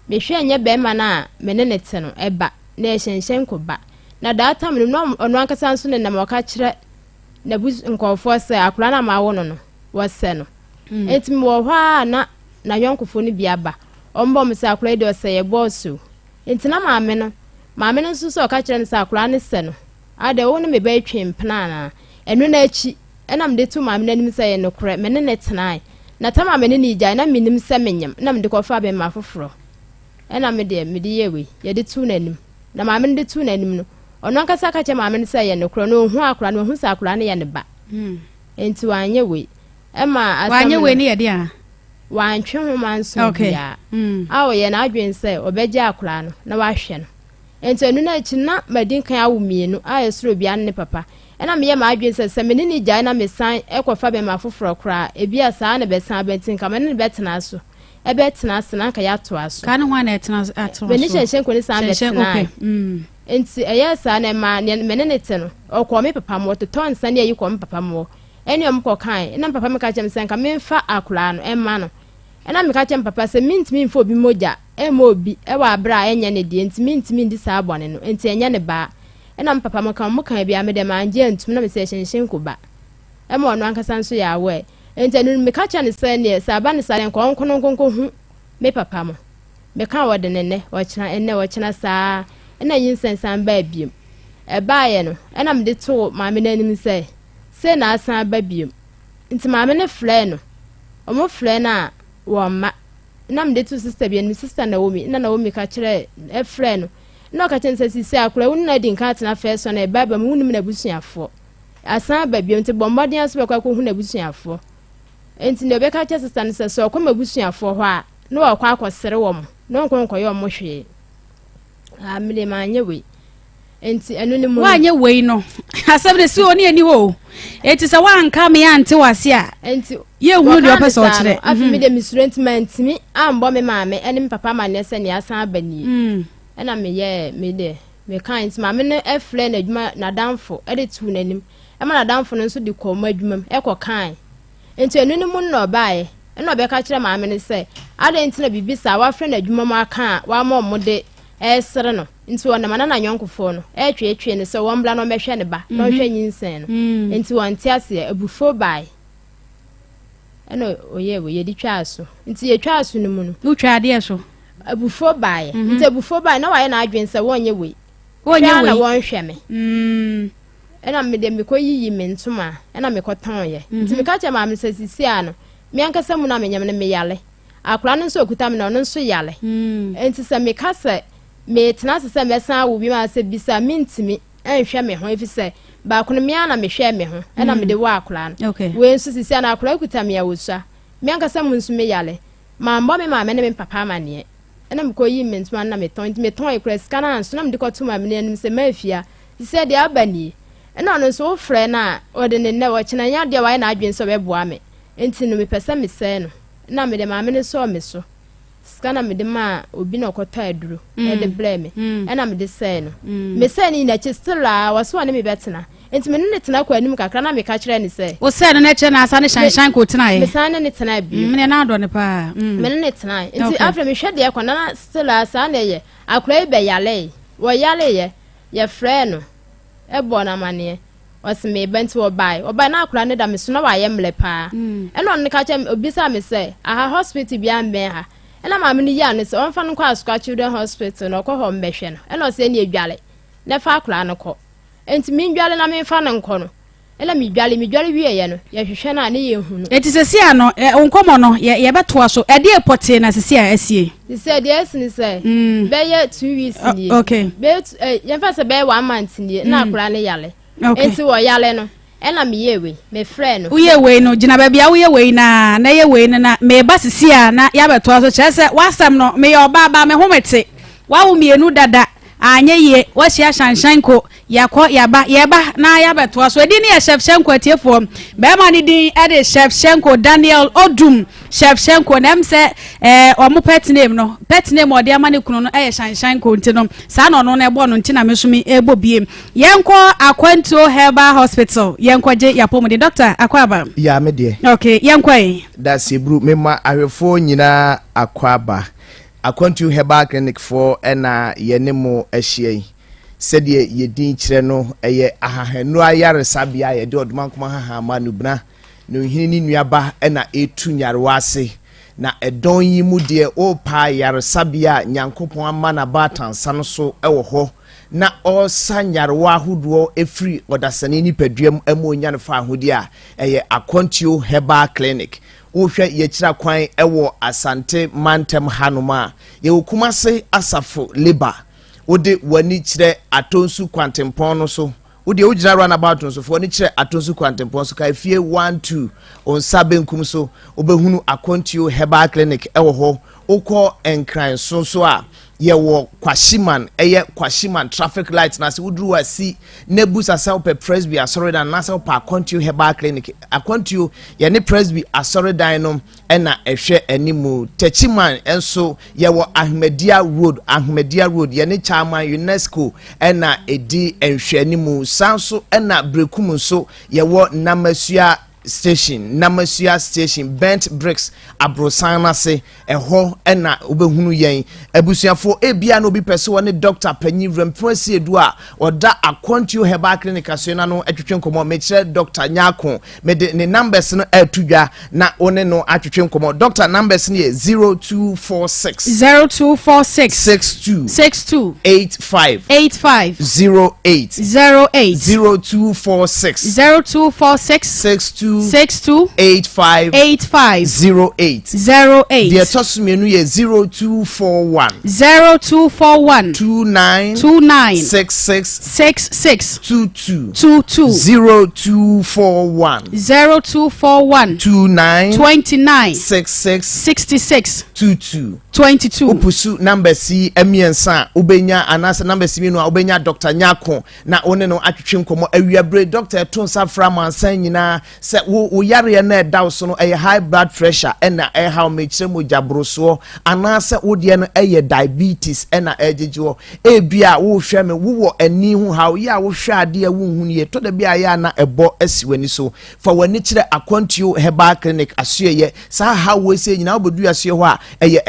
[SPEAKER 8] me hwe nye be ma na me ne te no e ba na e hyenhyen ko ba na that time no ono ankasa nso ne na ma ka kire na bus nkofo se akura na ma wo no wose no enti mo hwa na yonkofo no bia ba ombo me se akura de ose ye bosu enti na maame no so so ka kire ne se akura ne se no ade wo no me ba twem pena na enu na achi ena me de to maame na nim se ye no kure me ne tenai na tama me ne ni gya na me nim se menyam na me de kofa be ma foforo ena me de yewe ye de tu na nim na maame ne de tu na nim no ono ankasa ka che maame ne se ye no kro no hu akura no hu sa akura ne ye ne ba enti wanye we ema asam
[SPEAKER 2] wanye we ne ye de a
[SPEAKER 8] wantwe ho manso bia awo ye na adwen se obeje akura no na wahwe no enti enu na chi na madin kan awo mienu aye soro bia ne papa ena me ye ma adwen se me ne gya na me san ekofa be ma foforo kra ebia saa na be san bentin ka me ne betena so ebe tena se na ka ya to aso
[SPEAKER 2] ka ne ho na etena ato
[SPEAKER 8] be ni hyenhyen ko ni san betena enti eyesa na ma menene te no okwo me papa mo to ton san ye yiko me papa mo eni om ko kan na papa me ka chem sen ka me fa akura no emma no ena me ka chem papa se mintimi mfo bi moja ema obi e wa bra enye ne die enti mintimi ndi sa abone no enti enye ne ba ena me papa mo kan bia me de ma anje ntum na me se hyenhyen ko ba ema ono ankasa nso ya we enti enu me ka chem sen ne sa ba ne sa ne nkonkonkonko hu me papa mo me ka wo de ne wo kina saa na yinsensan ba biem e baaye no na me de to maame nanim se na asan ba biem nti maame ne frɛ no omo frɛ na wo ma na me de to sister bi ni sister na womi ka kire e frɛ no na ka chen se sisi akura wonu na di nka tena fɛ so na e baba mu wonu na busuafo asan ba biem nti bombɔden aso be kwa ko hu na busuafo nti ne be ka kire sister ne se so kwa mabusuafo hɔ a na wo kwa akɔsere wo mo na nkonko yɛ mo hwe amile manye we enti enu ni mu
[SPEAKER 2] wanye we no asabre si oni ani ho eti se wanka me ante wase a
[SPEAKER 8] enti
[SPEAKER 2] ye hu de opese o kire
[SPEAKER 8] afi me de misrentment mi ambo me maame eni papa ma ne se ne asan abani ena me ye me de me kan enti maame ne efle na adwuma na danfo e de tu nanim e ma na danfo no nso de kɔ ma adwuma e kɔ kan enti enu ni mu no baaye ena obeka kire maame ne se ade enti na bibisa wa frɛ na adwuma ma kan wa ma mo de esere no nti wona mana na nyonkofo no etwe ne se wombla no mehwe ne ba no hwe nyinsen no nti wonte ase abufo bai eno oye we yedi twa aso nti ye twa aso no mu no
[SPEAKER 2] utwa ade so
[SPEAKER 8] abufo bai nti abufo bai na waye na adwen se wonye we na wonhwe me ena me de me koyiyi me ntoma ena me kotan ye nti me ka che ma me se sisi ano me ankasa mu na me nyam ne me yale akura no nso okuta me na no nso yale nti se me ka se me tena se me san wo bi ma se bisa mintimi enhwe me ho efise ba kono me ana me hwe me ho ena me de wa akura no we nso sisi ana akura okuta me ya wosa me ankasa mu nso me yale ma mbo me ma me ne me papa ma ne ena me koyi me ntuma na me ton ekura skana nso na me de koto ma me ne nim se mafia sisi de abani ena no nso wo frɛ na ode ne ne wo kina nya de wa na adwen so be boa me enti no me pese me se no na me de ma me ne so me so skana me de ma obi na okota aduro e de blame ena me de say no me say ni na chi still waso ane me betena enti me ne tena kwa anim kakra na me ka kire ni say
[SPEAKER 2] wo say no na che na asa ne shanshan ko tena ye
[SPEAKER 8] me say ne tena bi
[SPEAKER 2] me na ado ne pa
[SPEAKER 8] me ne tena enti after me hwede kwa na still asa na ye akura be yale wo yale ye frɛ no e bo na mane wasi me benti obai na akura ne da me so na wa ye mle pa eno ne ka che obi sa me say aha hospital bia mbe ha ɛna maame no ya ne sɛ ɔmfa no kɔ Asukwa Children Hospital na ɔkɔ hɔ mbɛhwɛ no ɛna ɔsɛ ne edwale na fa akora no kɔ enti me ndwale na me fa no nkɔ no ɛna me dwale wie ye no yɛhwehwɛ na ne yɛ hu no
[SPEAKER 2] enti sɛsi a no onkomo no yɛbɛtoa so ɛde epote na sɛsi a asie
[SPEAKER 8] sɛ de asini sɛ bɛyɛ 2 weeks nie
[SPEAKER 2] okay
[SPEAKER 8] yɛmfa sɛ bɛyɛ 1 month nie na akora ne yale enti wɔ yale no ɛna me yewe me frɛ no
[SPEAKER 2] uye we no gina ba bia uye we na ye we na me ba sisi a na ya betoa so kyerɛ sɛ wasam no me oba ba me homete wa wo mienu dada anye ye wa hia shanshanko yakɔ yaba na ya betoa so edi ne ya chef shenko atiefo be ma ne din ede chef shenko Daniel Odum chef shenko na mse omo pet name ode ama ne kunu no shanshanko nti no sa no no na ebo no nti na me so mi ebo biem yenkɔ Akwantuo Herbal Hospital yenkɔ je yapomu de doctor akwaba
[SPEAKER 9] ya me de
[SPEAKER 2] okay yenkɔ
[SPEAKER 9] da sebru me ma ahwefo nyina akwaba Akwantuo Herbal Clinic for ena yenemo ahyiai sɛdeɛ yɛdin kyerɛ no ɛyɛ ahahanu ayaresabea yɛde ɔdomankoma hahama no bna no hini ni nuaba ɛna etu nyarewa ase na ɛdɔn yi mu deɛ o pa ayaresabea nyankopɔn ama na batansa no so ɛwɔ hɔ na ɔsa nyarewa ahodoɔ efiri ɔdasane nipaduam amonya no fa ahodi a ɛyɛ Akwantuo Herbal Clinic wohwɛ yɛkyira kwan ɛwɔ Asante Mantem Hanoma yɛwɔ Kumase Asafo Labor wode wani kyerɛ Atonsu Kwantempɔn no so wode wogyina runabout no so fo wani kyerɛ Atonsu Kwantempɔn so ka fie 1-2 onsa benkum so obehunu Akwantuo Herbal Clinic ɛwɔ hɔ okɔ enkran so a yewo Kwashiman traffic light na se wudru asi nebu sasa pe Presby asoridan na se pa Akwantuo Herbal Clinic Akwantuo ye ne Presby asoridan no na ehwe animu Techiman enso yewo Ahmedia Road ye ne chairman UNESCO na edi enhwe animu sanso na brekum so yewo Namasua station Bent Bricks Abrosana se eho na obehunu yen abusuafo ebia no bi pese woni doctor panyi remfasi edu a oda Akwantuo Herbal Clinic asena no atwetwe nkomo me kire Dr. Nyako me de ne numbers no atudwa na one no atwetwe nkomo doctor numbers no 0246 62 85 08 0246 62 85 08 the tosumenu ye 0241 29 66 22 0241 29 66 22 upusu number C emiensa ubenya anasa number C minu ubenya Dr. Nyako na one no atwetwe nkomo awiabre Dr. Tonsa Frama san nyina se wo yare na da so no high blood pressure na how mechire mojabroso anasa wo de no diabetes na ejejo bia wo hwe me wo ani hu how ya wo hwe ade wo hu ne to da bia ya na ebo asiwani so fa wani kire Akwantuo Herbal Clinic asuye sa how we say nyina obodu asuye ho a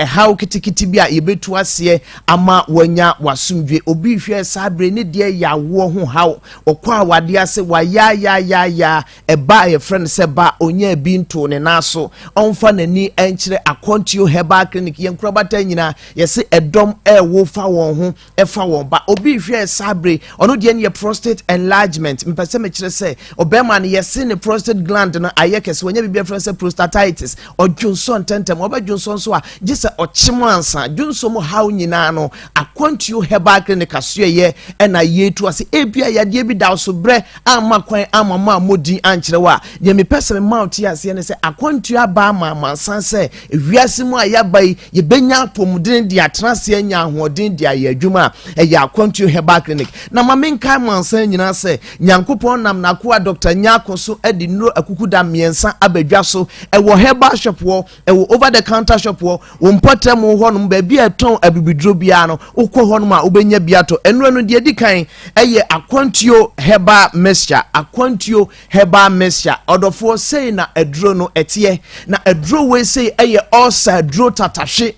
[SPEAKER 9] how kitikiti bia yebetu ase ama wanya wasumdwe obi hwe sabre ne de ya wo ho how okwa wade ase wa ya eba ye friend se ba onya bi nto ne naso onfa nani enkyere Akwantuo Herbal Clinic yenkura bata nyina yese edom wo fa won ho efa won ba obi hwe sabre ono de ne prostate enlargement mpese me kire se obema ne yese ne prostate gland no ayekese wonya bibia friend se prostatitis odwonson tentem obadwonson so a gise ochimansa dwonso mo haw nyina no Akwantuo Herbal Clinic asuye na yetu ase ebia yade bi da so bre ama kwan ama modi ankyerwa ye me pese me mount ase ne se Akwantuo aba ama sanse ewiase mu ayabai ye benya pomuden dia transe anya ahoden dia ye adwuma ya Akwantuo Herbal Clinic na mamenka mansan nyina se nyankopon nam na ko Dr. Nyako so edi nuro akukuda miensa abadwa so ewo herbal shop wo ewo over the counter shop wo mpotem ho no ba bia ton abibidro bia no ukọ ho no ma obenya bia to enuro no de dikan eye Akwantuo Herbal Mixture Akwantuo Herbal Mixture odofo sei na eduro no etie na eduro we sei eye osa eduro tatashe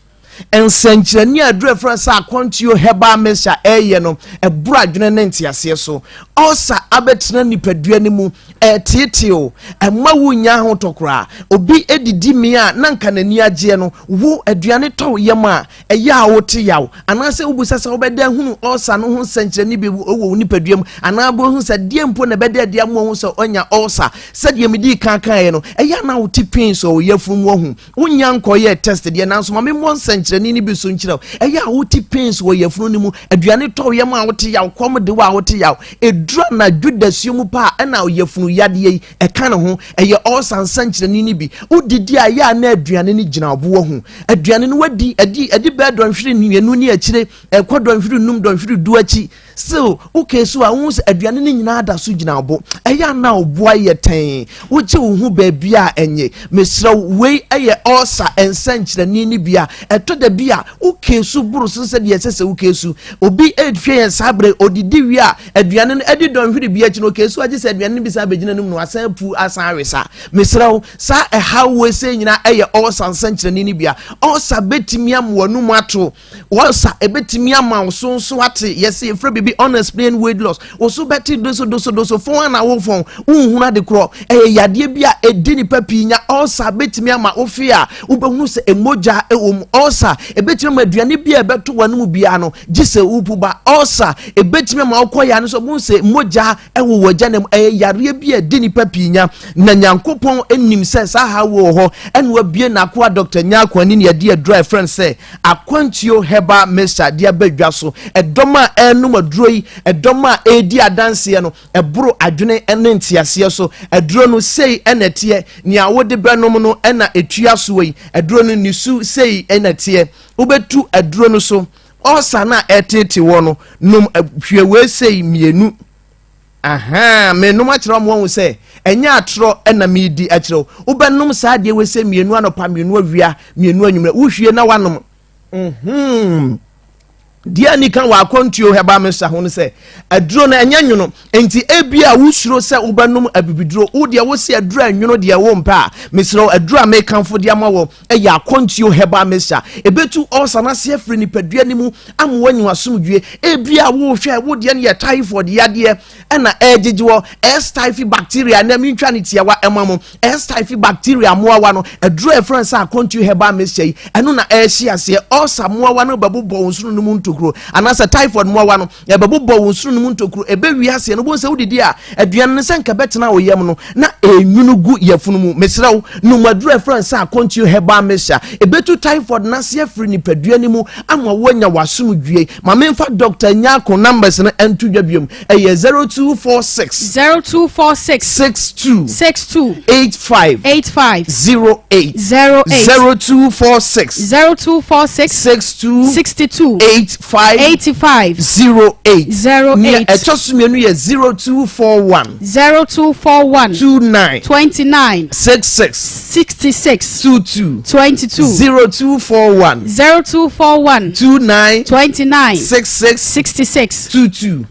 [SPEAKER 9] ensankyerani adure fra sa akontio heba mesha eye no ebura adwene ne ntiase so ulcer abetena nipadua ni mu tietio emma wunya ho tokora obi edidi mi a nanka nani agye no wo aduane to yema eya a wote yaw anase ubusa se obeda hunu ulcer no ho nsankyerani bi wo nipadua mu anabo hu se die mpo na beda dia mo hu se onya ulcer se die medi kankan ye no eya na wote pain so yafum wo hu wonya nkoye test die nanso ma me mo nsankyerani ni bi so nkyiraw eya a wote pain so yafunu ni mu aduane to yema a wote yaw kom de wa wote yaw edura na dwudasuo mu pa na yafunu yade yi eka ne ho eye ulcer nsankyerani ni bi udidi a ya na aduane ni gina obo hu aduane no wadi adi be donhwere nienu ni akire ekọ donhwere num donhwere du achi so okay so ahun aduane ni nyina ada so gina obo eya na obo aye ten woche wo hu ba bia enye mesra wei eye ulcer nsankyerani ni bia eto da bia okay so buru so se de yesese okay so obi edhwe yen sabre odidi wi a aduane no edi donhwere bia chi no okay so agi se aduane ni bisa begina num no asan pu asan awesa mesra sa how we say nyina eye ulcer nsankyerani ni bia ulcer betimi amwonu mato ulcer ebetimi amawso ate yesi efre be unexplained weight loss oso beti doso fon na wo fon unhuna de kro yade bia edini papi nya ulcer betimi ama ofia ubehu se emoja ewom ulcer ebetimi ama aduane bia ebeto wanum bia no gise upuba ulcer ebetimi ama okoya no so bu se emoja ewo wajanem yare bia edini papi nya na nyankopon enim se sa ha wo ho enwa bie na kwa Dr. Nyako ani ne de dry friend say akwantio heba mesa de abadwa so edoma enum aduro yi edoma edi adanse no eboro adwene ene ntiase so eduro no sei enete ne awode benom no ena etua so yi eduro no nisu sei enete ubetu eduro no so osa na etete wo no num hwewe sei mienu aha menum akira mo hu sei enya atro ena medi akira ubenum saa de we sei mienu anopa mienu awia mienu anwumre uhwie na wanom dia ni kan wa kontio heba mesa ho ne se aduro na enya nwono enti ebia wusuro se ubanum abibiduro wo de wo se aduro anwono de wo mpa mesro aduro a mekanfo de amawo eya kontio heba mesa ebetu ulcer na se afri ni padua ni mu amwanyi asomdwe ebia wo hwe wo de ne typhoid yade na ejejewo typhi bacteria na mitwa ne tiawa emamo typhi bacteria moawa no aduro e friends a kontio heba mesa yi eno na ehia se ulcer moawa no babubo wonsuru no mu anasa typhoid moawa no ebebubo wonsuru no mu ntokuro ebewi ase no bonse wudidi a aduan ne senka betena wo yem no na enwunu gu yafunu mu mesraw no madura friends a kontio heba mesha ebetu typhoid na se afri ni padua ni mu ama wonya wasomdwie ma memfa Dr. Nyako numbers no entu dwabiom eye 0246 62 85 08 0246 62 85 08 etosumenu ye 0241 29 66 22 0241 29 66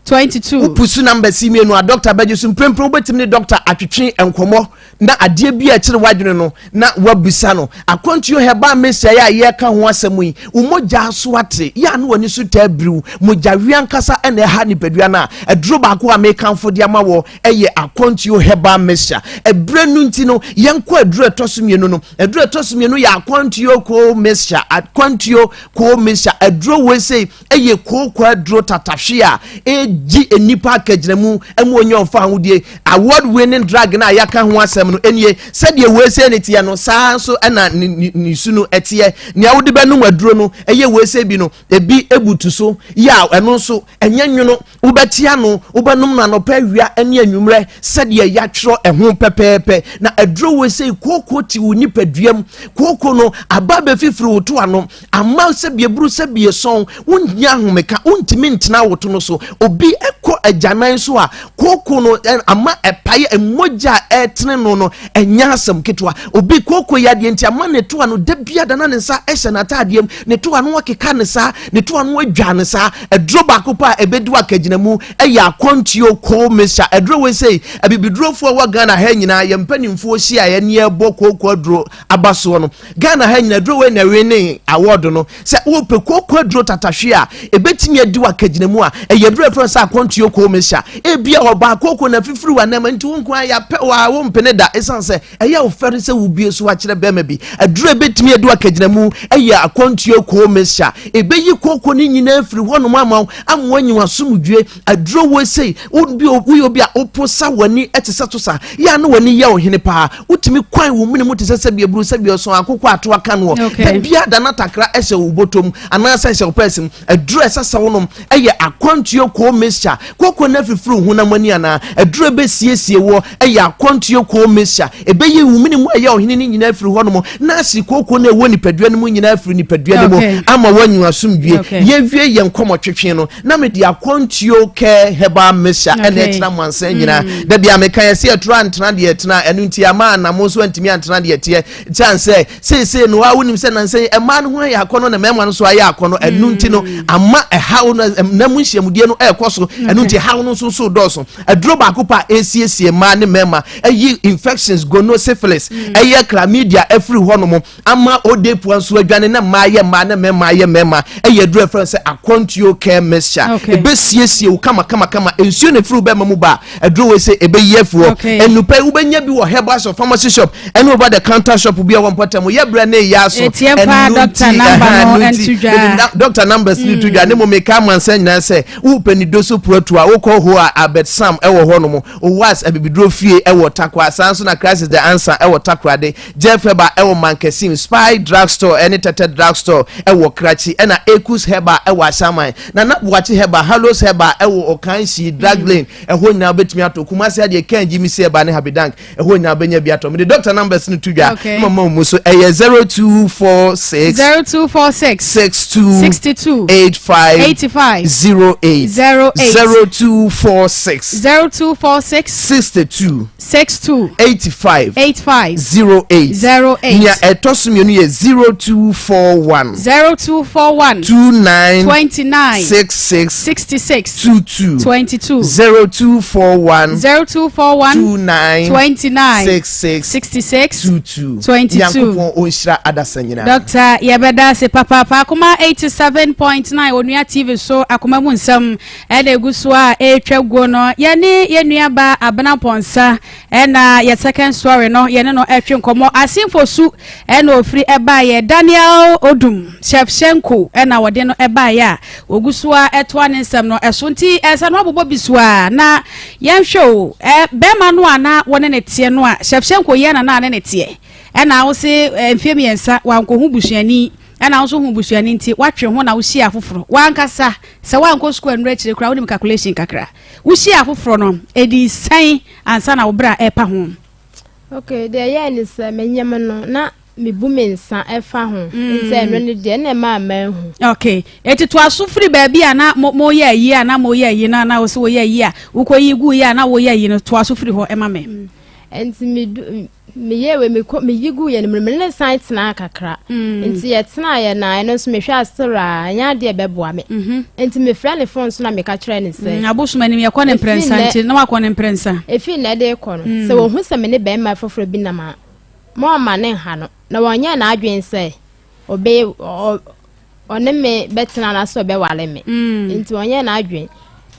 [SPEAKER 9] 22 upusu number simenu a doctor bajusu prempro betim ne doctor atwetwe enkomo na ade bia kire wadwene no na wabusa no akontio heba mesia ya ye ka ho asemu yi umoja so ate ya no wani su tabriu mojawi ankasa ene ha ni padua na aduro ba ko amekanfo de amawo eye akontio heba mesia ebrenu nti no yenko aduro etosumienu no aduro etosumienu ya akontio ko mesia aduro we say eye ko aduro tatahwe a eji enipa kagiremu emu onye ofa ahudie award winning drug na yaka ho asem no enie sede we say netia no saa so na ni sunu etie ne awudi benu aduro no eye we say bi no ebi ebutu so ya eno so enye nwono ubetia no ubenum na no pa wia ene anwumre sede ya twro eho pepepe na aduro we say koko ti woni paduam koko no aba be fifiri woto ano ama se bieburu se bieson wonya homeka untimi ntena woto no so obi ekọ agyanan so a koko no ama epaye emoja etene no enya asem ketwa obi koko yade nti ama ne to ano da bia da na ne nsa ehye na taadiem ne to ano wakeka ne sa ne to ano adwa ne sa edro ba kopa ebedi akagina mu eya akontio ko mesha edro we say abibidrofo wa Ghana ha nyina ye mpanimfo hia ye ne ebo koko adro abaso no Ghana ha nyina edro we na we ne award no se wo pe koko adro tatahwe a ebetimi adi akagina mu a eye edro efro sa akontio ko mesha ebia oba koko na fifiri wa na nti wo nkwa ya pe wa wo mpene da esanse eye ofere se wo bie so akire bema bi edro ebetimi adi akagina mu eye akontio ko mesha ebeyi koko ni nyina afiri hono mama amwanyi asumdwe edro we say wo obi a oposa wani etese to sa ya na wani ya ohene pa utimi kwan wo mene mutese se bia buru se bia so akoko ato aka no bia da na takra ehye wo botom ana sa ehye person edro esasa wonom eye akontio ko mesha koko na fifiri hu na mani ana edro be siesie wo eye akontio ko mesha ebeyi wo mene mu eye ohene ni nyina afiri honom na si koko na ewo nipadua no mu nyina afiri nipadua no mu ama wanyi asumdwe ye wie ye nkomo twetwe no na me dia akontio ke heba mesha ene etna mwansa nyina da bia me kan se etro antena de etna enu nti ama na mo so antimi antena de etie chance se no wa wonim se nan se ema no ho ya akono na mema no so aye akono enu nti no ama ehawo na mu hyiamudie no ekoso enu nti hawo no so doso adro ba kopa esiesie ma ne mema ayi infections gono syphilis aye chlamydia every hono ama odepu anso adwane na ma ne mema aye mema aye dro efra se akontio ke mesha ebesiesie wo kama ensuo ne fru be mamu ba adro we se ebeyefuo enupe wo benya bi wo herbal shop pharmacy shop and over the counter shop bi won potem ye bre na ya so
[SPEAKER 2] doctor number no entudwa
[SPEAKER 9] doctor numbers ni tudwa ne mo meka mansa nyina se wo pani doso protua wo ko ho a abet sam e wo ho no mo o was abibidro fie e wo takwa sanso na crisis the answer e wo takwa de jeffeba e wo mankesim spy drugstore any teted drugstore e wo krachi e na ekus heba e wo asaman na wachi heba halos heba e wo okanshi drug lane e ho nyina betimi atokuma se de kanji mi se heba ne habidank e ho nyina benya bi atom the doctor numbers ni tudwa mama mu so e 0246 62 85 08 0246 62 85 08 nya etosumienu ye 0241 29 66 22 0241 29 66 22 yankopon onhira adasanyina
[SPEAKER 2] doctor yebeda se papa Akoma 87.9 onua TV so Akoma mu nsem ena eguso a etwago no ye nua ba abana ponsa ena ye second story no ye no etwe nkomo asimfosu ena ofri eba ye Daniel Odum Shevchenko ena wode no eba ya oguso a etwa ne nsem no esonti esa no bobo bisua na ye hwo bema no ana wone ne tie no a Shevchenko ye na ne tie ena wo se mfie miensa wankohu busuani ana also hu busuani nti watwe ho na wo hia afoforo wankasa se wanko school and rechire kra wonim calculation kakra wo hia afoforo no edi san ansa na wo bra epa ho
[SPEAKER 8] okay de ya ni se menyem no na mebu mensa efa ho nti no ne de na ma hu
[SPEAKER 2] okay eti to asofri ba bia na mo ye yi ana mo ye yi na wo se wo ye yi a wo ko yi gu ya na wo ye yi no to asofri ho ema me
[SPEAKER 8] enti me yewe me yigu ye no me site na kakra enti ye tena ye na no so me hwa asera nya de beboa me enti me fra ne phone so na me ka kire ne se
[SPEAKER 2] abosuma ni me yakọ ne prensa nti na wakọ ne prensa
[SPEAKER 8] efi na de kọ no se wo hu se me ne be ma foforo bi na ma ma ne ha no na wonya na adwen se obe one me betena na so be wale me enti wonya na adwen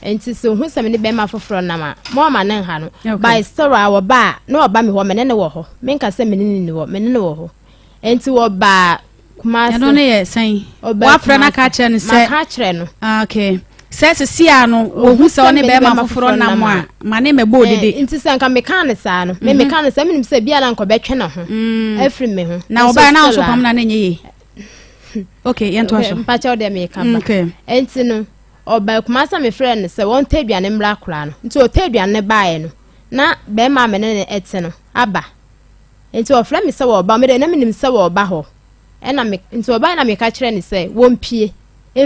[SPEAKER 8] enti so hu se me ne be ma foforo na ma ne ha no by Serwaa wo ba na wo ba me ho me ne wo ho me nka se me ne wo ho enti wo ba kuma
[SPEAKER 2] se no ne ye san wa fra na ka kire ne se
[SPEAKER 8] ma ka kire no
[SPEAKER 2] okay se sia no wo hu se one be ma foforo na mo a ma ne me bo dede
[SPEAKER 8] enti se nka me kan ne sa no me kan ne sa me nim se bia na nko betwe na ho afri me ho
[SPEAKER 2] na wo ba na so pam na ne nye okay yento aso
[SPEAKER 8] pa cha de me kan ba enti no oba kuma sa me friend se won taduane mra kura no nti o taduane baaye no na be ma me ne ete no aba nti o friend me se wo ba me de na me nim se wo ba ho e na me nti o ba na me ka kire ne se won pie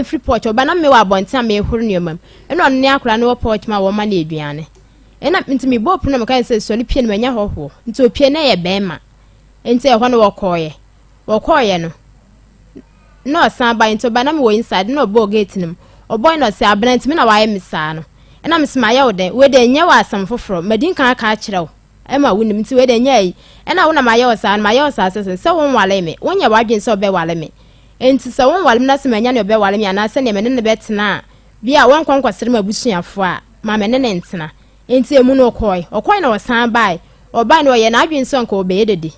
[SPEAKER 8] free porch oba na me wa bonta me huru ne mam eno ne akura ne wo porch ma wo ma na eduane ena ntimi bo pro na kan say so ne pie ne manya hoho nti opie na ye bema enti e ho ne wokoye no no san ba nti oba na me wo inside no bo gate nim oboy no say abena ntimi na wa ye misa no ena mesma ye wo den we de nya wa asam foforo madin kan aka kirew ema wonim nti we de nya yi ena wo na ma ye wo sa se won wale me wonya wadwen se obe wale me enti se won wale me na se manya ne obe wale me ana se ne me ne betena bia won kwankwasere mabusuafo a ma me ne ntena enti emu no okoy na wasan bai oba ne oye na adwen se nka obe yedede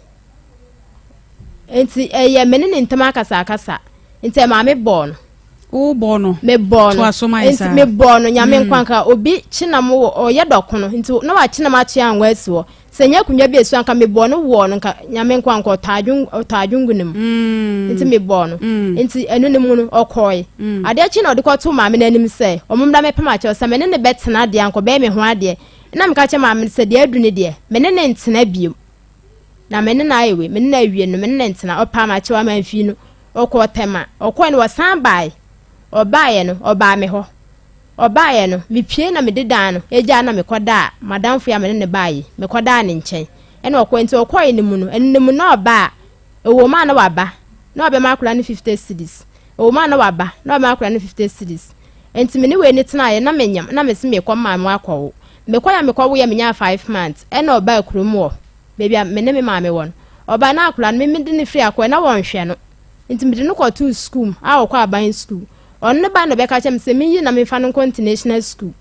[SPEAKER 8] enti eye me ne ntema akasa enti ma me bon
[SPEAKER 2] o bono
[SPEAKER 8] me bono
[SPEAKER 2] to asoma isa
[SPEAKER 8] me bono nyame nkwanka obi chinam oye dokono nti no wa chinam achi anwa asiwo senya kunwa bi esu anka me bono wo no nka nyame nkwanka otajungunim nti me bono nti enu ne mu no okoy ade achi na odikoto ma me nanim se omumda me pema achi o me ne betena de anko be me ho ade na me ka che ma me se de adu ne de me ne ntena biem na me ne na ayewe me ne na awie no me ne ntena opa ma achi wa ma mfi no okotema okoy no wasan bai obaye no oba me ho obaye no me pie na me deda no eja na me koda madamfo ya me ne baye me koda ne nchen ene okwenti okoye ne mu no enne mu na oba ewo ma na waba na oba makula ne 50 cedis ewo ma na waba na oba makula ne 50 cedis enti me ne we ne tena ye na menyam na me se me kwama ma akwo me kwaya me kwawo ya menya 5 months ene oba akurum wo bebia me ne me ma me won oba na akula me me de ne free akwa na won hwe no enti me de no ko to school a okwa aban school onne ba no beka chem se minyi na me fa no international school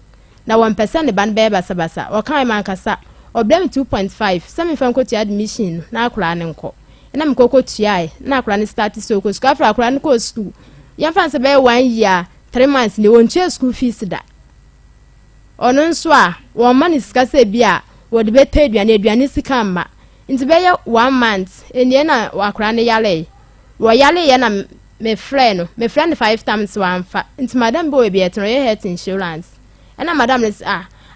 [SPEAKER 8] na 1% ban be basa o kan man kasa o blame 2.5 se me fa nko ti admission na akura ne nko na me kokko tuai na akura ne start so ko school afra akura ne ko school yan fa se be 1 year 3 months ne won tue school fees da ono nso a won man sika se bia wo de be pay aduane sika mma nti be ye 1 month enie na akura ne yale wo yale ye na me friend 5 times one fa nti madam boy be etro ye health insurance ena madam is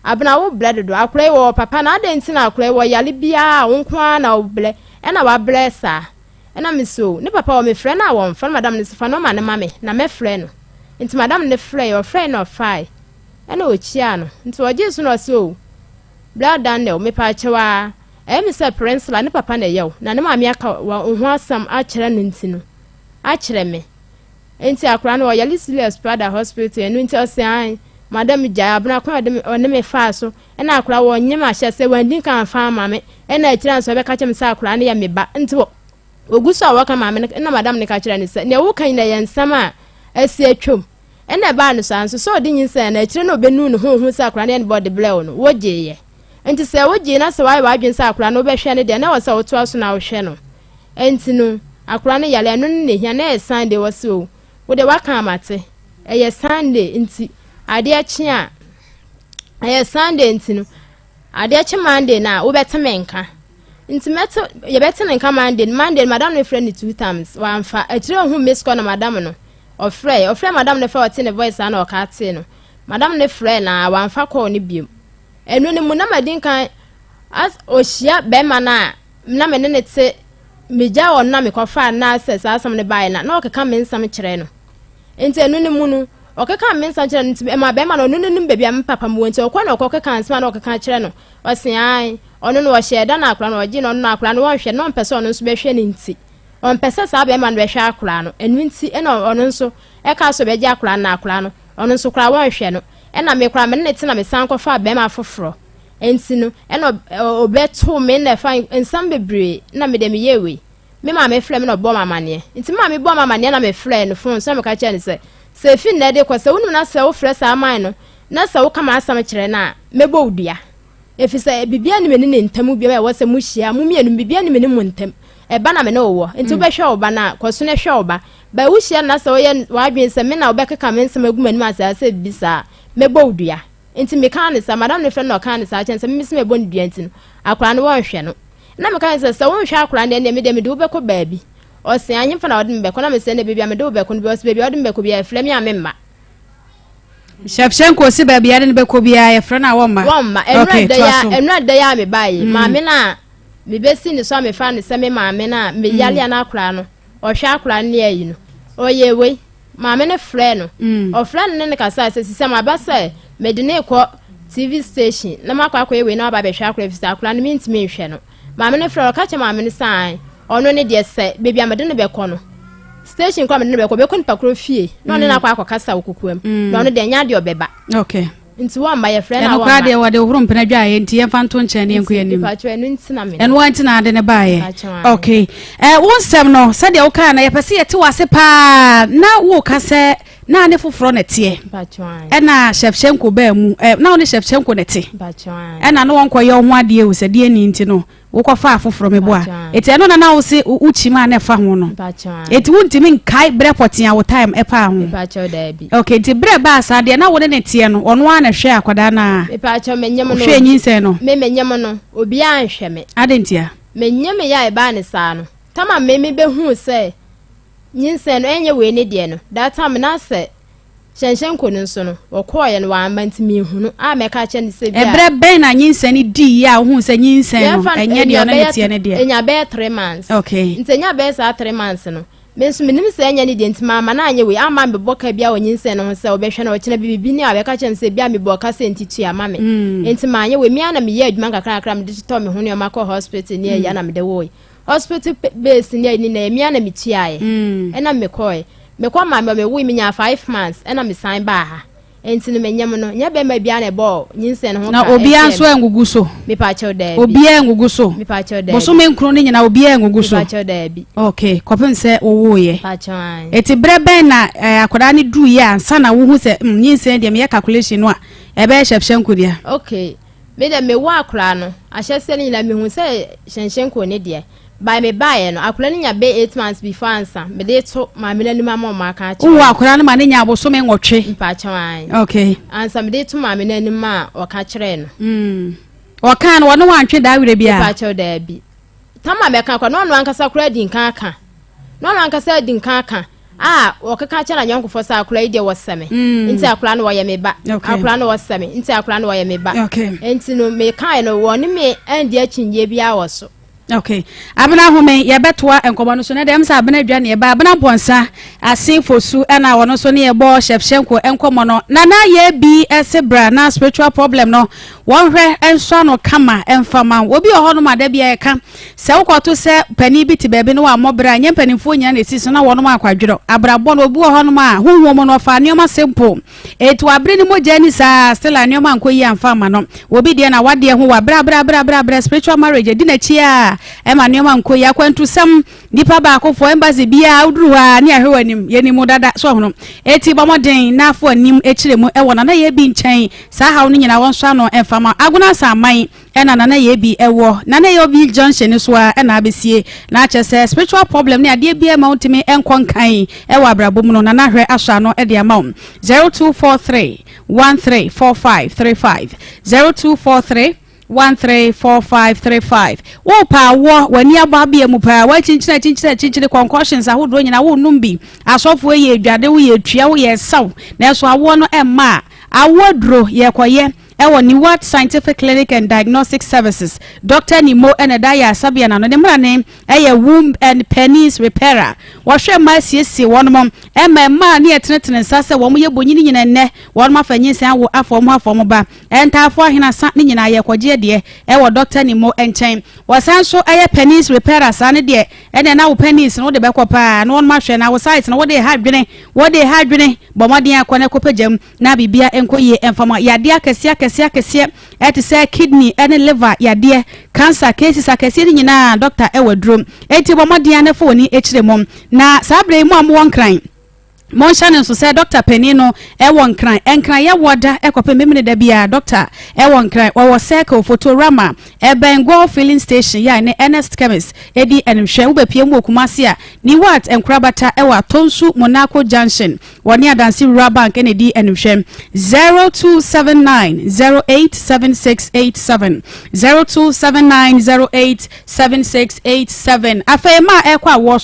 [SPEAKER 8] abna wo blood do akure wo papa na ade nti na akure wo yale bia wonkwa na wo ble ena wa blessa ena me so ni papa wo me friend na wo fa madam is fa no ma ne mame na me friend nti madam ne friend your friend of 5 ena o chia no nti wo jesu no so blood daniel me pa chewa me say prince la ni papa na yew na ne mame aka wo ho asam a kire no nti no achire me enti akura no yali serious prada hospital enu nti osan madam ja abna kwa de one me fa so na akura wo nyema hye se wandin kan fa mame na akira so be ka chem sa akura ne ya me ba nti oguso a waka mame na madam ne ka kira ne se ne wo kan na yansam a asi atwom na ba no san so de nyinsa na akira no benu no ho sa akura ne body blow no wo geye enti se wo geye na se wa adwen sa akura no be hwe ne de na wo se wo to aso na wo hwe no enti no akura ne yale no ne hia na Sunday waso wo de waka amate eye Sunday nti ade achi a eye Sunday nti no ade achi Monday na wo beteme nka nti meto ye betene nka Monday madam ne friend 2 times wamfa akire hu miss call na madam no ofre madam ne fa wote ne voice na okate no madam ne friend na wamfa call ne biem enu ne mu na madin kan as ohia be ma na me ne te meja on na me kofa na access asam ne bai na okeka me nsam kire no enti enu ne mu no okeka me nsam kire no nti ma be ma no nu nu bebia me papa mu enti okwa na okeka nsam na okeka kire no osin ai onu no wo sheda na akura no ogi no na akura no wo hwe no mpese onu nso be hwe ne nti on pese sa be ma no be hwe akura no enu nti ena onu nso e ka so be gi akura na akura no onu nso kura wo hwe no ena me kura me ne tina me san kofa be ma foforo enti no ena obeto me na fa nsam bebre na me de me yewe me ma me frɛ me no bɔ mama ne enti ma me bɔ mama ne na me frɛ no phone so me ka kye ne se fi na de kwa se wonu na se wo frɛ sa man no na se wo kama asam kyerɛ na me bɔ udua efi se bibia ne me ne ntamu bia e wo se mu hia mu mienu bibia ne me ne mu ntam e ba na me ne wo enti wo bɛ hwɛ wo ba na kwaso ne hwɛ wo ba wo hia na se wo ye wadwen se me na wo bɛ keka me nsam agu manu asa se bisa me bɔ udua enti me ka ne sa madam ne frɛ no ka ne sa kyen se me se me bɔ udua enti no akora ne wo hwɛ no na me kan se won hwa akura ne me de wo beko baabi o se anyi fa na wode me beko na me se ne bebia me de wo beko bi o se bebia wode me beko bia efle me amemma
[SPEAKER 2] Shefchenko si bebia de beko bia efre na womma
[SPEAKER 8] enra de ya me baye ma me na me besi ni so me fa ne se me ma me na me yale na akura no o hwa akura ne ayi no o ye we maame ne frɛ no o frɛ no ne kasa sɛ sisɛ ma ba sɛ medine kɔ TV station na makwa we na ba be hwa akora fisa akora no mintimi nhwɛ no maame ne frɛ o ka che maame ne san ono ne de sɛ baby amede ne be kɔ no station kwa amede ne be kɔ be kɔ nipa koro fie na ɔne na akwa akɔkasa okukuam na ɔno de nya de obeba
[SPEAKER 2] okay
[SPEAKER 8] nti wa mba ye frɛ na
[SPEAKER 2] wa ɛno de wode horo mpena dwa ye nti yɛmfa nto nkyɛn ne enku anim ɛno wanti na ade ne ba ye okay won sɛm no sɛ de wo ka na yɛpɛ sɛ yɛte wase pa na wo ka sɛ na ne foforo na tie ɛna Shevchenko ba mu na wo ne Shevchenko na tie ɛna no won koyɛ ho ade ewu sɛ de ni nti no wo kɔ fa foforo me boa eti ɛno na wo se uchima na fa ho no eti wuntimi nkai bre potia wo time ɛpa ho okay eti bre ba asa de na wo ne tie no ɔno ana hwɛ akwada na
[SPEAKER 8] menyem no
[SPEAKER 2] hwɛ nyinsɛ no
[SPEAKER 8] menyem no obi anhwɛ me
[SPEAKER 2] adentia
[SPEAKER 8] menyem ya eba ne saa no tama me be hu sɛ nyinsɛ no enye we ne de no that time na sɛ Shenshenko nso no wɔkɔɔ no wa mantimi hunu a meka kyɛ ne sɛ bia
[SPEAKER 2] ebre ben na nyinsɛ ni di ya hu sɛ nyinsɛ no enye de ɔno ne tie ne de
[SPEAKER 8] enya be 3 months
[SPEAKER 2] okay
[SPEAKER 8] ntenya be sa 3 months no menso menim sɛ enya ne de ntima ma na anye we ama me boka bia wɔ nyinsɛ no sɛ obɛhwɛ na wɔkyena bibi ni a bɛka kyɛ ne sɛ bia me boka sɛ ntitu ama me ntima anye we mia na me yɛ adwuma kakra me de tɔ me ho ne ma kɔ hospital ne ya na me de wo hospital base ne ni na mia na me tuae ɛna me kɔe me kwa ma me we me nya 5 months ena me sign ba ha enti no menyam no nya be ma bia na bo nyinse no ho
[SPEAKER 2] na obi anso engugu so
[SPEAKER 8] me pa chew da bi
[SPEAKER 2] obi engugu so
[SPEAKER 8] me pa chew da
[SPEAKER 2] bo so me nkro ni nyina obi engugu so
[SPEAKER 8] me pa chew da bi
[SPEAKER 2] okay kopem se wo ye
[SPEAKER 8] pa chew an
[SPEAKER 2] eti bre ben na akoda ni du ye ansa na wo hu se nyinse de me ye calculation no a ebe Shevchenko dia
[SPEAKER 8] okay me de me wa akra no ahye se ni la me hu se Shevchenko ne de by me buy no akura ni nya be 8 months before answer me dey to ma me nanu ma ma ka cha
[SPEAKER 2] wo akura no ma ni nya aboso me nwotwe
[SPEAKER 8] mpa chawan
[SPEAKER 2] okay
[SPEAKER 8] answer me dey to ma me nanu ma o ka kire no
[SPEAKER 2] o kan wo no wantwe da wire bia
[SPEAKER 8] mpa chaw da bi tama me kan kwa no ankasa kura di nkan aka no ankasa di nkan aka o ka ka cha na nyankofo sa akura ide wo seme nti akura no wo ye me ba akura no wo seme nti akura no wo ye me ba nti no me kan no wo ni me andi achinje bia wo so
[SPEAKER 2] okay abena home ye betoa enkomo no so na dem sa abena dwa ne ba abena bonsa asin fosu na wono so ne ye bo Shevchenko enkomo no na ye bi esebra na spiritual problem no won hwe enso no kama emfama obi ho no mada bia ye ka se wokoto se pani bi ti bebe no wa mobra nya panifo nya na esi so na wono ma akwadwero abrabo no obi ho no ma huhum no fa ne ma simple etu abre ni moja ni sa still ane ma nkoyi amfama no obi de na wade ho wa bra spiritual marriage di na chia ema ne ma nkoyi akwantu sam nipa ba akofo embassy bia uduru ha ne ahwe wanim yenimu dada so hono eti bomoden na afo anim ekiremu e wona na ye bi nkyɛn sa hawo no nyina won so ano emfama aguna sa man ena na ye bi ewo na ye obi junction so a ena abesie na akyese spiritual problem ne ade bia ma untimi enkonkan e wa abrabom no na hwe asha no e de ama 0243 134535 0243 134535 wo pa wo wani ababia mu pa wa chinchina concussions ahodo nyina wo numbi asofo ye adwade wo ye tua wo ye saw na so awo no emma awodro ye koye ewo ni what scientific clinic and diagnostic services Dr. Nimo and Daya Sabia na no de mrane eye womb and penis repairer wo hwe ma siesie won mom emma ma na yetenetene sase wo mo ye bonyini nyina nne won ma fanyinsan wo afom ba enta afo ahina sa ne nyina ye kwaje de ewo Dr. Nimo enchen wo san so eye penis repairer sa ne de ene na wo penis no de bekopa na won ma hwe na wo site no wo de hadwene bo modin akone kopagem na bibia enkoye emfama yade akese eti say kidney and liver yade cancer cases akese ni nyina doctor ewadrum eti bomodian na fo ni ekiremom na sabre mu am won kran Monshane so say Dr. Penino won kran enkran ye woda ekope memene da bia Dr. won kran wo circle photorama bengo filling station ya ne Ernest Chemist edi enhwe wo bepie mu okumase a ni what enkrabata wa Tonsu Monaco Junction woni adansi rural bank ene di enhwe 0279087687 0279087687 afema ekwa wo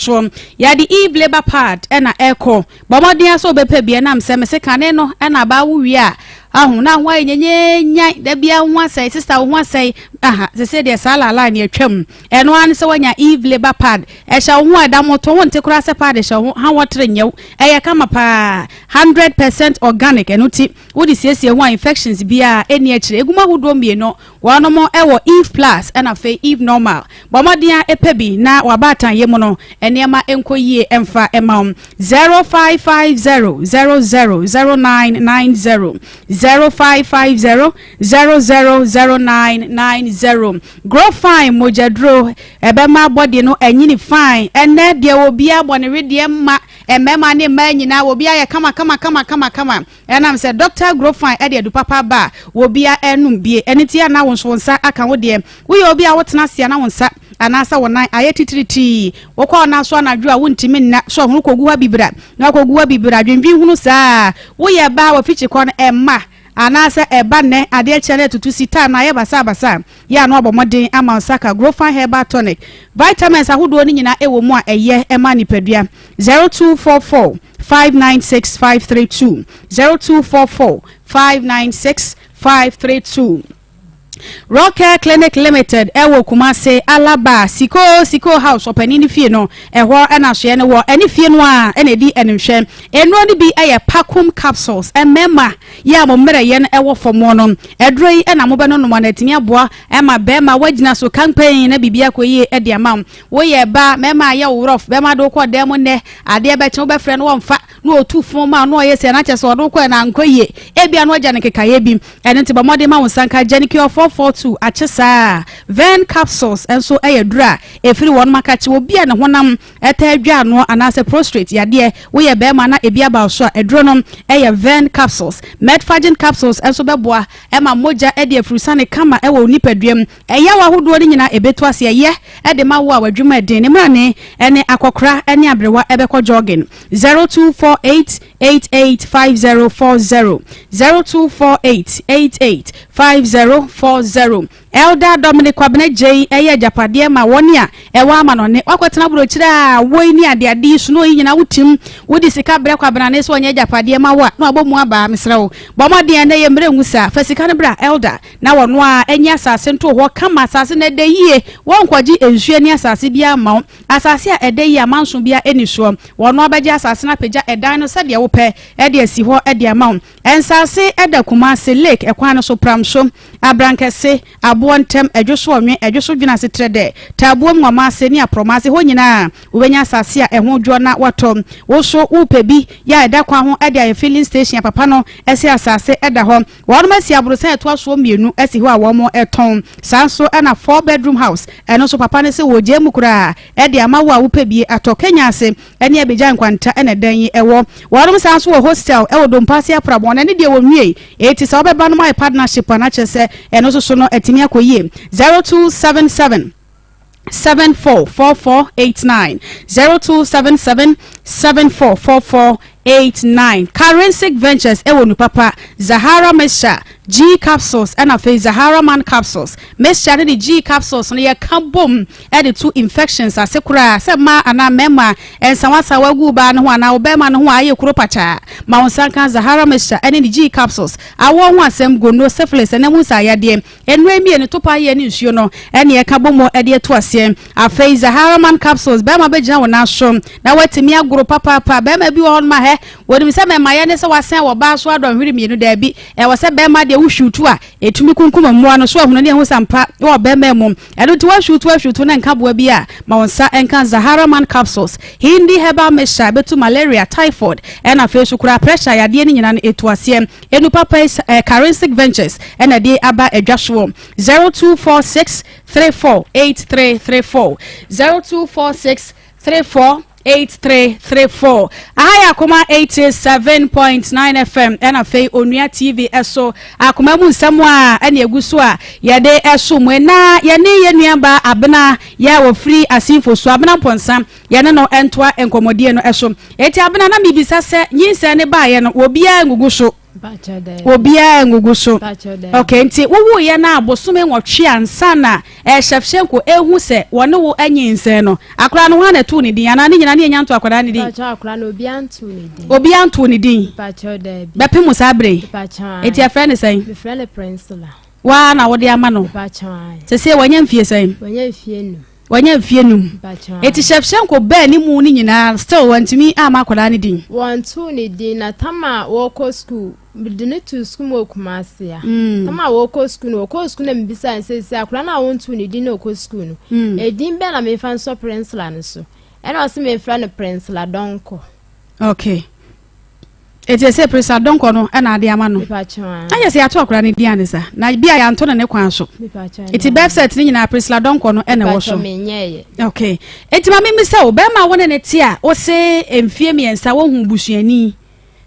[SPEAKER 2] ya di Eve Labor Pad ena eko bomodin so bepe bia na mse kane no na ba wo wi a ahu na ho nyenye da bia ho asai sister ho asai aha se se de sala ala na atwam eno an se wanya eve labor pad e sha ho adamoto ho nte kura se pad sha ho ha wotre nyew e kama pa 100% organic eno ti wodi siesie ho infections bia eni akire eguma hodo mbie no wono mo ewo eve plus na fe eve normal bomadia epebi na wabatan ye mo no enema enkoyie emfa ema 0550000990 0550000990 grow fine mojadro ebema body no enyini fine ene de obia bonere de ma emema ne ma nyina obia ya kama enam say doctor grow fine e de du papa ba obia enum bie enitia na wonso aka wo de wo obia wotena sia na wonsa anasa wonan ayetitiriti wokọ na so anadwo a wontimi nna so hunu koguwa bibira na koguwa bibira dwendwi hunu saa wo ye ba wa fichi kon emma anasa eba ne ade chele tutu sita na ye basa ya no obomodin ama saka growfan herbal tonic vitamins ahodo ni nyina ewo mu a eye ema nipadua 0244 596532 0244 596532 Rocker Clinic Limited ewo Kumase Alaba Siko House openini fie no eho na hye ne wo eni fie no a ena di enhwe eno ni bi eye Pakum capsules emema ya mo mere ye no ewo fomo no edroi ena mo be no no na timi aboa ema be ma wagina so campaign na bibia koyi e dia mam wo ye ba mema ye worof be ma do ko dem ne ade be che be frɛ no womfa no otu fo ma no ye se na che so do ko na nkoye e bia no agya ne kekaye bi ene ti ba mode ma wonsanka janiki 442 achesa Ven capsules enso eyedura efiri won makachi obi a ne honam etadwa no anase prostrate yade wo ye be ma na ebi aba so eduro no eye Ven capsules Medfagin capsules enso beboa ema moja ede afurusane kama ewo nipaduam eye wa hodo ni nyina ebetu ase eye ede ma wo a wadwuma den ne mrane ene akokra ene abrewa ebekọ jogging 0248885040 0248885040 Elder Dominic Kwabene J eye japade ma woni a ewa amanone wakwetena burochira woi ni ade suno nyina wutim wodi sika bre kwabena ne so onye japade ma wa na abomu aba misrewo bomode ne ye mre nwusa fasika ne bra elder na wono a enya asase nto ho kama asase na de yie wonkwaji enhue ni asase bia ma asase a ede yie amanso bia enisuo wono abaje asase na peja edan no sade wo pe ede asi ho ede ama ensase eda Kumase Lake ekwan so pramso abrankese abontem edwoso onwe edwoso dwuna setrede tabuo mwama ase ni apromase ho nyina ubenya asase a eho dwo na watom wo so upebi ya eda kwa ho ede ya filling station papa no ese asase eda ho won ma si aburo se to aso mienu ese ho a wo mo eton sanso na 4 bedroom house eno so papa ne se wo je mukura ede ama wo a upebi atokenya ase ene abeja nkwanta ene dan yi ewo won sanso wo hostel ewo dompase aprabo ne de wo nwie eti se obeba no my partnership na chese eno so no etimi akoye 0277 744489 0277 744489 Currency Ventures ewo papa Zahara Mesha G capsules and a Zahara Man capsules Mesha the G capsules no ye kabom e the two infections asekura se ma ana mema en sawasa wagu ba no ho ana obema no ho aye kuro pacha ma onsanka Zahara Mesha and the G capsules awo ho asem go no syphilis and mu sa yade enwe mi eni topa ye ni nsuo no ene ye kabom e de to ase a Zahara Man capsules be ma be gina wona so na watimi aguro papa be ma bi won ma he wodi mi se me ma ye ne se wasen wo ba so adon hwiri mi no da bi e wo se be ma de wo shutu a etumi kunkuma mu ano so ahunu ne ho sampa wo be ma mu edo ti wo shutu na nka boa bi a ma wonsa enka Zahara Man capsules hindi herbal mesha betu malaria typhoid ena fe so kura pressure yade ni nyina no etu ase enu papa Currency Ventures ena de aba edwaso 0246 348334 0246 348334 Akoma 87.9 FM ena fe Onua TV eso Akoma mu nsɛm a ena eguso a yade eso mu na ye nuaba abena ya wo free asinfo so abena ponsa ye ne no entoa enkomodie no eso eti abena na bibisa se nyinse ne ba ye no obi a ngugu so obia ngugu so okay nti wo ye na abosome nwotwe ansa na chefshenko ehu se wone wo anyinse no akora no hana tu ni din ana ne nyina ne nyanto akora ne din
[SPEAKER 8] akora no
[SPEAKER 2] obi anto ni din bepe musabre eti afra ne sai
[SPEAKER 8] friend prince la
[SPEAKER 2] wa na wo de ama no se wanya mfie sai wanya mfie num eti chefshenko be ni mu ni nyina still wantimi ama akora ne din
[SPEAKER 8] wantu ni din na tama wo ko school bidine to school mo kumase ya tama wo ko school na mbisa nsese akora na wontu ni din na ko school no edin be na me fan so prince la no so ena o se me fra no prince la donko
[SPEAKER 2] okay eti se prince la donko no ena ade ama no anya se ato akora ne dia ne sa na bia ya nto na ne kwan so eti website ni nyina prince la donko no ena wo so okay eti ma me se o be ma wona ne ti a o se emfie miensa wo hu busuani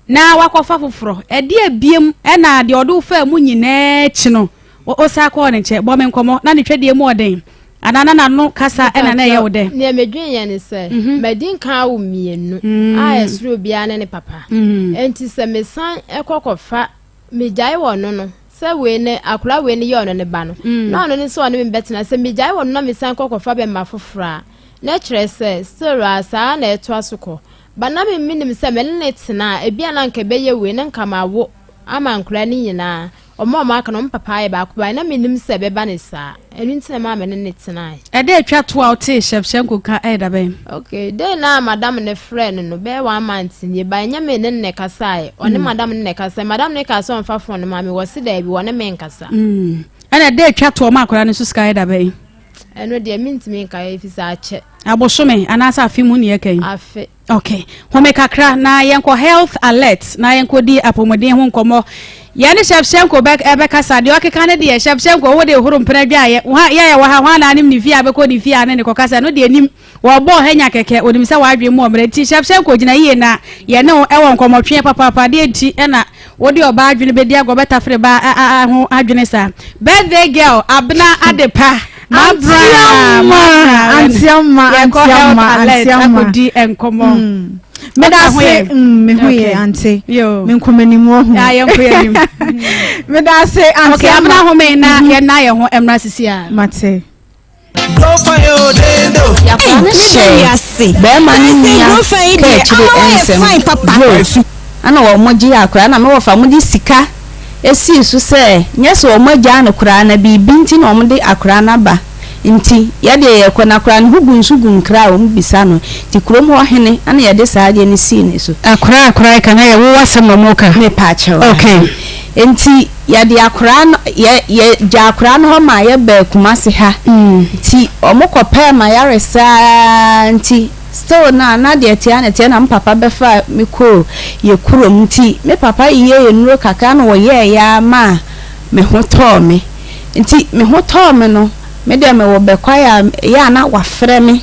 [SPEAKER 2] na wakofa foforo ede abiem ena de odo fa mu nyina chi no o sa ko ne che bo me nkomo na ne twede mu oden anana na no kasa ena na ye wode
[SPEAKER 8] ne medwen ye ne se medin ka wo mienu a esro bia ne papa enti se mesan ekokofa mejai wo no se we ne akura we ne ye ono ne ba no na ono ne se ono me betena se mejai wo no na mesan kokofa be ma foforo na kire se Serwaa sa na eto asoko bana me minim se melne tena ebia na nka beye we ne nka mawo ama nkura ni nyina omo aka no papa ye ba ko ba na minim se be ba ne sa enu ntena ma me ne tena
[SPEAKER 2] e de twa to out chefshenko ka e da be
[SPEAKER 8] okay de na madam ne friend no be 1 month ni ba nya me ne kasa e one madam ne kasa madam ne kasa on fa phone ma me wo se da bi wona me nkasa
[SPEAKER 2] ana de twa to ma akora ne so sky da be
[SPEAKER 8] eno de mintimi nka e fisa ache
[SPEAKER 2] abosome anasa afimu ne yake
[SPEAKER 8] afi
[SPEAKER 2] okay home kakra na yenko health alert na yenko di apomodin ho nkomo yani chefshenko ebe kasa de okeka ne de chefshenko wo de huru mpena dwa ye ya wa na anim ni fia be ko ni fia ne ko kasa no de anim wo bo hanya keke onim se wa adwe mu omre ti chefshenko gina ye na ye ne ewo nkomo twe papa de ti ena wo de oba adwe be dia go beta fre ba ho adwe sa birthday girl abna adepa
[SPEAKER 10] Antiama
[SPEAKER 2] akodi enkomo
[SPEAKER 10] meda se mehuye ante me nkomani mu ho
[SPEAKER 2] ya yenkoyanim
[SPEAKER 10] meda se antiama
[SPEAKER 2] okay amna ho me na ye na ye ho emra sisi a
[SPEAKER 10] mate
[SPEAKER 11] go for you dendo
[SPEAKER 1] ya kwa se be mani ni ya ke chire ensem papa ana wo moji akura na me wo fa mudi sika esi su se nyeso o magya na kura na bibi nti na omde akura na ba nti yade ye kona kura na hugu nsugu nkra o mbisa no ti krom ho hene ana yade saade ni si ne so
[SPEAKER 2] akura kana ye wo wasem no moka
[SPEAKER 1] me pacha
[SPEAKER 2] okay
[SPEAKER 1] nti yade akura no ye ja akura no ho ma ye ba kumase ha nti omokopa ma yare sa nti so na de tia na papa be fa me ko ye kurom nti me papa ye nuro kaka no wo ye ya ma me ho to me nti me ho to me no me de me wo be kwa ya na wafre me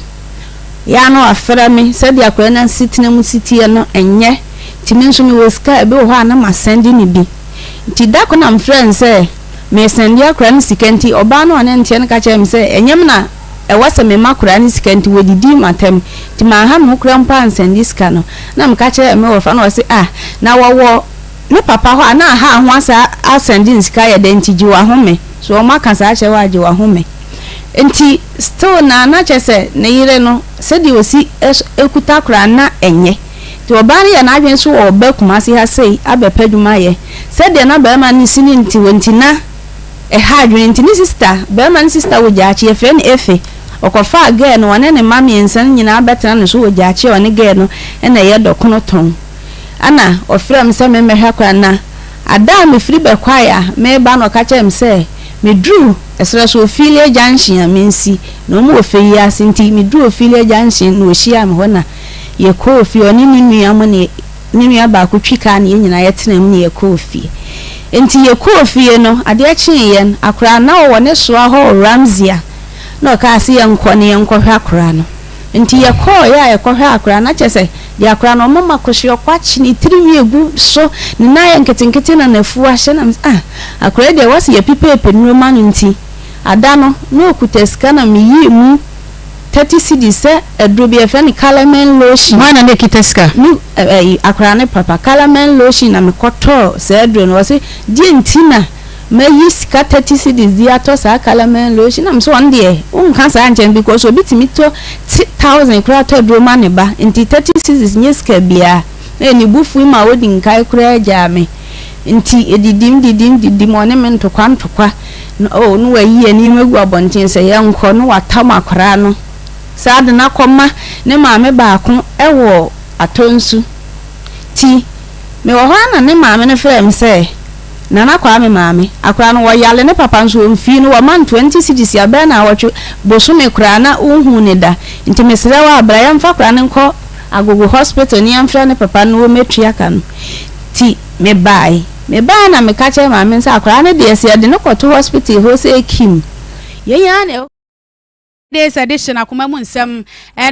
[SPEAKER 1] ya na wafre me se de akwa na sitina mu sitie no enye nti me nso me wo ska ebe ho ana ma send ni bi nti da ko na m friend say me send ya kra ni sikenti oba no ane ntie na ka che me say enyem na ewasa me makura ni sikenti wodidi matem ti ma ha no kura mpa nsendi ska no na mka che me wo fa no se na wo ne papa ho ana ha ho asa asendi ska ya de nti ji wa home so o maka sa che wa ji wa home nti still na che se ne yire no se di osi ekuta kura na enye ti oba ya na adwen so o ba kumasi ha sei abepaduma ye se de na ba ma ni sini nti wonti na ha adwen nti ni sister ba ma ni sister wo jaachi e fe ni efe okofa again no wane ne mami ensan nyina betena no so wo jaachi one again no na ye dokono ton ana ofrem se me mehwa kwa na ada me free be kwa ya me ba no ka chem se me dru esra so filie junction amensi no mo ofeyi asinti me dru filie junction no ohia me hona ye kofi oni ninu am ne ninu aba ko twika na ye nyina ye tena mu ne ye kofi enti ye kofi no ade a chin ye akura na wo ne so ho Ramzia no ka asi ye nkɔ ne ye nkɔhwa akura no enti ye kɔ ya ye kɔhwa akura na kyese de akura no mama kohwe kwachi ni tiriwi egu so ne na ye nketenkete na nafu ahye na akura de wasi ye pipepe nroma no nti ada no no okuteska na meyi mu 30 cedis say aduro bi efeni calamine lotion
[SPEAKER 2] why na ne kiteska
[SPEAKER 1] ni akra ne papa calamine lotion na me koto say aduro no say die ntina ma yi sika 30 cedis di ato sa calamine lotion am so on there unka sa anchen because obitimi to 1000 kra to aduro ma ne ba nti 30 cedis nyeska bia eni bufu ma wodi nkai kra jame nti edidim one men to kwantokwa no no wayi ani megu abonten se yanko no watam akra no saade na koma ne maame baako ewo atonsu ti me wo hana ne maame ne frem se nana kwa me maame akra no wo yale ne papa nso mfi no wo man 20 cities ya be na wotwe boso me kra na unhu ne da nti me Serwaa abraya mfa kra ne nko agogo hospital ni amfra ne papa no wo metria kan ti me bai na me kache maame nsa akra ne de ese de no koto hospital ho se kim ye ya ne
[SPEAKER 2] this edition Akoma mu Nsem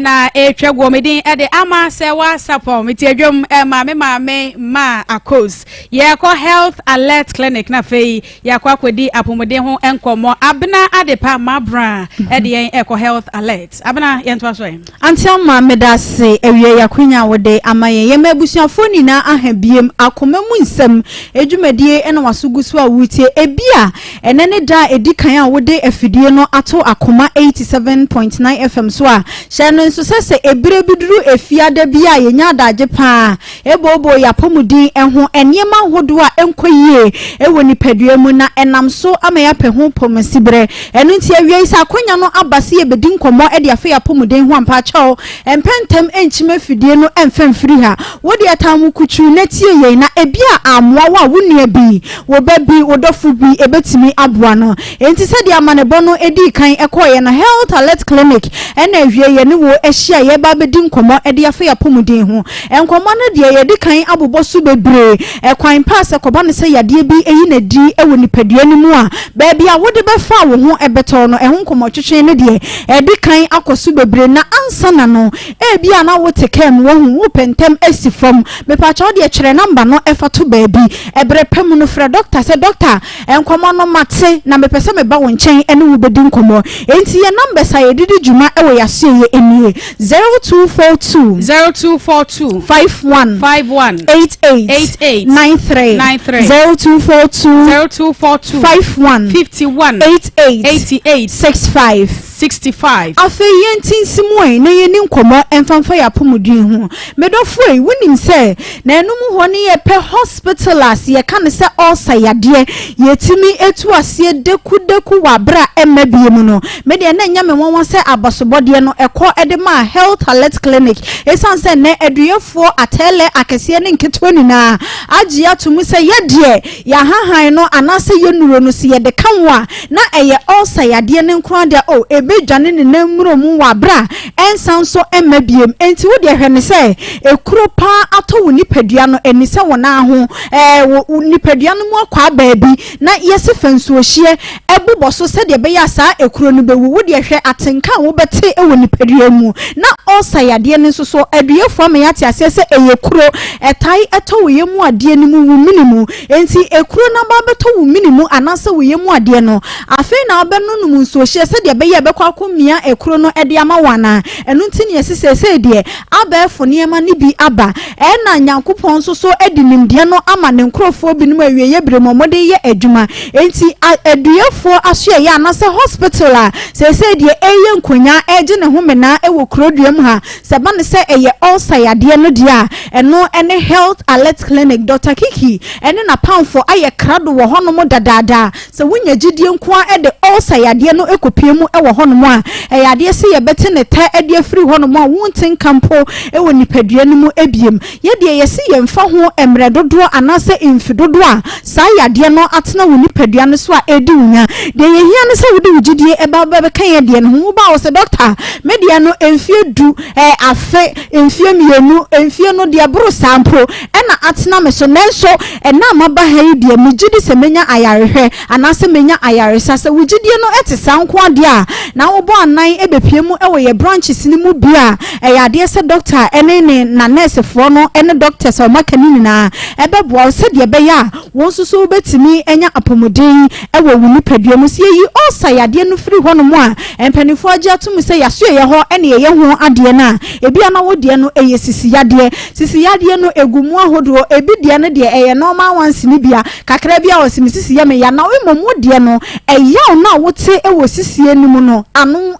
[SPEAKER 2] na etwa medin e de ama Serwaa Sarpong meti adwom maame ma akos ye ko health alert clinic na fei ye ko akwedi apomode ho enkomo abna adepa mabra e de yen ko health alert abna ye nto so
[SPEAKER 10] antiam maame da se ewie yakwanya wode ama ye mabusuafo nina ahabiem Akoma mu Nsem edwumadie ena wasugusu a wutie ebia ene ne da edikan a wode afidie no ato Akoma 87.9 FM so a hyɛno nso sɛ ebire biduru efiada bia yenya adaje pa ebobo yapomudin ɛho enema hodo a enkoyie ewo nipadua mu na enam so ama ya pɛho pomasibre ɛno nti awie isa akonya no abase ebedi nkomo ɛde afa yapomudin ho ampa kyɛw empentem enchime fidie no emfemfiri ha wode atamu kuchu netie yei na ebia amoa wa wunia bi wo babi wodofo bi ebetimi aboa no enti sɛ de amanebo no edi kan ekoye na health alert clinic ena awie ye ne wo ehia ye ba bedi nkomo ede afa yapomudin ho enkomo no de ye di kan abobo so bebre ekwan pass ekoba ne se yade bi eyi na di ewo nipadua ni mu a ba bia wode befa wo ho ebeto no ehun nkomo twetwe ne de edi kan akoso bebre na ansa na no bia na wo tekem wo hu wo pentem esifom me pa cha de kyere number no efa to ba bi ebre pem no fra doctor se doctor enkomo no mate na me pese me ba wo nchen ene wo bedi nkomo enti ye number sa ye didi juma ewo ya se ye enie 0242 51 88 93 0242 51 88 65 afa yentin simoi na ye ni nkomo emfamfa ya pomudin ho medofo e wonim se na enum ho ne ye pe hospital as ye kan se osa yade yetimi etu ase deku wa bra emabie mu no me de na nya me won se abasobode no ekọ edema health alert clinic esan se na eduyefo atele akese ne nketwa nina agi atomu se ye de ya hahan no anase ye nuro no se ye de kanwa na eye osa yade ne nkran de o dwane ne namuro mu wa bra ensan so emabiem enti wo de hwene se ekuro pa ato wo nipadua no eni se wona ho wo nipadua no mu akwa baabi na yesi fansu ohie ebubo so se de be ya sa ekuro no bewu wo de hwe atenka wo bete ewo nipadua mu na osa yade ne so so aduefo ma yate ase se eyekuro etai eto wo yemu ade ne mu wo minimu enti ekuro na ba beto wo minimu anase wo yemu ade no afi na obenu no mu nso ohie se de be ya akomia ekro no ede ama wana enu ntini yesese de abefo niema ni bi aba na nyankopon so so edi nimde no ama ne nkrofo binum awie ye bremomode ye adwuma enti aduyefo aso ye anase hospital a sese de eye nkonya eje ne homena ewo kroduam ha seba ne se eye ulcer yade no dia eno ene health alert clinic Dr. Kiki ene na pamfo aye krado wo hono dadada se wonya gidie nkoa ede ulcer yade no ekopiemu ewo hono a yade se ye bete ne ta ade free hono a wontin kampo ewo nipadua no mu ebiem ye de ye se ye mfa ho emre dodo anase emfi dodo a sa yade no atena wo nipadua no so a edi wunya de ye hia ne se wo de wugidie eba ba kan ye de no ho ba wo se doctor media no emfie du afe emfie mienu emfie no de bro sampo na atena me so nenso na maba ha yi de megidi se menya ayarehwe anase menya ayaresa se wugidie no ete sanko ade a na wo bo anan ebepie mu ewo ye branches ni mu bia eyade se doctor ene ne na nurse fo no ene doctors o makani na ebeboa se de be ya won susu betimi enya apomodin ewo wuni padua mu se yi osa yade no firi ho no mu a empanifo agye atum se yaso ye ho ene ye ho ade na ebia na wo de no eye sisi yade no egumu ahodo ebi de no de eye normal ones ni bia kakra bia o sisi ya me ya na we momu de no eya na wote ewo sisi enimu no anu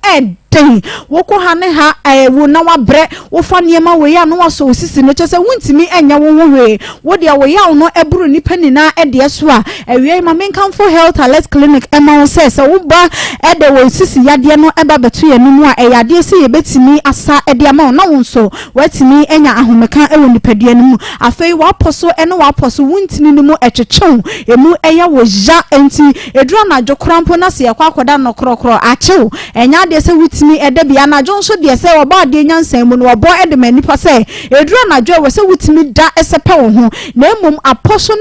[SPEAKER 10] ten woko ha ne ha wo na wabre wo fa niema we ya no waso osisi no chese wuntimi enya wo ho we wo de wo ya no eburu nipa nina e de so a ewie ma menkan for health alert clinic ema se wo ba e de wo sisi yade no eba beto ya nimu a eyade se ye betimi asa e de ama na wo so watimi enya ahomeka e wo nipadua nimu afei wa poso ene wa poso wuntini nimu echechew emu eya wo ja enti edura na jokrampo na se yakwa akoda no krokro achew enya de se mi edebia na jonso de se oba de nyansam mu no obo edemani pa se edura na jo we se wutimi da esepe wo ho na emom aposo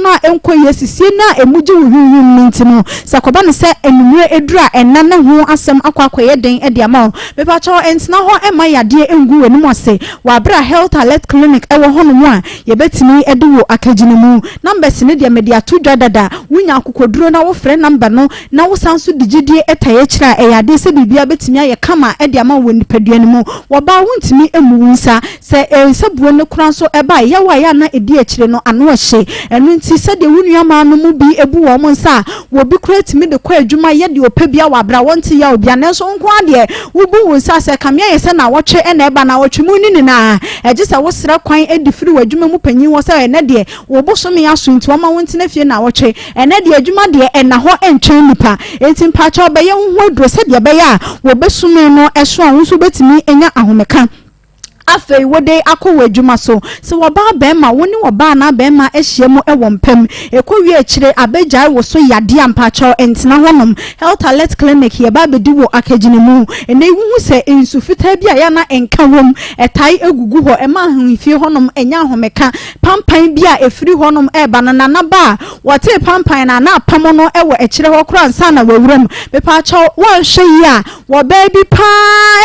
[SPEAKER 10] na enko yesisie na emuje wo hwihwim ntino sakoba ne se enumre edura enane ho asem akwakoye den ede ama me pa cho entina ho ema yade engu wani mo se wa bra health alert clinic ewo ho no mu a ye betimi ede wo akagine mu numbers ne de media to dada wunya akokoduro na wo frɛ number no na wo sanso digidie etaye kira eyade se bibia betimi ye kama e de ama wo nipadua ne mu wo ba wuntimi emu nsa se sabuo ne kura so eba ye wa ya na edi akire no ano hye enu nti se de wunua ma no mu bi ebu wo mo nsa wo bi kura timi de kwa adwuma ye de opabia wa bra wonti ya obia ne so nko ade wo bu wo nsa se kamia ye se na wotwe e na eba na wotwe mu ni na eje se wo sra kwan edi firi wadwuma mu panyin wo se ne de wo bo so me aso nti wo ma wonti na fie na wotwe ene de adwuma de ena ho entwen nipa enti mpa cha oba ye ho aduro se de be ya wo sume no eso a wonso betimi enya ahomeka afei wode akọ adwuma so se woba bema woni woba na bema ehye mu ewo mpam ekowie akire abegyae wo so yade ampacho entina honom health alert clinic ye ba bedi wo akagine mu ene hu se insufita bia ya na enka wom etai egugu ho ema ahunfie honom enya ahomeka pampan bia efiri honom eba na na ba wote pampan na na apamo no ewo akire ho kro ansa na wawuram bepacho wo hwe ya wo baby pa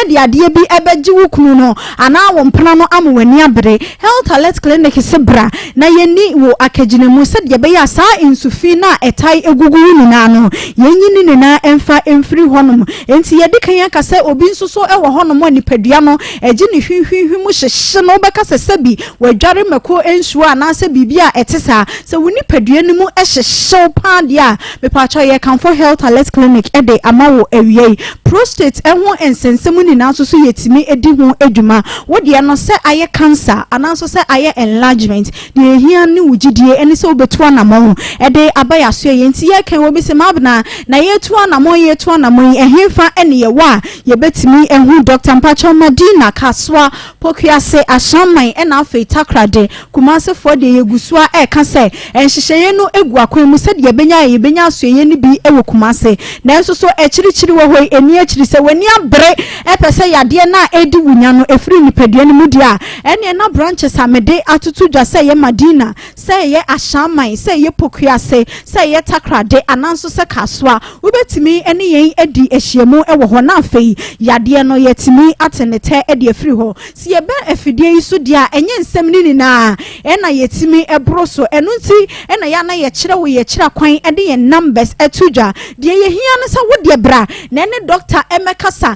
[SPEAKER 10] de ade bi ebeji wo kunu no ana wompana no amwani abre health alert clinic sebra na yeni wo akagine mu se de be ya sa insufi na etai egugu ni na no yenyi ni na emfa emfiri honom enti ye dikan ya kase obi nsoso ewo honom ani padua no eji ni hwihwihwi mu hyehye no be kase sabi wadware mako ensuo na se bibia etesa se woni padua ni mu ehyehye pa dia me pa cho ye kan for health alert clinic e de amawo awie prostate ehwo ensensemu ni na so yetimi edi ho adwuma wodi no se aye cancer ananso se aye enlargement de hia ni wugidie eni se obetu anamon e de abaya so ye nti ye kan obi se mabna na ye tu anamon ehemfa eni ye wa ye betimi ehu Dr. Mpacho Madina Kaswa Pokuase Ashaman ena afi takrade kumase fo de yegusua e ka se enhyehyeye no egu akwan mu se de ye benya so ye ni bi ewo kumase na enso so ekirichiri wo hoi eni ekiri se wani abre e pese yade na edi wunya no efiri nipadua ni mudia ene na branches amede atutu dwa se ye Madina se ye Ashaman se ye Pokuase se ye takrade ananso se Kaswa ubetimi ene yen edi ehyiemu ewo ho na afei yade no yetimi atenete edi efiri ho si ye be efidie isu dia enye nsem ni na ena yetimi ebro so enu nti ena ya na ye kire wo ye kira kwan ede ye numbers etudwa de ye hia ne sa wo de bra na ene doctor emekasa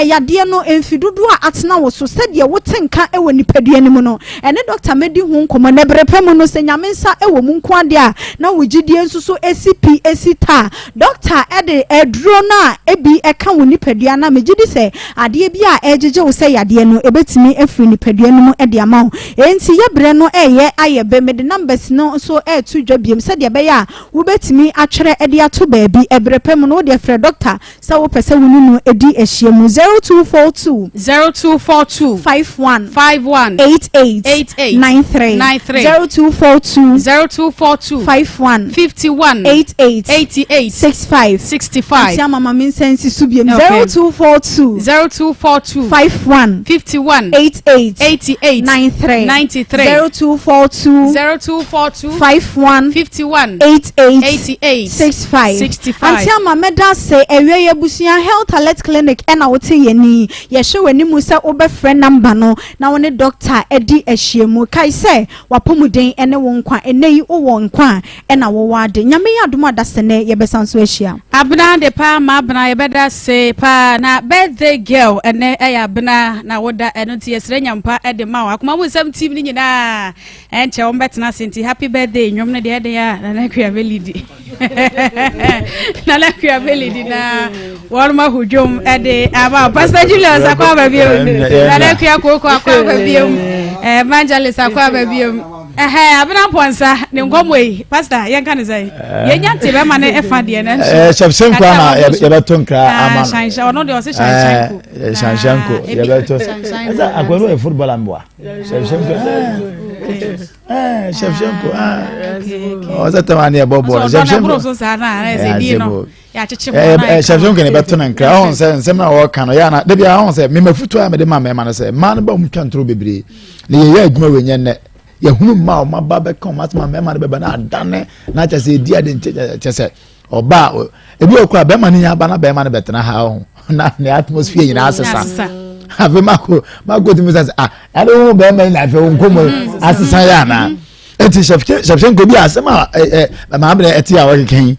[SPEAKER 10] yade no enfidudu a atena wo so se de wo tenka ewo nipadua ni mu no ene doctor medi hu nkomo na brepem no se nyamensa ewo mu nko ade a na wogidie nsuso ACP esita doctor ede edro na ebi eka wo nipadua na megidi se ade bi a ejeje wo se yade no ebetimi efiri nipadua no mu ede ama enti ye bre no eye ayebe mede numbers no so etudwa biem se de be ya wo betimi atwere ede ato baabi ebrepem no de frɛ doctor se wo pese wo nu edi ehyiemu 0242
[SPEAKER 2] 0242
[SPEAKER 10] 51
[SPEAKER 2] 51
[SPEAKER 10] 88
[SPEAKER 2] 88
[SPEAKER 10] 93 0242 51
[SPEAKER 2] 51
[SPEAKER 10] 88
[SPEAKER 2] 88
[SPEAKER 10] 65 Tia mama min sense subiem 0242
[SPEAKER 2] 51
[SPEAKER 10] 88
[SPEAKER 2] 88
[SPEAKER 10] 93
[SPEAKER 2] 0242
[SPEAKER 10] 51 88 65 Tia mama da say ewe yebusia health alert clinic na wote yeni ye hwe wani mu se obefre number no na woni doctor edi ahyiemu kai say wapomuden ene wo nkwa ene yi wo nkwa na wo wade nyame ya dum adasene ye besanso ahia
[SPEAKER 2] abna de pa ma abna ye beda say pa na birthday girl ene ya abna na woda eno ti yesre nyampa de ma wa kuma mu sam team ni nyina enche wo betena senti happy birthday nwom ne de ya na na kwa belidi na la kwa belidi na warma hujum de aba pastor Julius akwa ba biom na la kwa koko akwa ba biom evangelist akwa ba biom abena ponsa ne ngomwe pastor yenka ne sai yenya te be ma ne efa de na
[SPEAKER 4] Shevchenko na ye beto nkra ama
[SPEAKER 2] shansha ono de o se shanshanko
[SPEAKER 4] Shevchenko ye beto eza akwaro e football amboa Shevchenko Shevchenko o za tamani e bobo Shevchenko
[SPEAKER 2] so sa na se di no ya chichi
[SPEAKER 4] Shevchenko ne beto nkra on se nsem na wo ka no ya na de bia on se me mafutu a me de ma me ma na se ma no ba mu twantro bebre le ye adwuma wenye ne yahunu ma o maba be kan matma me ma de be na adane na cha se dia de che se oba ebi okura be ma ni ya ba na be ma ne betena ha ho na ne atmosphere nyina asesa ave mako ti musa I don't be ma na fe nkomo asesa ya na eti Shevchenko bi asema ma bre eti ya wo ken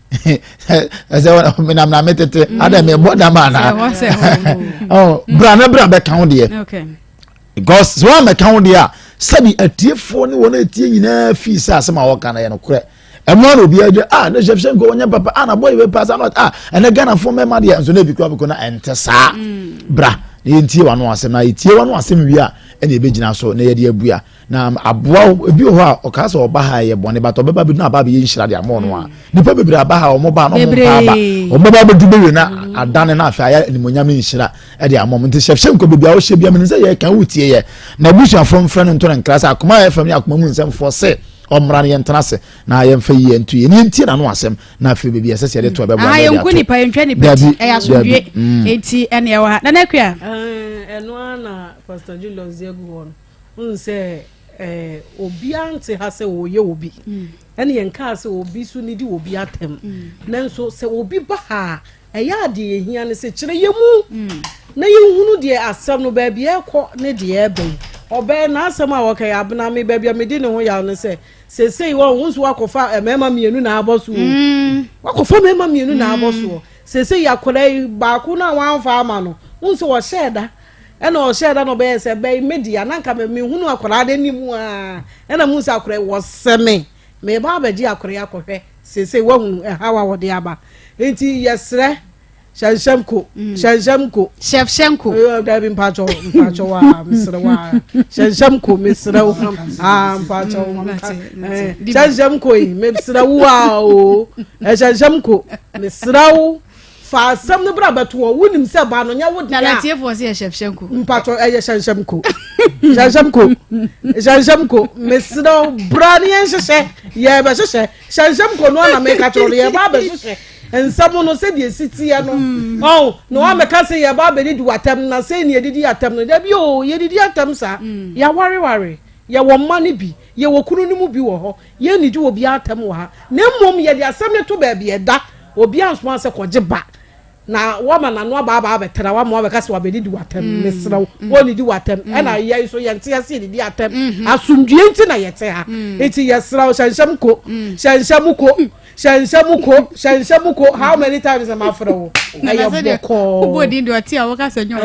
[SPEAKER 4] eze me na metete ada me boda ma na oh bra be kan de
[SPEAKER 2] okay
[SPEAKER 4] because so am kan de a sabi atiefo ne wona atie nyina fi sa asema wo kan na ye no kure emo no bi aje na Shevchenko wonya papa na boy we pass not ene Ghana fo me ma de so na bi kwa na entesa bra ne ntie wano asem na etie wano asem wi a ene ebegina so na ye de abua na aboa ebi ho a okasa oba ha ye bone but obeba bi na aba be yinhira de amon no a nipa bebre aba ha omo ba no mo pa aba obeba be dubewe na adane na afa ya nimonyam yinhira e de amon nti Shevchenko bibia wo hye bia me nze ye kan wutie ye na busu from friend nto na class Akoma FM ni Akoma mu nsem for say omran ye ntenase na ye mfa yi entu ye ni nti na no asem na afi bibia sese de to be bo
[SPEAKER 2] ye nkuni pa yentwa ni peti e asodwe enti ene ye wa na nakua
[SPEAKER 5] eno na Pastor Julius Yegu won unse obi ante ha se wo ye obi ene ye nka se obi su ni di obi atem nanso se obi ba ha eya de ye hia ne se kire ye mu na ye hunu de asem no ba bia ekọ ne de ebe obe na asem a woka ya abna me ba bia me di ne ho ya ne se sei wo hunsu wakofa mema mienu na abosu wakofa mema mienu na abosu sei yakore ba ku na wanfa ama no hunsu wo sheda ena o sheda no be se be media na nka me hunu akora de nimu a ena munsu akore wo seme me ba ba ji akore yakohwe sei wo hunu hawa wo de aba enti yesre Shevchenko da bin pacho wa Serwaa Shevchenko Serwaa pacho Shevchenko Serwaa o Shevchenko Serwaa fa sam no bra beto wonim se ba no nya wo
[SPEAKER 2] na la tie for se Shevchenko
[SPEAKER 5] pacho Shevchenko Serwaa bra ni enhye ye be hye Shevchenko no na me ka choro ye ba be hye ensamo no se die sitia no no wa meka se ye ba be di watam na se ni edidi atam no da bi o ye didi atam sa ya ware ye wo mane bi ye wo kunu ni mu bi wo ho ye ni di obi atam wo ha na mmom ye di asam ne to ba bi eda obi anso an se koje ba na wo ma na no ba betera wa mo be ka se wa be di watam mesra wo ni di watam e na ye so ye ntia se di atam asundue nti na ye te ha eti ye sra Shanshamuko how many times am I for
[SPEAKER 2] Ubodi ndo atia waka sanyo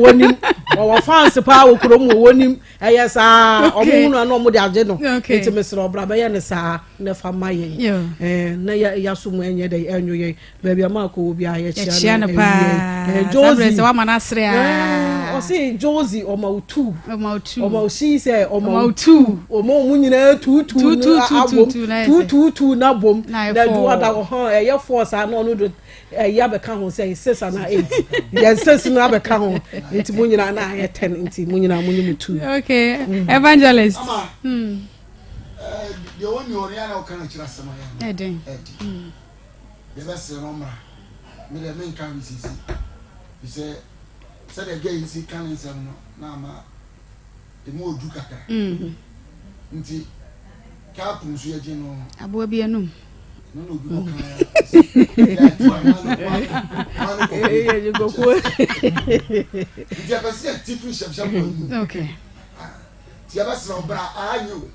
[SPEAKER 5] wonim wa fans pa wo krom wonim ayesa omunu na omo de age no enti mesro obra ba ye ne saa ne fa maye na ya sumu enye de enyoye ba bia ma ko obi aye chia
[SPEAKER 2] na pa Jose wa manasre
[SPEAKER 5] o say Josie o ma 2 o ma she say o ma 2 o ma mu nyina 2 na bom na do ada ho e ye force ana no do ya be ka ho say 6 and 8 yes 6 na be ka ho nti mu nyina na ye 10 nti mu nyina mu nyimu 2
[SPEAKER 2] okay evangelist
[SPEAKER 6] the one you are now can chira sama ya
[SPEAKER 2] edin
[SPEAKER 6] the best number me the main can see you say the guy is can Nsem no na ma the more du kaka nti ka punsu ye no
[SPEAKER 2] abo bi enum
[SPEAKER 6] no bi ko kan
[SPEAKER 5] ya you go ko
[SPEAKER 6] ya ba se tifu shap
[SPEAKER 2] okay
[SPEAKER 6] ya ba se obra anyu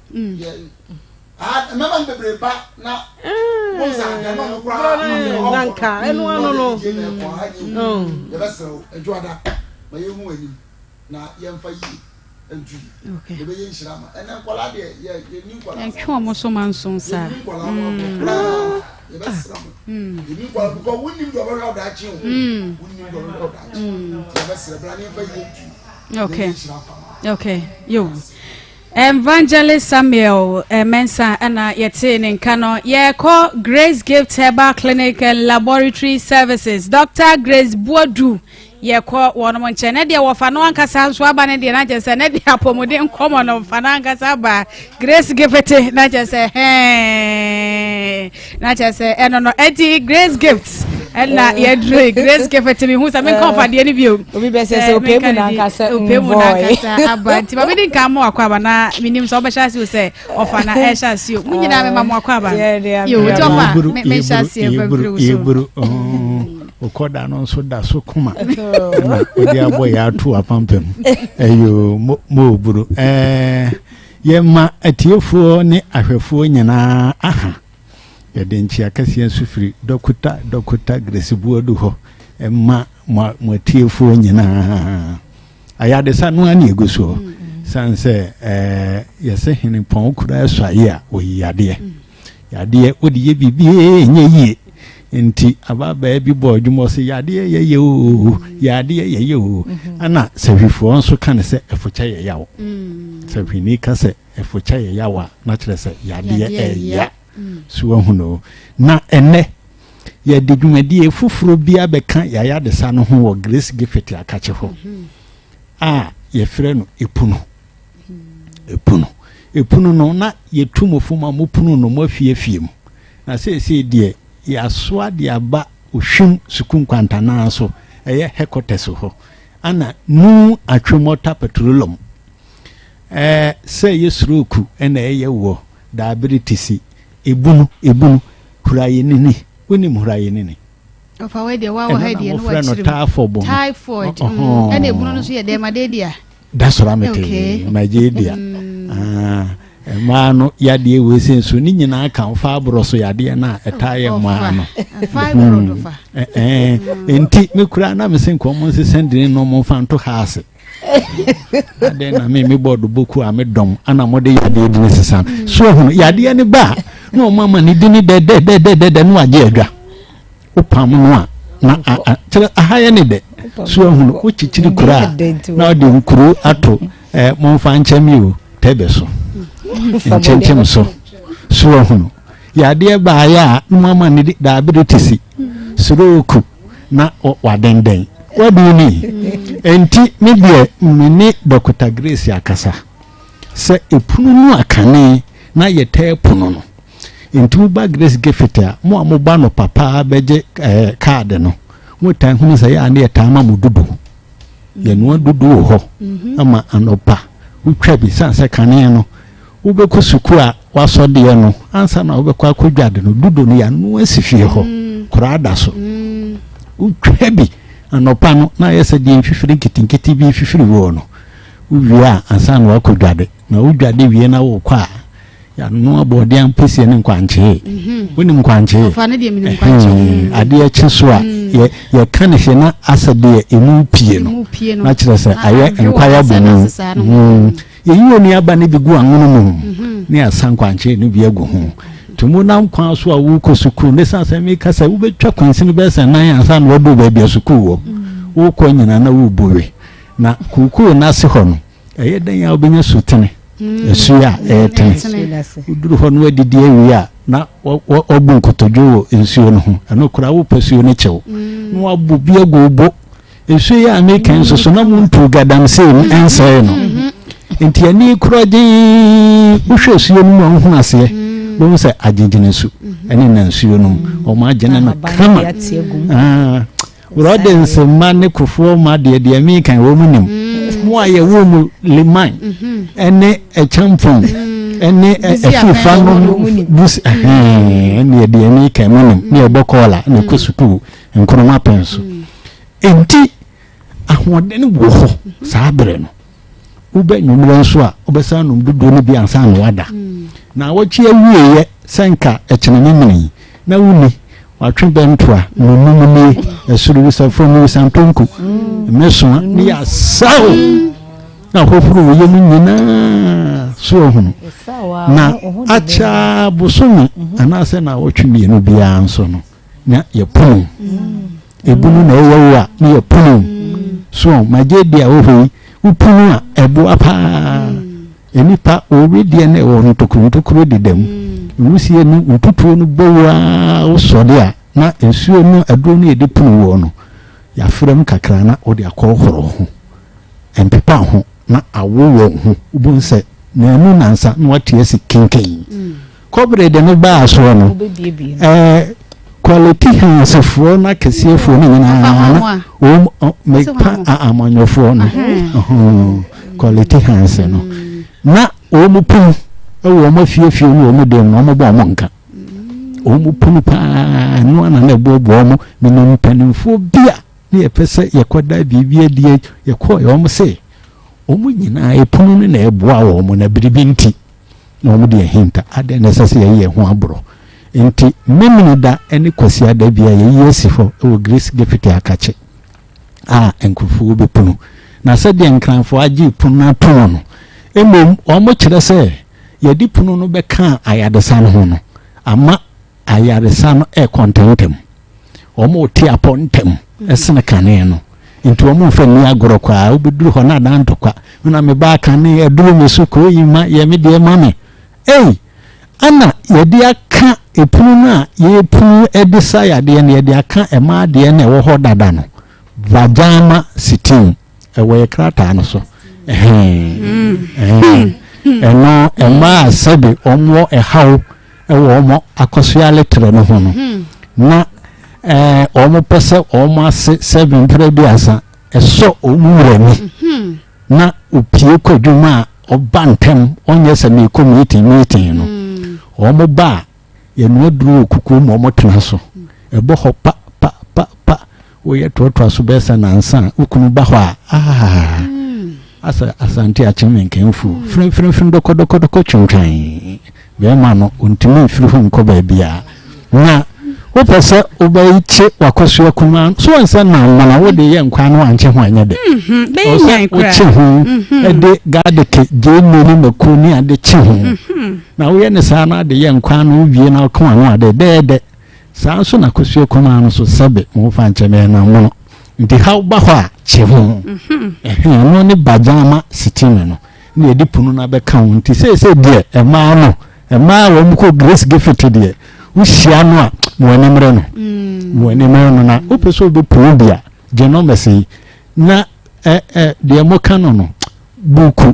[SPEAKER 6] mama bebre ba na monza na no kwa
[SPEAKER 5] nanka eno ano no
[SPEAKER 6] ya ba se adwada ma ye hu ani na ye mfa yi entu
[SPEAKER 2] okay
[SPEAKER 6] ye be ye nshirama ena kwala de ye ni kwala
[SPEAKER 2] enko mo so manson sa
[SPEAKER 6] ye ba se ye ni kwala ko woni do ba da chi ho woni do ba da chi ye ba se bra ni mfa yi
[SPEAKER 2] okay okay yo Evangelist Samuel Mensa ana yete nka no ye call Grace Gift Herbal Clinic and Laboratory Services Dr. Grace Boadu ye call one mon chene de wo fa no ankasa so aba ne de na je se ne de apomode nkomo no fa na ankasa ba Grace Gift na je se na je se eno no edi Grace Gift ena ye dre Grace Gift mi hu sa me konfa de ni bio
[SPEAKER 1] obi be se ope mu na ankasa
[SPEAKER 2] aba ti ba me din ka mo akwa ba na minim so obesha si o se ofa na e sha si o mu nyina me ma mo akwa ba yo ti ofa me sha si e ba bru so
[SPEAKER 4] okoda no so da so kuma na odi abo ya atu apampem eyo mo buru ye ma atiefo ne ahwefo nyina aha ye de nchi akase sufiri dokuta Grace Boadu ho ma mo atiefo nyina ayade sa no ani eguso sanse ye se hini pon kura swaye a oyade yade odi ye bibie nye nti ababa bi bo adwumo se yade ye o ana sehwifo nso kan se efocha ye yawo sehwini ka se efocha ye yawa na kire se yade ya so ahuno na ene ye de dwumadi efufuro bia beka yade sa no ho wo Grace Gift akache ho ye frɛ no epuno no na ye tumofuma mo puno no mo afie mu na se de ya soa de aba ohwim sukun kwantana so eye headquarters ho ana nu atwemota petroleum se yesroku ena eye wo diabetes ebunu huraye nini woni huraye nini
[SPEAKER 2] ofa we de wa hide no wa chiri typhoid ena ebunu no so ye de ma de dia
[SPEAKER 4] that's what I'm saying majedia maano yade we senso ni nyina kan fa abro so yade na etaye maano
[SPEAKER 2] fibroid fa
[SPEAKER 4] enti me kura na me sen ko mo se sendine no mo fa nto haase ade na me bodo boku a me dom ana mo de yade bi sesan so hu yade ne ba no mama ni dini de no age adwa opam no a na tire ahaya ne de so hu o chichiri kura na ode nkuru ato mo fa nchemi o tebe so nchenchem so hunu yade ba ya mama ni diabetes stroke na wadenden waduni enti me de mini Dr. Grace akasa se epunu nu akane na yete puno no enti ba Grace Gift a mo amoba no papa beje card no mo tan hunu se ya na yeta ma mo dudu ye no dudu ho ama anopa utwa bi sanse kane no ubeko suku a wasode ye no ansa na ubeko akodwade no dudu no ya no asifie ho kurada so utwa bi anopa no na yesa di mfifiri kitinkiti bi mfifiri wo no uwi a ansa na wakodwade na udwade wie na wo kwa ya no abode ampese ne nkwanche woni nkwanche
[SPEAKER 2] ofa ne de mi nkwanche
[SPEAKER 4] ade ya chiso a ye kan hye na asade emu pie no na kire se aye nkwaya bonu ye yiwo ni aba ne bigu anwono mu ne asankwanche ne bi agu ho tumu na nkwan so a wo kosuku ne sanse me kasa wo betwa kwansi ne besa nan ansa na wodo ba bia suku wo wo ko nyina na wo bowe
[SPEAKER 12] na kuku na se ho no eye dan ya obenya sutene esu ya tene uduru ho no adidi awi a na obu nkotodwo ensuo no ho ana kura wo pasuo ne chew no abu bia gobo esu ya american so na muntu gadam se ense no enti ani kuraje uhwe suo no mu hu ase bo se agengene su ani na nsuo no o ma agene na kama rodents man ne kufo ma de american wo mu nim mo aye wo mu liman ene champon ene efifa no bus ene de american mu nim ne bokola ne kosuku nkroma penso enti ahoden wo ho sabre no ube nyumre nso a obesa no dudu ne bi ansa no wada na wochi awieye senka echenene mini na wuni watwe bentoa nunumuni esuru wisafo mu santonku meso ni ya sawo na hofuru wo yemu nyina so hunu na acha busumi anase na wotwe mienu bia nso no na yepunu ebunu na eyewa ni yepunu so magedi a ohoi upunu a ebu apa enipa owedie na wo ntokuru didem wusie no ututuo no bowa osode a na ensuo no aduro no edipunu wo no ya frem kakra na odi akohoro ho empepa ho na awowo ho ubunse na anu nansa na watie si kinken kobre de no ba so no quality hansefo na kesiefo no nyina o mepa amanyofo no quality hanse no na o mupun ewo ma fiefie no o mu dem no mo ba mo nka o mupun pa no na na bobo mo menim panimfo bia ne yepese yekoda bibia die yekọ yo mo se o mu nyina epunu no na eboa wo mo na biribinti na o mu de hinta ade na sese ye ho abro enti memini da eni kwasi ada bia ye yesi fo ewo grace gefiti akache enkufu be punu na se de nkranfo agi punu na punu no emom o mo kire se ye di punu no be kan ayadesa no ho no ama ayadesa no contentem o mo ti apontem esene kane no enti o mo fa ni agoro kwa obeduru ho na danto kwa na me ba kane eduru mesuko yima ye me de mame ana yedi aka epunu na ye punu edisa yade na yedi aka ema de na wo ho dada no vajama sitin ewe krata no so eno ema sabi omo ehaw ewo omo akosua letre no ho no na omo pese omo ase 7 prebiasa eso omurani na opie kodwuma obantem onye se me community meeting no omo ba ye no duru kuku mo mo tena so ebo ho pa wo ye to so besa na nsa ukunu ba ho asa asante achimen kenfu frin doko chuntwan be ma no ontimi firi hu nko ba bia na wo pese obaiche wakoso kuma so nsa na mana wo de ye nkwa no anche ho anya de be nyan kra ede gadeke je meni makoni ade che ho na wo ye ne sa na de ye nkwa no wie na kwa no ade de sa so na koso kuma no so sabe mo fa anche me na mo nti ha ba ho a che ho no ne bajama sitime no ne edi punu na be ka ho nti se de ema wo mko grace gift de ushia no a mwenimre no na opeso be probia genomesi na de mo kanono buku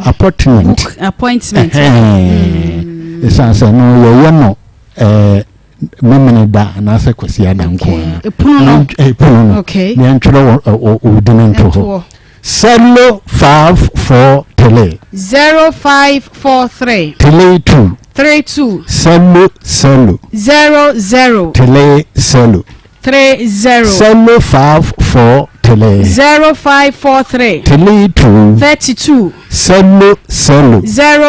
[SPEAKER 12] appointment esanse no ye no memene da na se kwasi adanko epunu okay ne ntwero o dinento ho Selo 54 tele 0543 tele 2 32 Selo 00 tele Selo 30 Selo 54 tele 0543 tele 2 32 Selo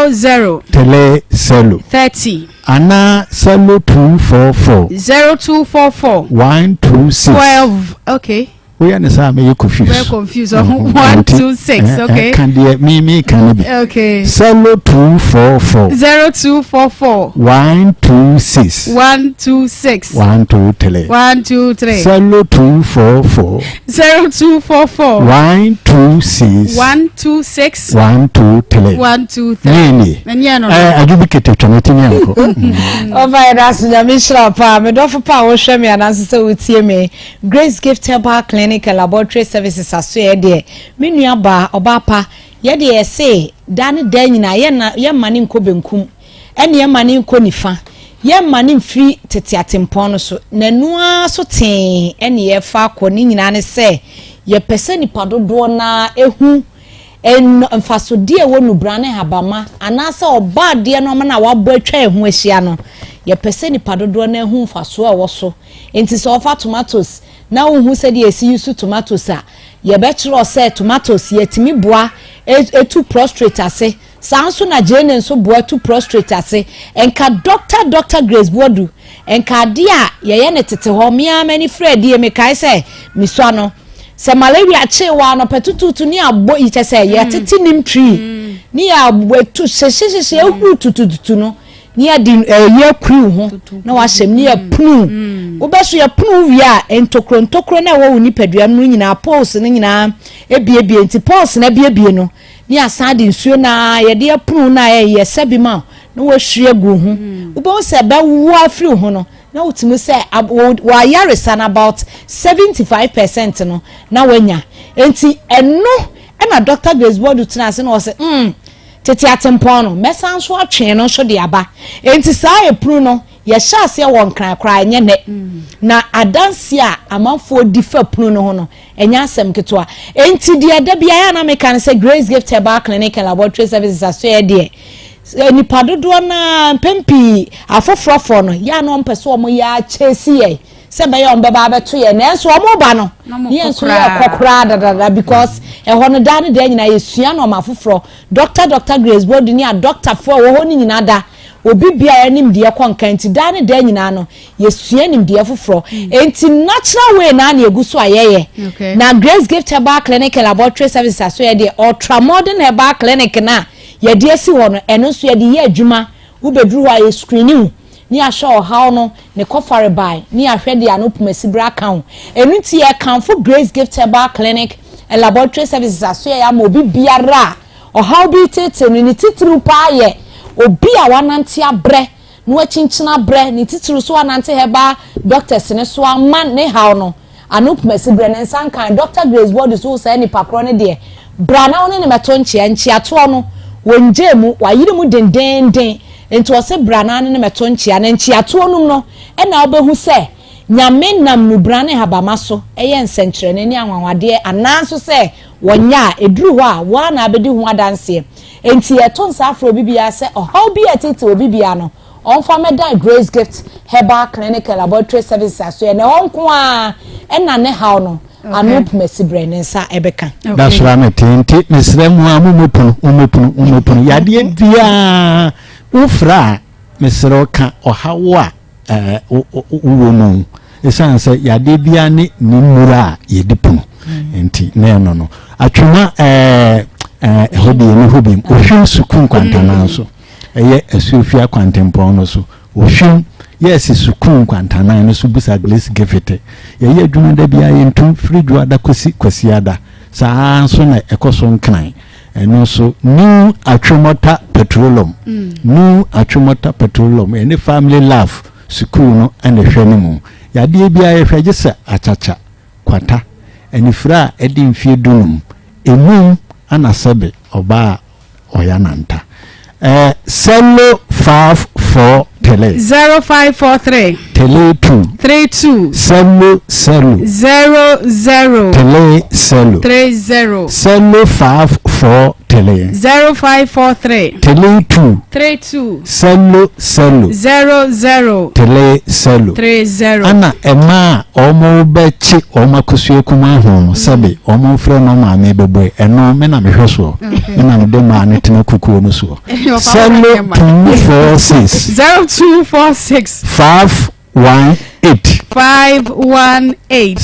[SPEAKER 12] 00 tele Selo 30 Ana Selo 244 0244 126 12 okay we are not me confused. We're confused. 126. Okay. Can me can be. Okay. 0244 0244 126 126 123 123 0244 0244 126 126
[SPEAKER 2] 126
[SPEAKER 12] 123
[SPEAKER 2] 123
[SPEAKER 12] nene adubikete twanetimi anko
[SPEAKER 13] virus nyamishra pa me do pa wo hwe me ananse se wotie me Grace Gift Herbal Clinic and Laboratory Services aso ye de me nua ba oba pa ye de ye se dane dan nyina ye mane nko benkum ene ye mane nko nifa ye mane mfiri tete atempon no so nanua so ten ene ye fa akọ ni nyina ne se ye pese nipa dodo na ehu en mfasodie wo nubrane habama anase oba de no na wabo atwa ehu ahia no ye pese nipa dodo na ehu mfaso a wo so enti se ofa tomatoes na uhu se de esi yusu tomatoes a ye be kiro se tomatoes yetimi boa etu prostrate ase sanso na jene nso boa tu prostrate ase enka Dr. Grace Bodu enka dia ye ne tete ho mia mani Fred ye me kai se miswa no se malaria chewa no petututu ni abo iche se ye tete nim tree ni abo tu hyehyehye ehu tututu no ni adi ye kru ho na wa hyem ni apunu obeso ye punu wi a entokro na wo ni padua no nyina pulse no nyina ebiebie nti pulse na biebie no ni asade nsuo na ye de apunu na ye sebi ma na wo hwie gu ho obo se be wo afiri ho no na utimi se wa yare san about 75% no na wanya enti eno na Dr. Grace Bodu tena se no se tete atempon no mesan so atwe no so de aba enti saa epru no ye sha se won kra nye ne na adansi a amanfo difa pru no ho no enya asem keto a enti de da bia ya na me kan se Grace Gift Herbal Clinic and Laboratory Services aso ye de nipa dodo na pempi afofrofo no ya no mpeso omo ya chesi ye se be ye ombe ba beto ye na enso omo ba no ye enso ya kokra da because e hono da ne da nyina yesua no mafofro Dr. Grace Bodu ni a doctor for wo ho ni nyina da obi bia anim de konka nti da ne da nyina no yesua nim de fofro enti natural way na eguso ayeye na Grace Gift Herbal Clinic and Laboratory Services aso ye de ultra modern herbal clinic na ye de esi ho no eno so ye de ye adwuma wo bedru wa ye screening ni a show how no ne kofare by ni ahwe de anopumasi bra kan enu ti ye kan for Grace Gift Herbal Clinic and Laboratory Services aso ye am obi biara o how be tete ni titru pa ye obi a wanante abre no achinchina bre ni titru so wanante heba doctors ne so man ne how no anopumasi bre ne san kan Dr. Grace Bodu so say ni pakro ne de bra na one ne meto nchia to no wonje mu wayire mu dendenden enti o se brana ne meto nchia na nchia to onum no e na obehu se nyame nam nu brane habama so eye nsenkyere ne ni anwanwade ananso se wonya eduru ho a wa na abedi ho adanse enti eto nsa afro bibia se how be atete obibia no onfa meda Grace Gift Herbal Clinic and Laboratory Services aso ne onko a e na ne haw no anop mesibre ne nsa ebeka
[SPEAKER 12] that's why me tenti mesremu amumopunu yade bia ufra mesro ka ohawa uwomu esanse yade bia ne nimura yedipunu enti ne no atwuma hodi ne hobim ohwem sukun kwantana so eye asufia kwantempon no so ohwem yes sukun kwantana no so bisa Grace Gift ye adwuma da bia yentum fridge ada kwasi ada saa so na ekoso nkran eno so new atwomota petroleum any family love sukun no ene hwani mu yade bia ye hwege se achacha kwata enifra edi mfie dunum emu anasebe oba oyananta Cello 54 tele
[SPEAKER 2] 0543
[SPEAKER 12] tele 2
[SPEAKER 2] 32
[SPEAKER 12] cello
[SPEAKER 2] 00
[SPEAKER 12] tele cello
[SPEAKER 2] 30
[SPEAKER 12] cello 54 tele
[SPEAKER 2] 0543
[SPEAKER 12] tele 2
[SPEAKER 2] 32
[SPEAKER 12] cello
[SPEAKER 2] 00
[SPEAKER 12] tele cello
[SPEAKER 2] 30
[SPEAKER 12] ana ema omo bechi omo kusue kuma ho sabe omo frɛ no ma me beboy eno me na mehwɛ so me na de ma ne tena kukuo no so cello 246
[SPEAKER 2] 0246
[SPEAKER 12] 518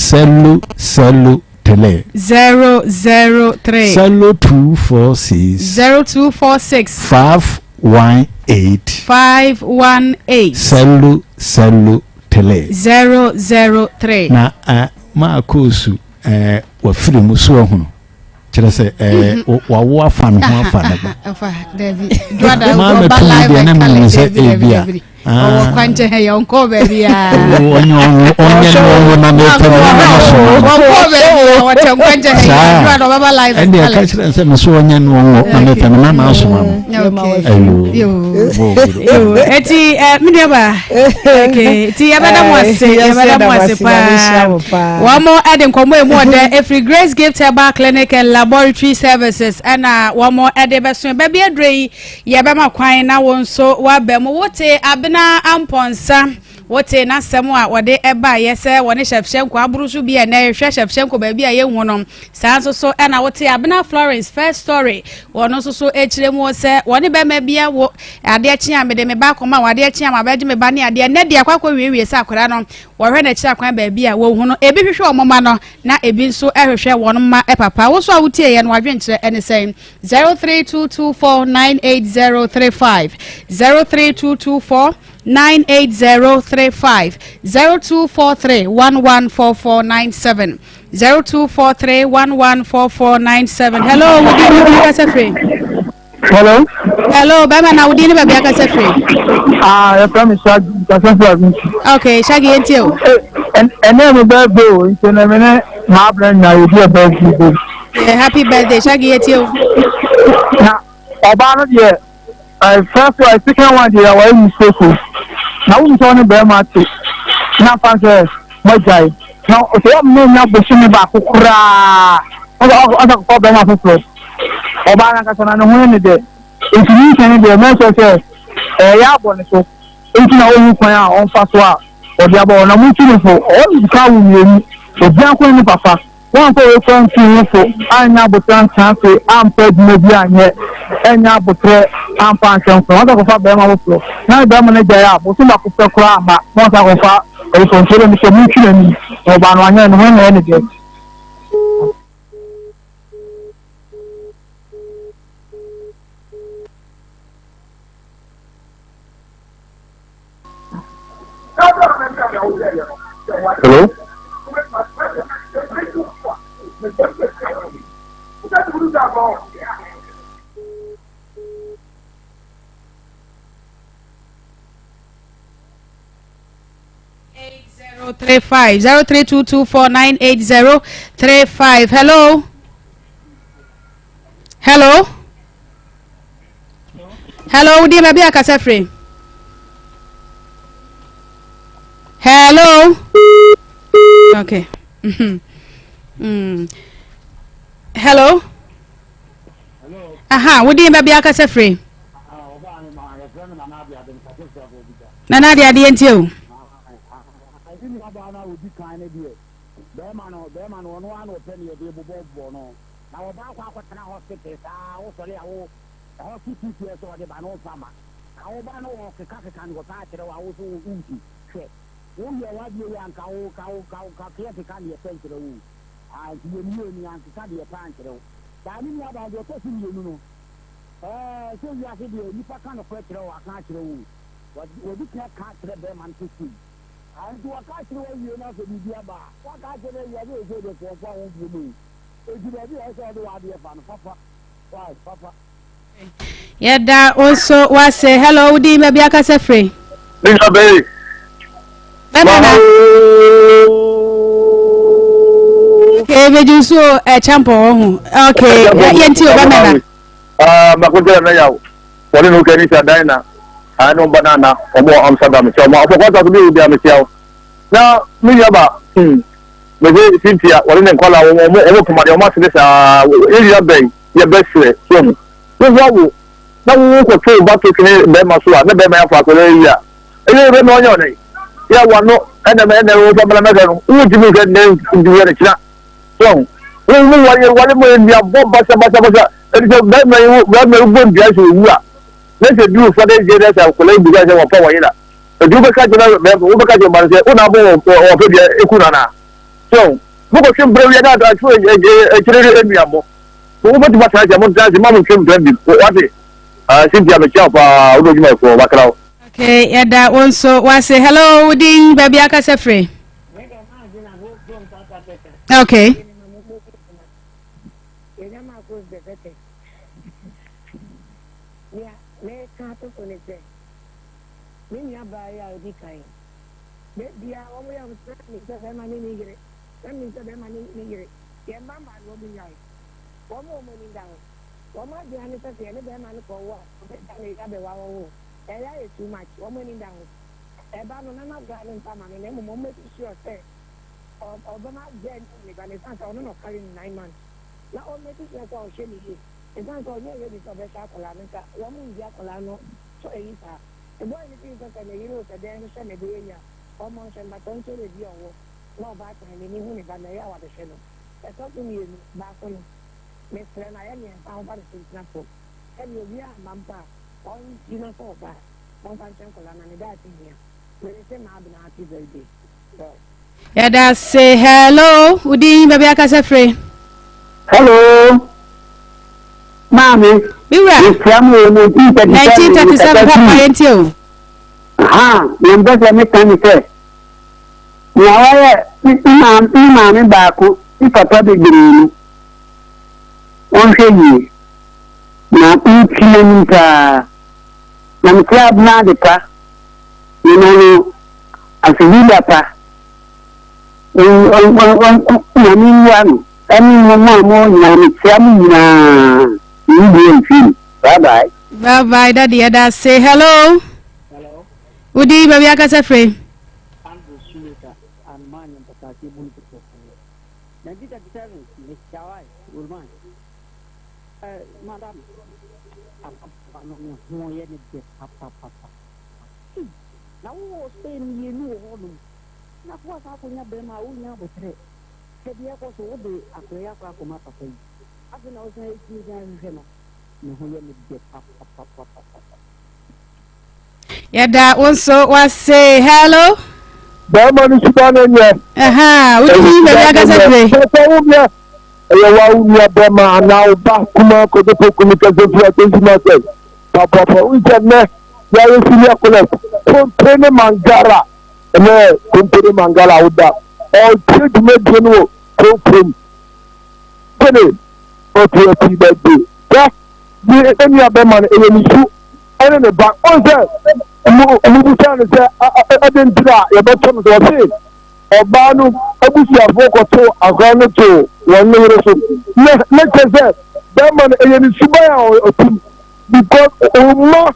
[SPEAKER 12] cello tele
[SPEAKER 2] 003
[SPEAKER 12] cello 246 518 cello tele
[SPEAKER 2] 003
[SPEAKER 12] na ma akosu wa firi muso ho kyerɛ sɛ wawo afa no ho afa ne ba ma me to de na me sɛ bia
[SPEAKER 2] kwanje he yonko baby ya
[SPEAKER 12] onye na me to no
[SPEAKER 2] wonko kwanje he Dwada baba live
[SPEAKER 12] and the catcher say me so onye no na me to no na asoma no
[SPEAKER 2] yo eti media ba okay ti yabada mwase pa wamo ade nkomo emu ode every Grace Gift Herbal Clinic and Laboratory Services and wamo ade beso baby adre yabama kwan na wonso wa bem wote abena amponsa wote na semu a wode eba yese wone chefchenko aburusu bia na hwe chefchenko ba bia ye hunom sanso so na wote abena Florence first story wono so echiremu se wone be ma bia wo ade achi amede me ba koma wade achi amabaje me ba ne ade na de akwakwa wiewie se akora no wo hwe na chira kwan ba bia wo huno ebi hwehwe omoma no na ebi nso ehwehwe wono ma epapa wo so a wotie ye no wadwenkyere ene sen 0322498035 032249835 0243114497 0243114497 hello wudi ni bia free hello baba na wudi ni bia free
[SPEAKER 3] I promise you
[SPEAKER 2] okay shagi entio
[SPEAKER 3] and then birthday into na me na brand na you be birthday
[SPEAKER 2] happy birthday shagi entio
[SPEAKER 3] na oba no de first one second one dey wa you so na wo nso ne be ma ti na fa se mo jai na o se mo na bo shi me ba kokura o ko be na fofo oba na ka so na no hu ne de intimi se ne de me so se ya bo ne so enti na o kwan a on fa so a o de abo na mu ti ne fo o ka wu mi o bia ko ni papa wọ́n fẹ́ wọ́n fẹ́ fi wọ́n fò anya abotire nkyɛnse ampa edwuma bi anyɛ anya abotire ampa nkyɛnse wọ́n sɛ kɔfa bɛrima foforɔ na bɛrima no gya yɛ a bosom baako pɛ koraa ama wọ́n sɛ kɔfa ɔyɛfɔnkyɛrɛ no sɛ mu ntwi n'ani na ɔbaa no anyɛ no ho na ɛyɛ ne deɛ. Hello?
[SPEAKER 2] Three-five 0322498035 hello udi baby akasa free hello okay hello aha udi baby akasa free nana dia die ntio
[SPEAKER 3] Bema no no ano peni e bobo no na oba kwa tena hospital sa wo sole awo hospital so de ba no fama na oba no wo keka no pa kire wa wo so unti hwe wo ye wa die ya nka wo ka kire keka ne penkire wo a die ni ni an keka de pankire wo ba ni ya ba de to si ni no so ya se de ni pa kan ko kire wo aka kire wo wo di ka kire be man to si and to akashire wa yi na so bibia ba akashire ya be so de for won bu mu ejiba bi e so de wa de fa no papa
[SPEAKER 2] yeda also wa say hello udi me bia ka say free
[SPEAKER 3] Bishop Bay
[SPEAKER 2] baba okay be ju so champo ho okay yenti o baba
[SPEAKER 3] makunja na yawo woni no kani sa dina ano banana omo Amsterdam chama opokota to bi bia metiawo na mi yaba me je Cynthia woni ne kwala omo kuma de omo se sa area bay ye besre so wo na wo ko tro ba to kene be ma so a na be ma fa ko area e be no onyo ne ya wa no ena me na wo ba na me no wo ji mi ke ne ndi ye ne kira so wo wa ye mo ndia bo ba sa e so be ma bo ndia so wu a let's do for the general calculate because of power ina do be ka jina be wo be ka jina man say una bo o fe dia ekuna na so wo ko twem bro ya da da so e kire emiamo wo be ba sa jamo da ma mo twem do bi what Cynthia me cha pa wo jima ko bakra
[SPEAKER 2] okay yada also wa say hello din baby akasa free okay
[SPEAKER 14] nyama ko de bete ya me ka to ko ne se min ya ba ya odi kai be dia o mo ya mtra ni se be ma ni gire mi se be ma ni gire ye mama no bi ya o mo ni da o ma di ani se se ne be ma ni ko wa be da ni ga be wa wo e ya e too much o mo ni da e ba no na ga ni pa ma ni mo me sure say o ba ma je ni ba ni san sa no carry 9 months na o me sure say o she ni ye e san so ye ye ni so be sha kola ni ka wo mu ya kola no so e yi sa e bo ni tin so se ne yiro se de ni se ne de ya o mo se ma ton so le bi owo no ba ta ni hu ni ba na ya wa de se no e so tu ni ba so no me se na ya ni pa ba de na po e ni obi a mampa on ji na so ba on fa chen kola na ni da ti ni me se ma bi na happy birthday so
[SPEAKER 2] Yada say hello udi baby akase free
[SPEAKER 3] hello mami
[SPEAKER 2] biwa 1937 papa yenti o
[SPEAKER 3] number se me kan se na wa mami ba ko ti papa be gbiri on se yi na ti ni ta na mi club na de pa ni no asibila pa nami wanu ani mo nami siamu na ni bye
[SPEAKER 2] bye daddy Yada say hello udi baby akase free
[SPEAKER 14] madam no ye ni de papa na wo stay ni no ho no na kwa sa ko nya be ma wo nya botre se dia ko so de akoya kwa Akoma papa yi afi na o se ti ga nje no ho ye ni de papa
[SPEAKER 2] Yada also was say hello
[SPEAKER 3] Bama ni sibana nye
[SPEAKER 2] udi baby akase free
[SPEAKER 3] ya wa unya bema na uba kuma ko de pokumi ka zo fia to sima se papa unje ne ya yesi ya kole kompene mangara ne kompene mangala uda o trade me deno kompene kene o ti bebe ya ni eni abema na eni su ene ne ba onse mu bu tan se adentira ya beto no se obanu abusi afokoto agano to wonu reso na teze bema na eni subaya otum because umma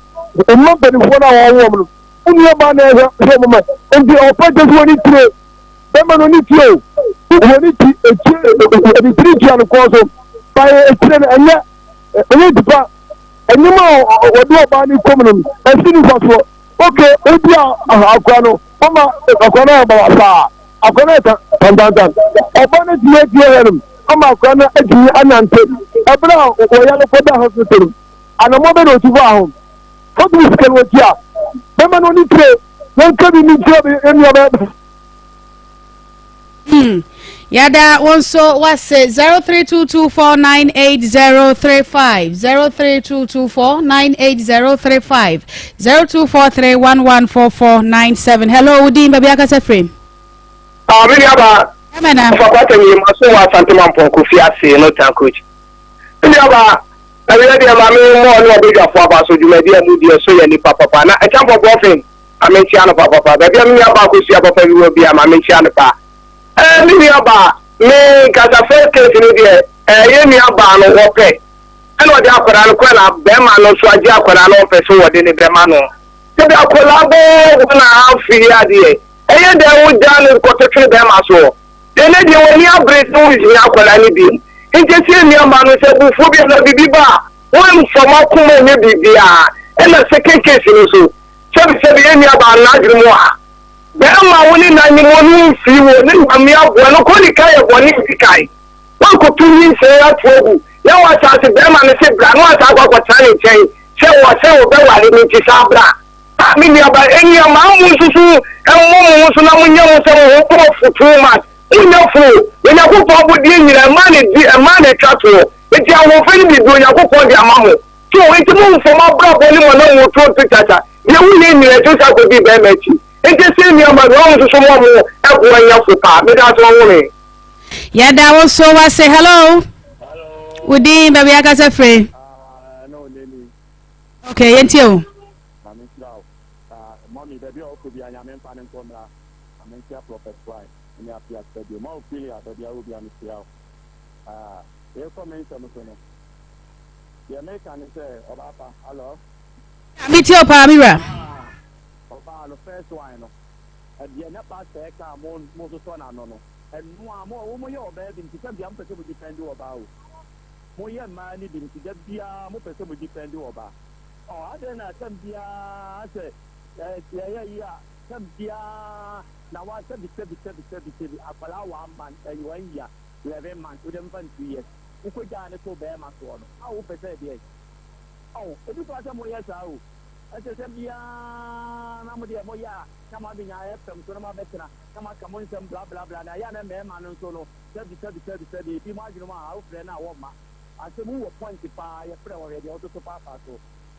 [SPEAKER 3] beni fona wa wo unya ba na he mama ndi opa jesu woni tire bema no ni tire woni ti e tire ti an ko so ba e tire na enya eni dipa enyima odu oba ni komunum asini kwaso okay obi akwano mama akwano ba wasa akwano tantantan oba na ti herum mama akwano ejini anante abra o ya lo koda hospital anamo be no tufa ho obi skel wotia bema no ni tire won kabi ni tire eni oba
[SPEAKER 2] Yada also was 0322498035 0322498035 0243114497 hello udi baby akase frame
[SPEAKER 3] mini aba papa tani maso wa santima mpoko fi ase no tan coach mini aba awia dia ma me mo no obeja fo aba so jumadi amudi so ye ni papa na e champo boffin amenchi ano papa baby mini aba ko si papa bi wo bia ma amenchi ano pa mini aba me kaza first case ni de ye mi aba no wo pe eno de akwara no kwela be ma no so agi akwara no pe so wo de ni be ma no te de akwara bo na afi ade eye de wo dan ko to twe be ma so de ne de woni abreak no wi akwara ni bi nje si mi aba no se bu fo bi na bibi ba won so ma kuma ni bibia ena second case ni so se bi mi aba na adwumu a bema woni na ni woni fi wo ni mami agwo no ko ni kai agwo ni kai won ko tuni se atogu ya wa cha se bema ne se bra no asa agwo ko tani chen se wo be wale ni ti sabra mi ni aba eni ma mu susu mu so na mu nya mu se wo ko futu ma nya fu nya ko po bu di nyira ma ne twato eti awo fe ni bi do nya ko po di amamu so eti mu fo ma bra bo ni mo na wo to tata ye wu ni nyira to sa ko bi be mechi ente se mi ama no so mo mo egwo anya fupa me da so wo me
[SPEAKER 2] Yada also was say hello Udi baby akasa free.
[SPEAKER 3] No, Nini.
[SPEAKER 2] Okay, yentio.
[SPEAKER 3] Mommy, baby, I could be a young man and come out. I'm in care prophet fly. And I feel that you more feel that I will be on the field. They're coming to me. The American is there, Obapa, hello.
[SPEAKER 2] Meet your Pamira.
[SPEAKER 3] Oba, the first one. And the other part, most son, I know. And more, your baby, to come the unperson would depend about. More young man, needing to get the more person would depend about. Oh, I don't know, some dear, I said. Yeah. Some dear. Now I said the Apala 1 month and 1 year, 11 months, with them 2 years. Who could down a 4 bear mass one? How would I say? Oh, if you got some years out. I said, Namudia Moya, come on, I have some Sonoma Bettina, come on, some blah blah blah. I am a man and so 30. If you imagine my house, then I want my. I said, move a point to buy a prayer already, also to pass.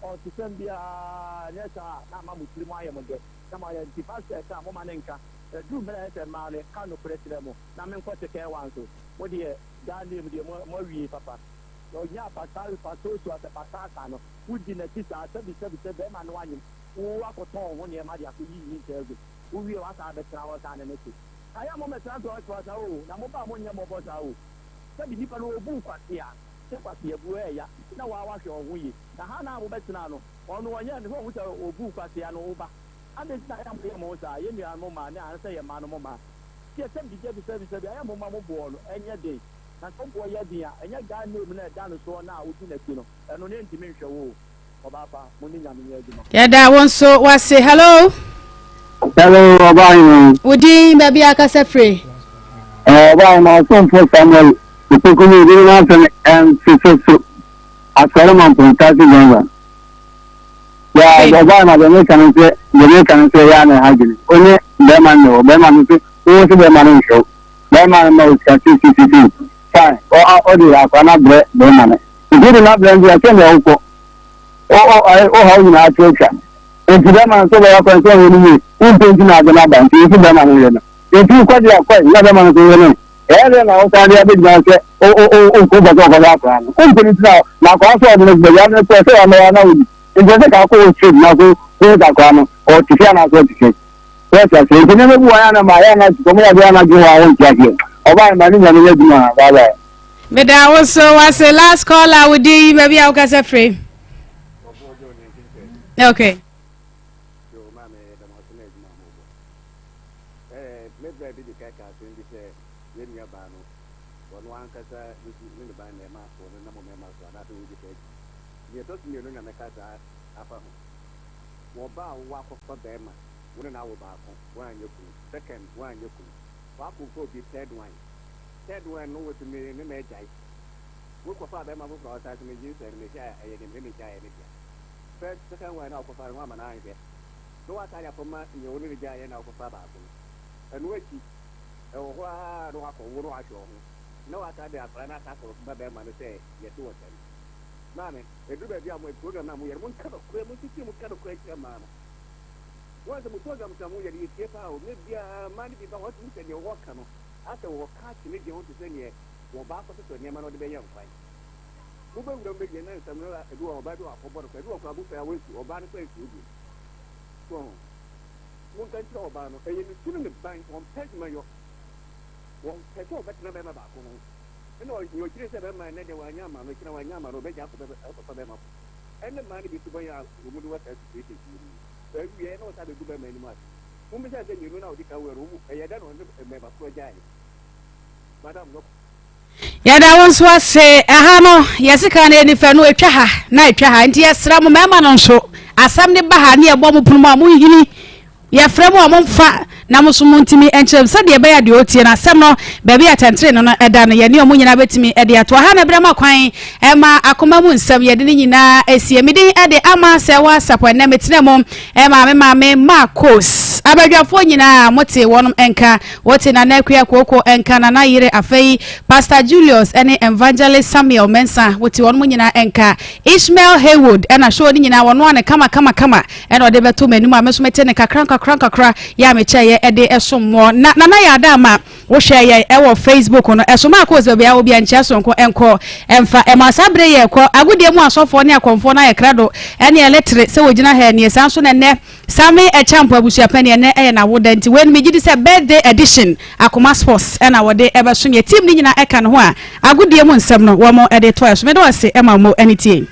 [SPEAKER 3] Or to send the Nama Muslim, I am a day. Come on, the pastor, Momanenka, the 2 minutes and Mali, Kano President, Naman Quater one. What dear, Dandy with the Mori, Papa. So, yeah, Pascal, Patos, at the Pasacano, who did a sister, 77 and 1. Who walk a tall 1 year, Maria, who you interview. Who will ask our best hours and a message. I am on my son to us, Namoba, 1 year more about our. Some people who book at here. Now I wash your way. The Hana will bet Nano, on 1 year, who will book at the Anova. And it's not a Mosa, Yemi and Moma, and I say a man of Moma. Yes, some service, I am a Mamma born, and your day. And some boy, and your guy knew me down so now within a kilo, and on any dimension. Oh, Papa,
[SPEAKER 2] yeah, that one so was say hello.
[SPEAKER 3] Hello, Obama.
[SPEAKER 2] Would you baby akasa free?
[SPEAKER 3] Obama, some for Samuel. The Pokemon and successful at Solomon from 30 November. Yeah, Obama, the American say, Yana Hagen. Only Beman, who was the man show. Beman knows at 50. Fine, or the Akana bread, Beman. You did not blend the attendant. How you are children. And to them, and so they are concerned with me. Who thinking of the number? You see them, if you quite another man to Ellen outside the big man said, oh, go back over that plan. Open it now. Now, also, the young person, I know. It doesn't go street now, go to Akoma or to Fiana. Yes, I say, you never go on my hand to come here and do our own jacket. Or buy money and let me know.
[SPEAKER 2] But that also was the last call I would do, maybe I'll get a free. Okay.
[SPEAKER 3] Second one, you could be third one. Third one, no, to me, no, may die. Work for them, I will go outside to me, and me die. First, second one, I'll for 1 and I get. No, I tell you for my, you only die and I'll for 5 hours. And wait, oh, what do I for watch on? No, I tell you, I'm not tackle, but them, and say, yes, 2 of them. Mammy, a good idea of my program, we have one kind of question, man. Once the program somewhere you get out, maybe money people what you say your work come after work catch me you want to send you or back to the name of the young fight. Who don't make your name some do a bad or for a do fair way or bad place you do. So, one can tell about a student of bank on Pegmayo. One can talk better than about home. You know, you're just a man, and you are Yama, making a Yama, or beg up for them up. And the money be to buy out who would work as it is. So we are not having to do many much. Whom is that you know the cover room? I don't want to remember for Jai. Madam, look.
[SPEAKER 2] Yeah, that once was say, Ahano, yes, I can't any fan with Chaha, night Chaha, and yes, Ram Mamma on show. As some the Bahania Bomu Pumamu, ya fremo amon fa na musumontimi enche se de be ya de otie na asem no baby atentre no eda no ye ne omu nyina betimi ede ato ha na brema kwan e ma akoma mu nsem ye de ne nyina esie midin ede ama Serwaa sapon na metine mo e ma me Marcos abadwafo nyina mote wonom enka wote na nakua koko enka na yire afei Pastor Julius ene Evangelist Samuel Mensa wote wonom nyina enka Ishmael Haywood ena show ni nyina wono ane kama ena ode beto manum ameso mete ne kakra ya meche ye ede esommo na ya adama wo share ye e Facebook no eso ma ko se bia wo bia nchia sonko enko emfa emasabre ye ko agudie mu asofo ne akonfo na ye krado ene eletre se wogina ha ne sanso ne ne sami e champo abusua pani ne e na woda nti when me gidi se birthday edition Akoma Sports e na wode e beso ye team ni nyina e ka no ho a agudie mu nsem no wo mo e de to eso me do se e ma mo anything